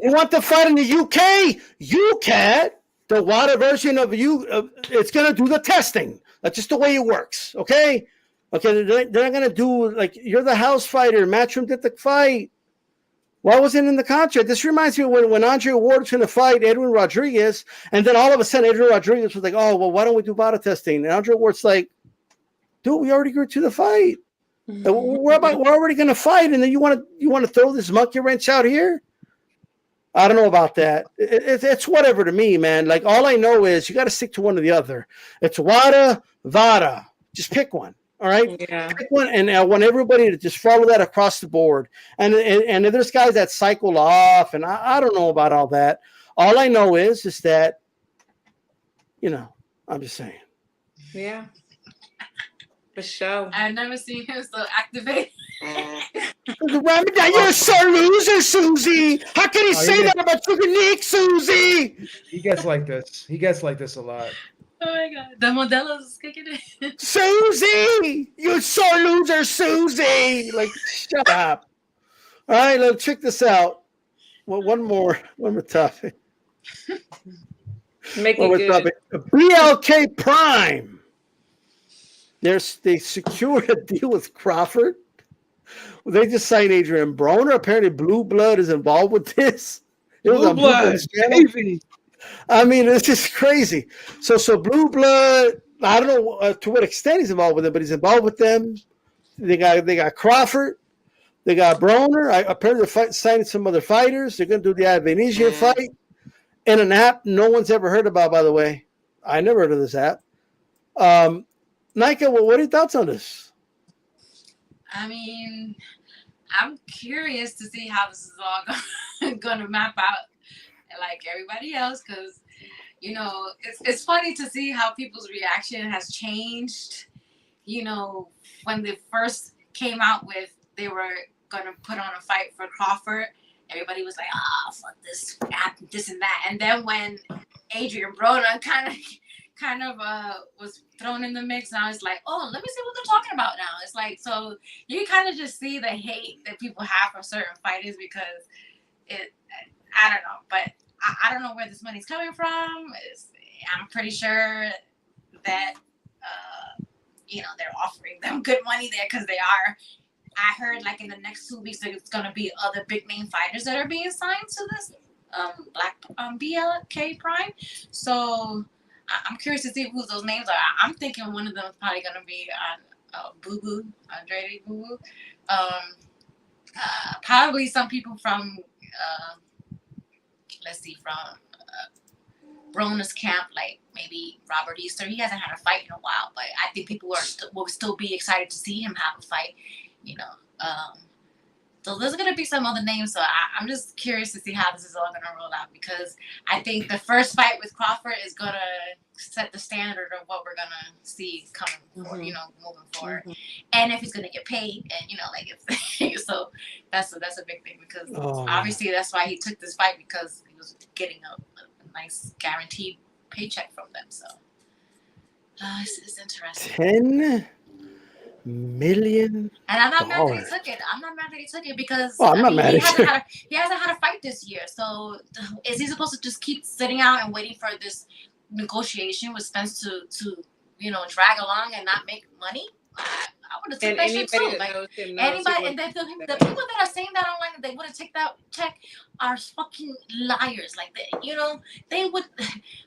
[SPEAKER 1] You want the fight in the UK? UCAT. The WADA version of it's going to do the testing. That's just the way it works, okay? Okay, they're not going to do, like, you're the house fighter. Matchroom did the fight. Why wasn't it in the contract? This reminds me of when Andre Ward was going to fight Edwin Rodriguez, and then all of a sudden Edwin Rodriguez was like, oh, well, why don't we do VADA testing? And Andre Ward's like, dude, we already agreed to the fight. We're already going to fight, and then you want to throw this monkey wrench out here? I don't know about that. It's whatever to me, man. Like, all I know is you got to stick to one or the other. It's WADA, VADA. Just pick one, all right?
[SPEAKER 2] Yeah.
[SPEAKER 1] Pick one, and I want everybody to just follow that across the board. And if there's guys that cycle off, and I don't know about all that. All I know is that, I'm just saying.
[SPEAKER 2] Yeah. For sure.
[SPEAKER 4] I've never seen him so activated.
[SPEAKER 1] You're a sore loser, Susie. How can he say that about your Nick, Susie?
[SPEAKER 3] He gets like this. He gets like this a lot.
[SPEAKER 4] Oh my God. The Modelo's kicking in.
[SPEAKER 1] Susie! You sore loser, Susie! Like, shut up. All right, let's check this out. Well, one more topic.
[SPEAKER 2] Make it good.
[SPEAKER 1] Topic. BLK Prime. They secured a deal with Crawford. They just signed Adrian Broner. Apparently, Blue Blood is involved with this.
[SPEAKER 3] Blue Blood, baby.
[SPEAKER 1] I mean, it's just crazy. So Blue Blood, I don't know to what extent he's involved with them, but he's involved with them. They got Crawford. They got Broner. Apparently, they're signing some other fighters. They're going to do the Venetian fight in an app no one's ever heard about, by the way. I never heard of this app. Nika, what are your thoughts on this?
[SPEAKER 4] I mean, I'm curious to see how this is all going to map out like everybody else, because, it's funny to see how people's reaction has changed. When they first came out with they were going to put on a fight for Crawford, everybody was like, fuck this app, this and that. And then when Adrian Broner kind of was thrown in the mix, and I was like, oh, let me see what they're talking about now. It's like, so you kind of just see the hate that people have for certain fighters because I don't know, but I don't know where this money's coming from. I'm pretty sure that, they're offering them good money there because they are. I heard like in the next 2 weeks there's going to be other big name fighters that are being signed to this BLK Prime. So I'm curious to see who those names are. I'm thinking one of them is probably going to be Boo Boo, Andrade Boo Boo. Probably some people from, Broner's camp, like maybe Robert Easter. He hasn't had a fight in a while, but I think people will still be excited to see him have a fight. You know, so there's gonna be some other names. So I'm just curious to see how this is all gonna roll out, because I think the first fight with Crawford is gonna set the standard of what we're gonna see coming forward, you know, moving forward, and if he's gonna get paid, and you know, like if so, that's a big thing, because obviously that's why he took this fight, because he was getting a nice guaranteed paycheck from them. So it's interesting.
[SPEAKER 1] $10 million.
[SPEAKER 4] And I'm not mad that he took it. I'm not mad that he took it, because
[SPEAKER 1] I'm not mad
[SPEAKER 4] he
[SPEAKER 1] at you.
[SPEAKER 4] he hasn't had a fight this year. So is he supposed to just keep sitting out and waiting for this negotiation with Spence to you know, drag along and not make money? I would have taken that shit too. Like, anybody, and the people that are saying that online that they wouldn't take that check are fucking liars. Like, you know, they would.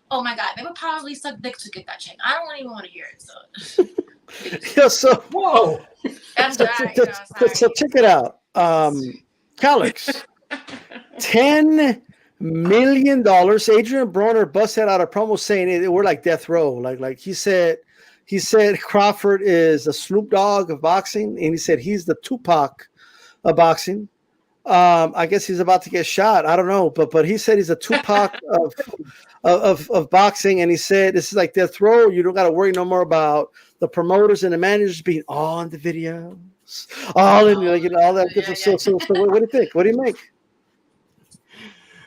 [SPEAKER 4] Oh my god, they would probably suck dick to get that check. I don't even want to hear it. So.
[SPEAKER 1] Yeah, so
[SPEAKER 6] Whoa.
[SPEAKER 1] so check it out. Calix, $10 million. Adrian Broner busted out a promo saying we're like death row. Like he said Crawford is the Snoop Dogg of boxing, and he said he's the Tupac of boxing. I guess he's about to get shot. I don't know, but he said he's a Tupac of boxing, and he said this is like death row. You don't got to worry no more about the promoters and the managers being on the videos, all in like, you know, all that different stuff. So what do you think? What do you make?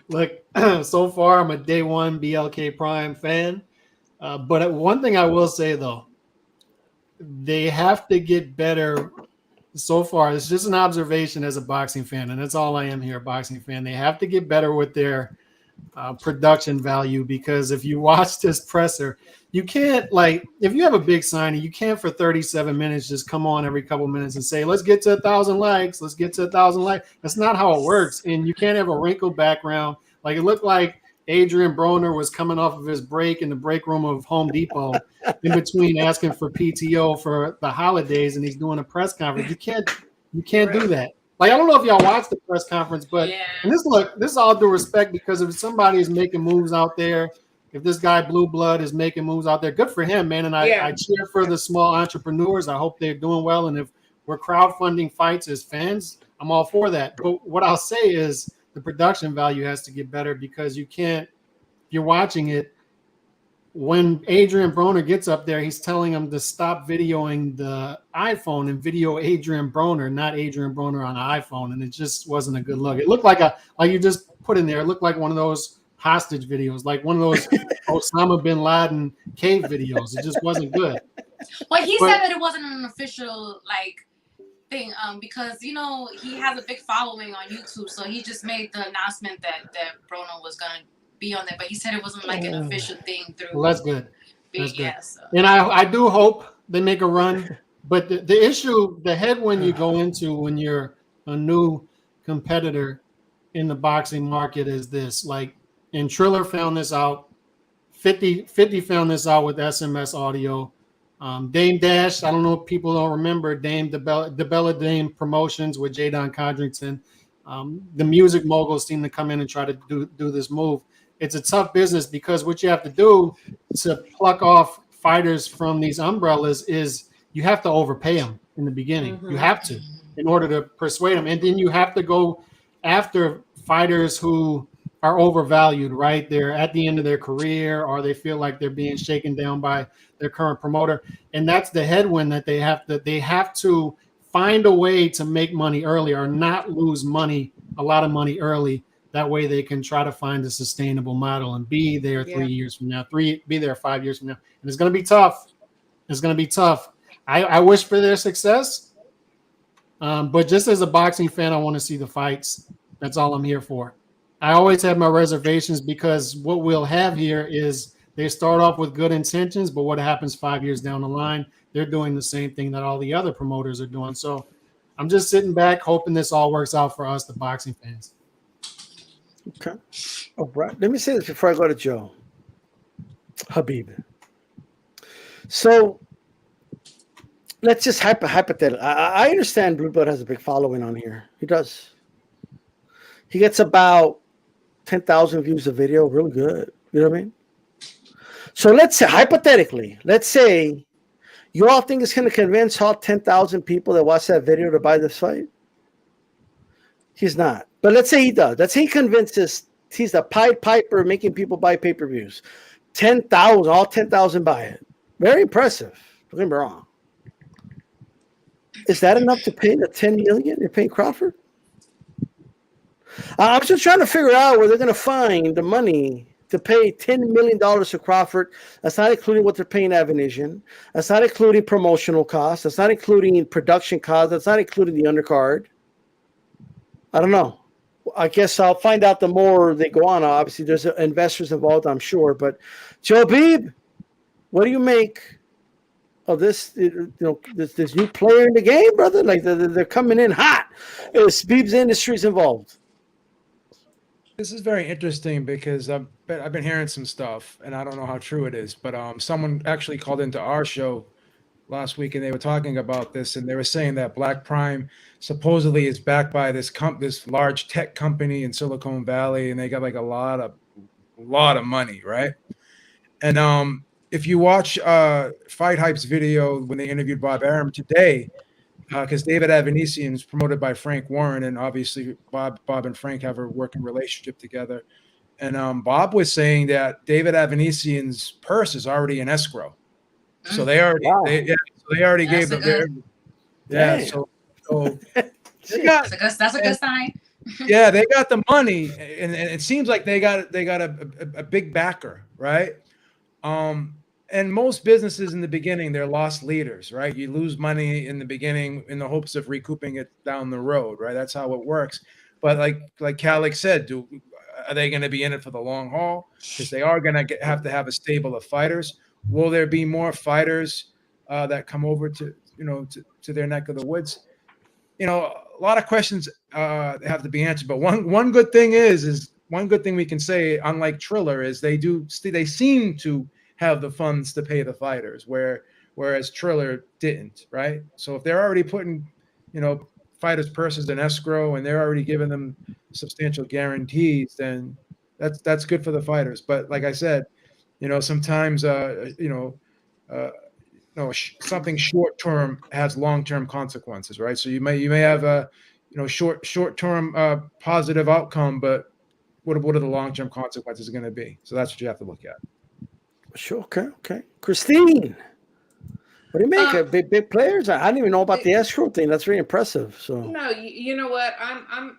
[SPEAKER 6] Look, so far I'm a day one BLK Prime fan, but one thing I will say though, they have to get better. So far, it's just an observation as a boxing fan, and that's all I am here, a boxing fan. They have to get better with their production value, because if you watch this presser, you can't, like, if you have a big signing, you can't for 37 minutes just come on every couple minutes and say, let's get to 1,000 likes. Let's get to 1,000 likes. That's not how it works. And you can't have a wrinkled background. Like, it looked like Adrian Broner was coming off of his break in the break room of Home Depot in between asking for PTO for the holidays, and he's doing a press conference. You can't do that. Like, I don't know if y'all watched the press conference, but and this is all due respect, because if somebody is making moves out there, if this guy Blue Blood is making moves out there, good for him, man. And I cheer for the small entrepreneurs. I hope they're doing well. And if we're crowdfunding fights as fans, I'm all for that. But what I'll say is the production value has to get better, because you can't, if you're watching it, when Adrian Broner gets up there, he's telling him to stop videoing the iPhone and video Adrian Broner, not Adrian Broner on the iPhone. And it just wasn't a good look. It looked like like you just put in there, it looked like one of those hostage videos, like one of those Osama bin Laden cave videos. It just wasn't good.
[SPEAKER 4] Well, he said that it wasn't an official, like, thing, because, you know, he has a big following on YouTube, so he just made the announcement that Broner was gonna be on there, but he said it wasn't like an official thing through.
[SPEAKER 6] Well, that's good. That's good.
[SPEAKER 4] So.
[SPEAKER 6] And I do hope they make a run, but the issue, the headwind you go into when you're a new competitor in the boxing market is this. Like, and Triller found this out, 50 found this out with SMS Audio. Dame Dash, I don't know if people don't remember Dame DeBella Dame Promotions with Jadon Codrington. The music moguls seem to come in and try to do this move. It's a tough business, because what you have to do to pluck off fighters from these umbrellas is you have to overpay them in the beginning. You have to, in order to persuade them. And then you have to go after fighters who are overvalued, right? They're at the end of their career, or they feel like they're being shaken down by their current promoter. And that's the headwind that they have to find a way to make money early, or not lose a lot of money early. That way they can try to find a sustainable model and be there 3 years from now, be there 5 years from now. And it's going to be tough. It's going to be tough. I wish for their success. But just as a boxing fan, I want to see the fights. That's all I'm here for. I always have my reservations, because what we'll have here is they start off with good intentions, but what happens 5 years down the line, they're doing the same thing that all the other promoters are doing. So I'm just sitting back hoping this all works out for us, the boxing fans.
[SPEAKER 1] Okay. All right. Let me say this before I go to Joe. Habib. So let's just hypothetical. I understand Blue Blood has a big following on here. He does. He gets about 10,000 views a video. Real good. You know what I mean? So let's say, hypothetically, let's say you all think it's going to convince all 10,000 people that watch that video to buy this fight? He's not. But let's say he does. Let's say he convinces, he's the Pied Piper making people buy pay-per-views. 10,000, all 10,000 buy it. Very impressive. Don't get me wrong. Is that enough to pay the $10 million you're paying Crawford? I'm just trying to figure out where they're going to find the money to pay $10 million to Crawford. That's not including what they're paying Avanesian. That's not including promotional costs. That's not including production costs. That's not including the undercard. I don't know. I guess I'll find out the more they go on. Obviously, there's investors involved, I'm sure. But Joe Beeb, what do you make of this? This new player in the game, brother. Like they're coming in hot. Is Beeb's Industries involved?
[SPEAKER 3] This is very interesting because I've been hearing some stuff, and I don't know how true it is, but someone actually called into our show last week, and they were talking about this, and they were saying that Black Prime supposedly is backed by this large tech company in Silicon Valley, and they got like a lot of money, right? And if you watch Fight Hype's video when they interviewed Bob Arum today, because David Avanesian is promoted by Frank Warren, and obviously Bob and Frank have a working relationship together. And Bob was saying that David Avanesian's purse is already in escrow, so they already gave them their So
[SPEAKER 4] that's a good sign.
[SPEAKER 3] Yeah, they got the money, and it seems like they got a big backer, right? And most businesses in the beginning, they're lost leaders, right? You lose money in the beginning in the hopes of recouping it down the road, right? That's how it works. But like Calic said, are they going to be in it for the long haul? Because they are going to have a stable of fighters. Will there be more fighters that come over to their neck of the woods? A lot of questions have to be answered. But one good thing one good thing we can say, unlike Triller, is they seem to have the funds to pay the fighters, whereas Triller didn't, right? So if they're already putting, fighters' purses in escrow and they're already giving them substantial guarantees, then that's good for the fighters. But like I said, sometimes something short term has long term consequences, right? So you may have a short term positive outcome, but what are the long term consequences going to be? So that's what you have to look at. Sure.
[SPEAKER 1] Okay. Christine, what do you make? Big players? I didn't even know about the escrow thing. That's very impressive. So
[SPEAKER 2] no, you know what? I'm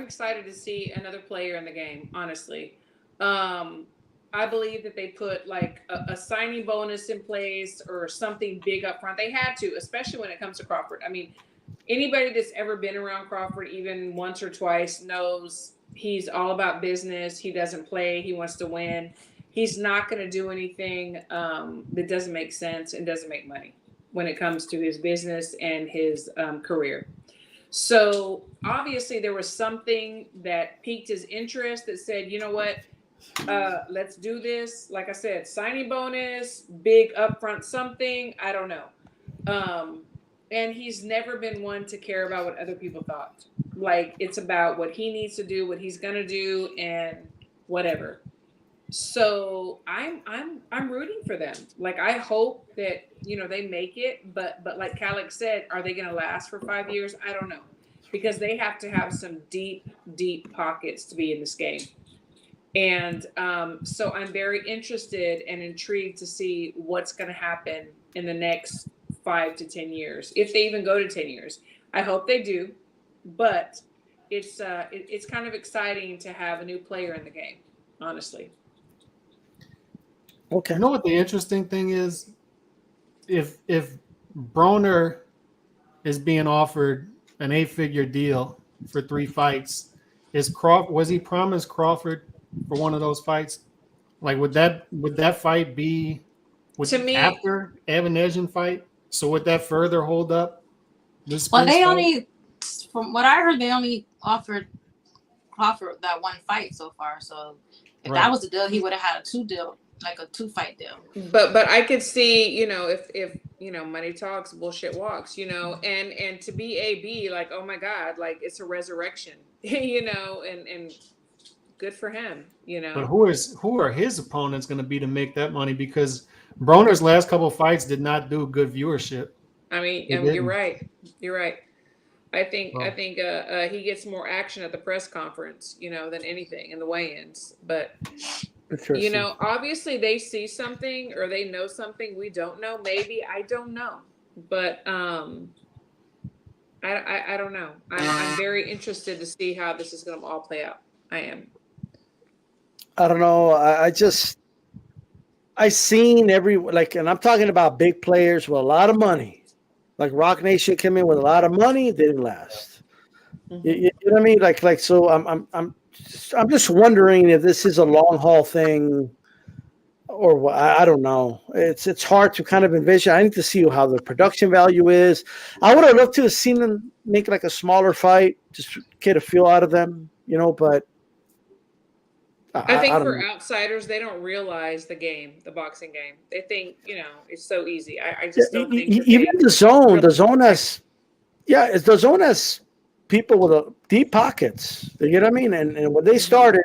[SPEAKER 2] excited to see another player in the game. Honestly, I believe that they put like a signing bonus in place or something big up front. They had to, especially when it comes to Crawford. I mean, anybody that's ever been around Crawford even once or twice knows he's all about business. He doesn't play. He wants to win. He's not going to do anything that doesn't make sense and doesn't make money when it comes to his business and his career. So obviously there was something that piqued his interest that said, you know what, let's do this. Like I said, signing bonus, big upfront something. I don't know. And he's never been one to care about what other people thought. Like it's about what he needs to do, what he's going to do, and whatever. So I'm rooting for them. Like I hope that they make it, but like Calic said, are they going to last for 5 years? I don't know, because they have to have some deep pockets to be in this game. And so I'm very interested and intrigued to see what's going to happen in the next 5 to 10 years, if they even go to 10 years. I hope they do, but it's kind of exciting to have a new player in the game, honestly.
[SPEAKER 6] Okay. You know what the interesting thing is? If Broner is being offered an 8-figure deal for 3 fights, was he promised Crawford for one of those fights? Like would that fight be to me after Avanesian fight? So would that further hold up this?
[SPEAKER 4] Well, from what I heard, they only offered Crawford that one fight so far. So if that was the deal, he would have had a 2-fight deal.
[SPEAKER 2] But I could see, if money talks, bullshit walks, and to be AB, like, oh my God, like it's a resurrection, and good for him. You know,
[SPEAKER 6] But who are his opponents going to be to make that money? Because Broner's last couple of fights did not do good viewership.
[SPEAKER 2] I mean,
[SPEAKER 6] They
[SPEAKER 2] you're
[SPEAKER 6] didn't.
[SPEAKER 2] right. You're right. I think
[SPEAKER 6] Well.
[SPEAKER 2] he gets more action at the press conference, you know, than anything in the weigh-ins. But you know, obviously they see something or they know something we don't know. Maybe I don't know, but I don't know. I'm very interested to see how this is going to all play out. I am.
[SPEAKER 1] I don't know. I seen and I'm talking about big players with a lot of money. Like Rock Nation came in with a lot of money, didn't last.
[SPEAKER 2] Mm-hmm.
[SPEAKER 1] You know what I mean? Like so I'm just wondering if this is a long haul thing or what. I don't know. It's hard to kind of envision. I need to see how the production value is. I would have loved to have seen them make like a smaller fight, just get a feel out of them, you know, but
[SPEAKER 2] I think
[SPEAKER 1] don't
[SPEAKER 2] for
[SPEAKER 1] know.
[SPEAKER 2] outsiders, they don't realize the game, the boxing game. They think, you know, it's so easy. I just don't think that
[SPEAKER 1] Even the zone has, the zone has people with deep pockets. You know what I mean? And when they started,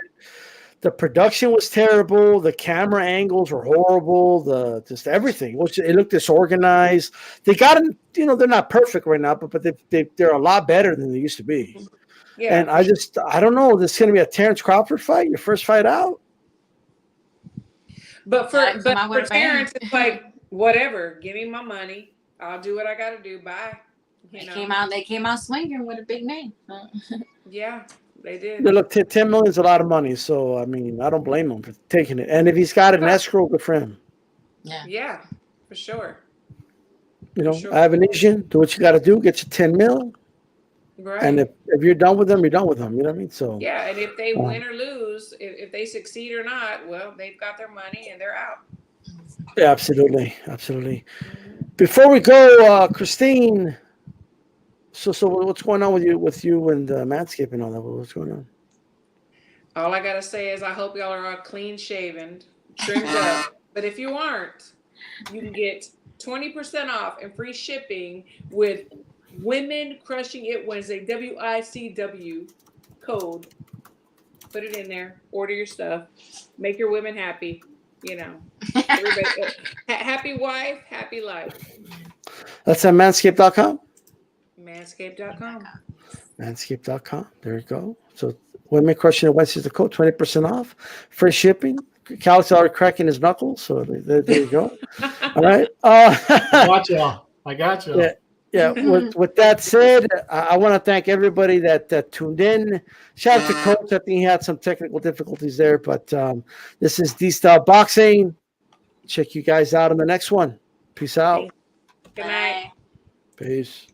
[SPEAKER 1] the production was terrible. The camera angles were horrible. Just everything. It looked disorganized. They got in, you know, they're not perfect right now, but they're a lot better than they used to be.
[SPEAKER 2] Yeah,
[SPEAKER 1] and I don't know. This is going to be a Terrence Crawford fight, your first fight out.
[SPEAKER 2] But for Terrence, it's like, whatever. Give me my money. I'll do what I got to do. Bye.
[SPEAKER 4] They came out swinging with a big name.
[SPEAKER 2] Yeah, they did.
[SPEAKER 1] Look, 10 million is a lot of money. So, I mean, I don't blame him for taking it. And if he's got an escrow, good for him.
[SPEAKER 2] Yeah, for sure.
[SPEAKER 1] You know, I have an Asian. Do what you got to do. Get your 10 mil.
[SPEAKER 2] Right.
[SPEAKER 1] And if you're done with them, you're done with them. You know what I mean? So
[SPEAKER 2] yeah, and if they win or lose, if they succeed or not, well, they've got their money and they're out.
[SPEAKER 1] Yeah, absolutely. Before we go, Christine, so what's going on with you and Manscaped and all that? What's going on?
[SPEAKER 2] All I gotta say is I hope y'all are all clean shaven, trimmed up. But if you aren't, you can get 20% off and free shipping with Women Crushing It Wednesday, WICW code. Put it in there. Order your stuff. Make your women happy. You know, everybody, happy wife, happy life.
[SPEAKER 1] That's at manscaped.com.
[SPEAKER 2] Manscaped.com.
[SPEAKER 1] Manscaped.com. There you go. So Women Crushing It Wednesday is the code, 20% off, free shipping. Cal's already cracking his knuckles, so there you go. All right.
[SPEAKER 6] I got you.
[SPEAKER 1] Yeah. With that said, I want to thank everybody that tuned in. Shout out to Coach. I think he had some technical difficulties there, but this is D-Style Boxing. Check you guys out on the next one. Peace out.
[SPEAKER 2] Good night.
[SPEAKER 1] Peace.